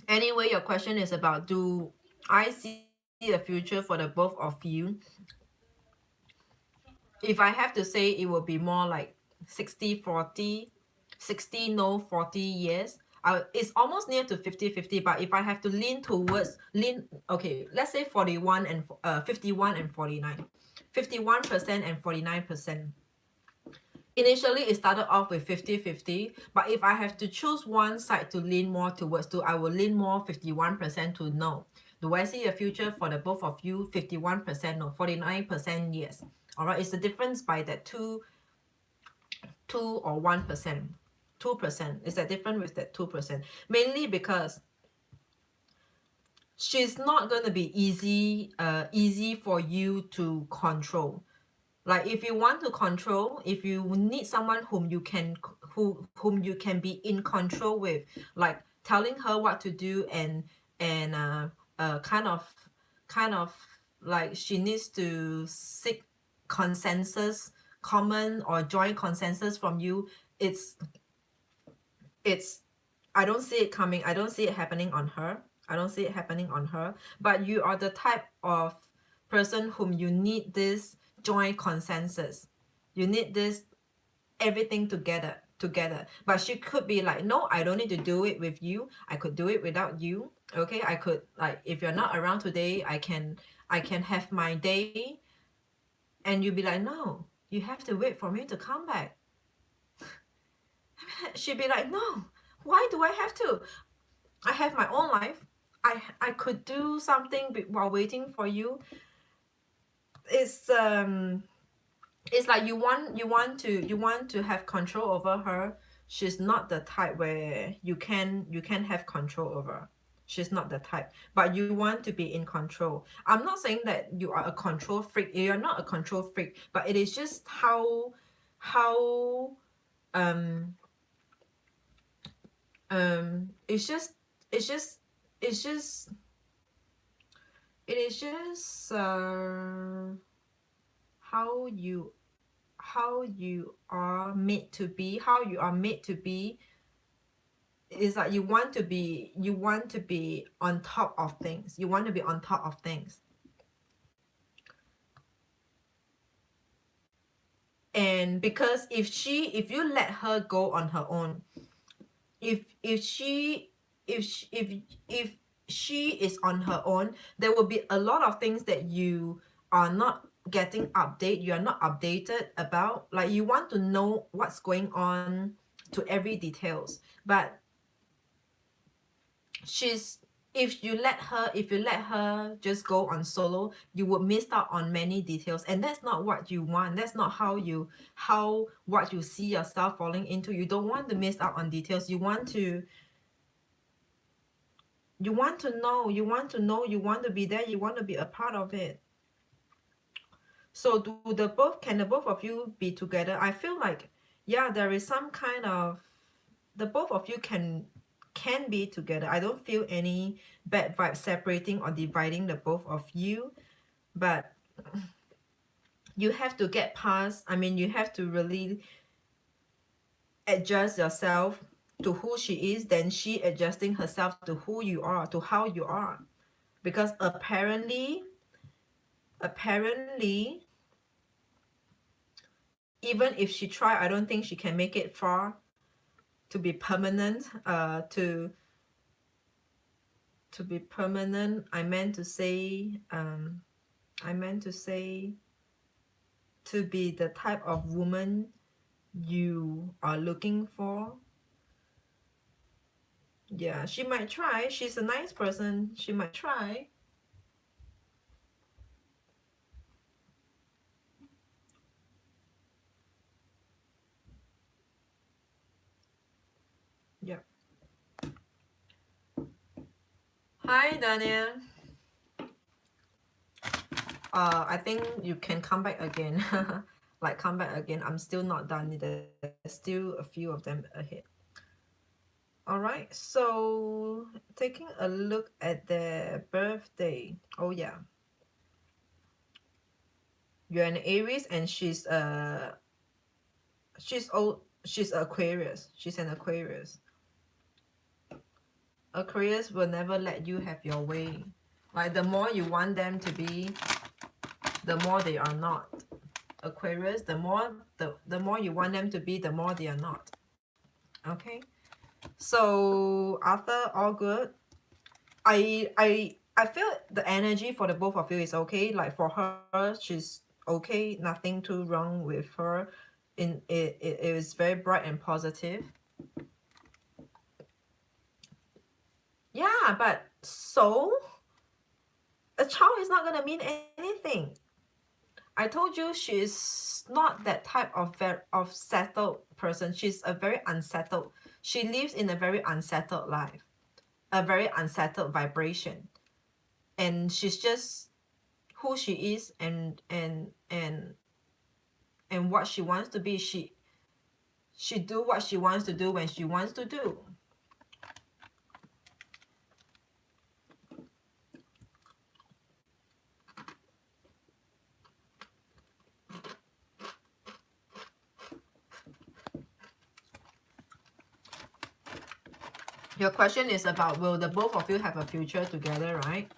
Anyway, your question is about, do I see a future for the both of you? If I have to say, it will be more like 60-40, 60 no, 40 yes. It's almost near to 50-50, but if I have to lean towards, okay, let's say 41 and 51 and 49. 51% and 49%. Initially, it started off with 50-50, but if I have to choose one side to lean more towards to, I will lean more 51% to no. Do I see a future for the both of you? 51% no, 49% yes. All right, it's the difference by that 2 or 1%. 2% is that different with that 2%, mainly because she's not going to be easy for you to control. Like, if you want to control, if you need someone whom you can be in control with, like telling her what to do, and kind of like she needs to seek consensus, common or joint consensus from you. It's I don't see it coming. I don't see it happening on her. I don't see it happening on her. But you are the type of person whom you need this joint consensus. You need this everything together. But she could be like, no, I don't need to do it with you. I could do it without you. Okay, I could, like, if you're not around today, I can have my day. And you'll be like, no, you have to wait for me to come back. She'd be like, no, why do I have to? I have my own life. I could do something while waiting for you. It's like you want to have control over her. She's not the type where you can have control over. She's not the type, but you want to be in control. I'm not saying that you are a control freak. You're not a control freak, but it is just how um it's just it's just it's just it is just how you are made to be. How you are made to be is like you want to be on top of things. You want to be on top of things. And because if you let her go on her own, if she is on her own, there will be a lot of things that you are not getting you are not updated about. Like, you want to know what's going on to every details, but if you let her just go on solo, you would miss out on many details, and that's not what you want. That's not what you see yourself falling into. You don't want to miss out on details. You want to know, you want to be there, you want to be a part of it. So can the both of you be together? I feel like, yeah, there is some kind of, the both of you can be together. I don't feel any bad vibes separating or dividing the both of you, but you have to get past, you have to really adjust yourself to who she is, then she adjusting herself to who you are, to how you are. Because apparently, even if she try, I don't think she can make it far to be permanent, to To be permanent, I meant to say to be the type of woman you are looking for. Yeah, she might try. She's a nice person. She might try. Yeah. Hi, Daniel. I think you can come back again. Like, come back again. I'm still not done. There's still a few of them ahead. All right, so taking a look at their birthday. Oh yeah, you're an Aries and she's Aquarius. She's an Aquarius. Aquarius will never let you have your way. Like, the more you want them to be, the more they are not. Aquarius, the more you want them to be, the more they are not. Okay, so Arthur, all good. I feel the energy for the both of you is okay. Like, for her, she's okay. Nothing too wrong with her. It is very bright and positive. Yeah, but so a child is not gonna mean anything. I told you she's not that type of settled person. She's a very unsettled. She lives in a very unsettled life, a very unsettled vibration, and she's just who she is and what she wants to be. She do what she wants to do when she wants to do. Your question is about, will the both of you have a future together, right?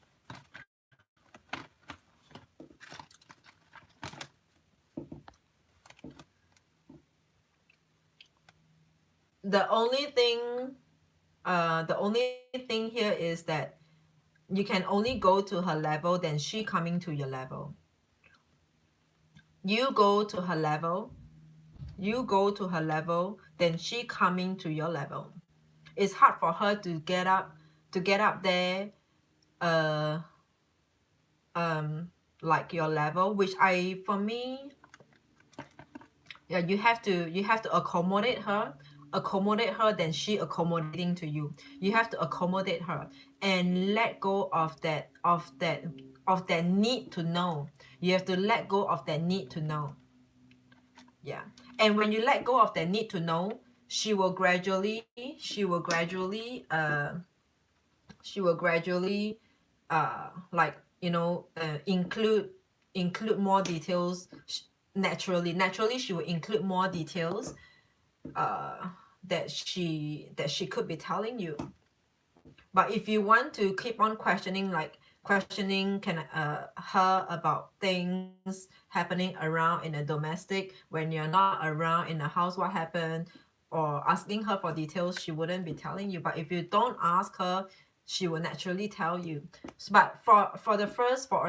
The only thing here is that you can only go to her level, then she coming to your level. You go to her level, then she coming to your level. It's hard for her to get up there, like your level, which for me, yeah, you have to accommodate her, then she accommodating to you. You have to accommodate her and let go of that need to know. You have to let go of that need to know. Yeah, and when you let go of that need to know, she will gradually like, include more details. Naturally she will include more details that she could be telling you. But if you want to keep on questioning her about things happening around in a domestic, when you're not around in the house, what happened, or asking her for details, she wouldn't be telling you. But if you don't ask her, she will naturally tell you. But for a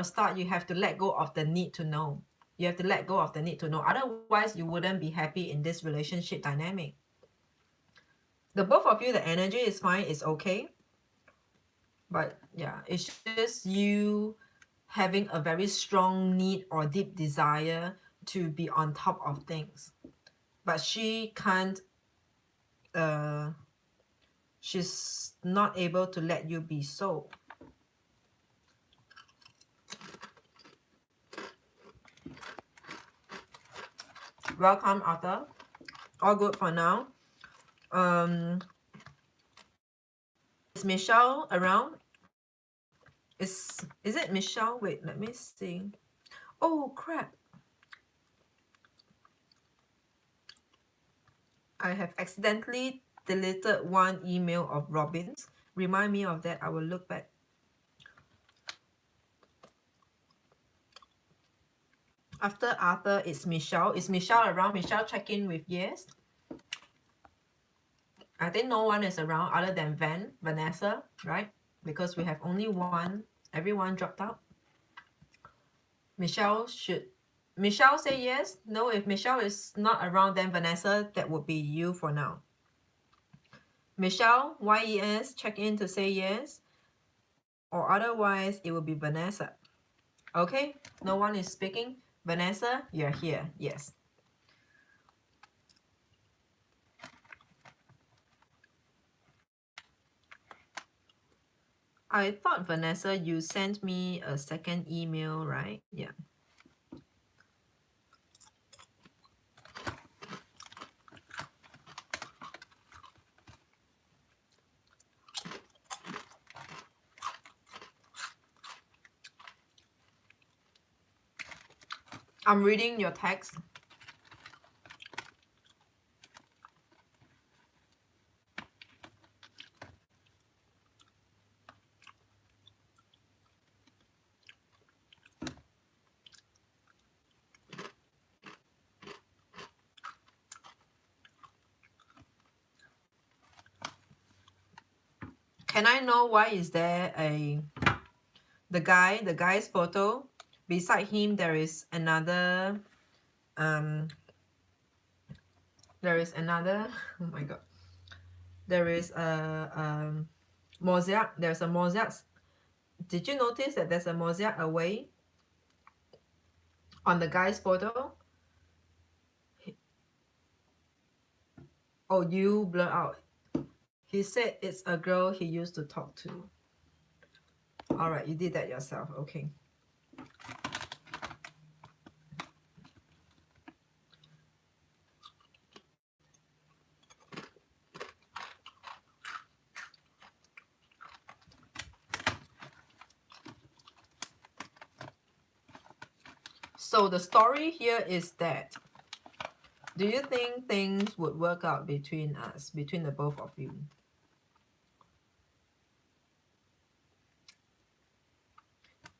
start, you have to let go of the need to know. You have to let go of the need to know. Otherwise, you wouldn't be happy in this relationship dynamic. The both of you, the energy is fine, it's okay. But yeah, it's just you having a very strong need or deep desire to be on top of things. But she can't, she's not able to let you be so. Welcome, Arthur. All good for now. Is Michelle around? Is it Michelle? Wait, let me see. Oh crap. I have accidentally deleted one email of Robin's. Remind me of that. I will look back. After Arthur, it's Michelle. Is Michelle around? Michelle, check in with yes. I think no one is around other than Vanessa, right? because we have only one. Everyone dropped out. Michelle say yes? No, if Michelle is not around, then Vanessa, that would be you for now. Michelle, YES, check in to say yes. Or otherwise, it will be Vanessa. Okay, no one is speaking. Vanessa, you're here. Yes. I thought, Vanessa, you sent me a second email, right? Yeah. I'm reading your text. Can I know why is there the guy's photo? Beside him, there is another oh my god, there is a mosaic. There's a mosaic. Did you notice that there's a mosaic away on the guy's photo? Oh, you blur out. He said it's a girl he used to talk to. All right, you did that yourself. Okay. So the story here is that, do you think things would work out between us, between the both of you?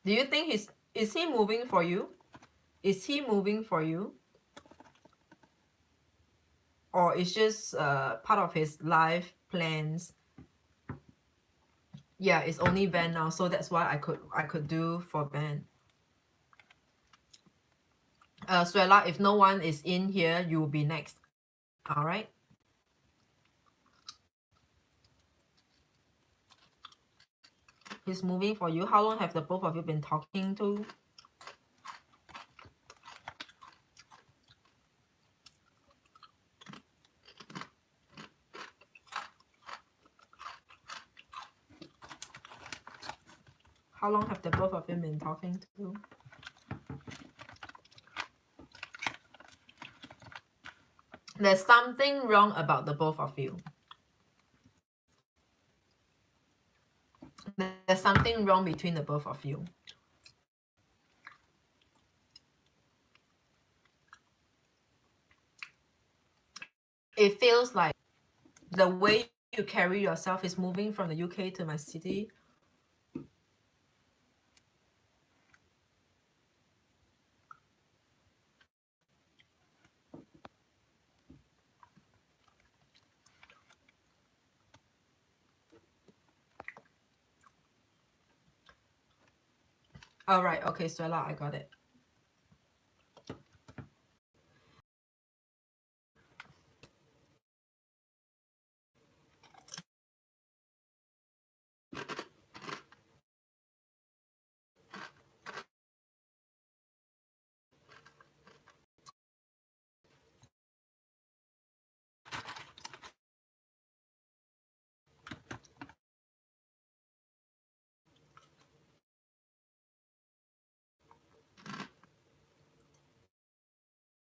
Do you think is he moving for you? Is he moving for you? Or it's just part of his life plans? Yeah, it's only Van now, so that's why I could do for Van. Suela, if no one is in here, you will be next. All right. He's moving for you. How long have the both of you been talking to? How long have the both of you been talking to? There's something wrong about the both of you. There's something wrong between the both of you. It feels like the way you carry yourself is moving from the UK to my city. All right, okay, Suela, I got it.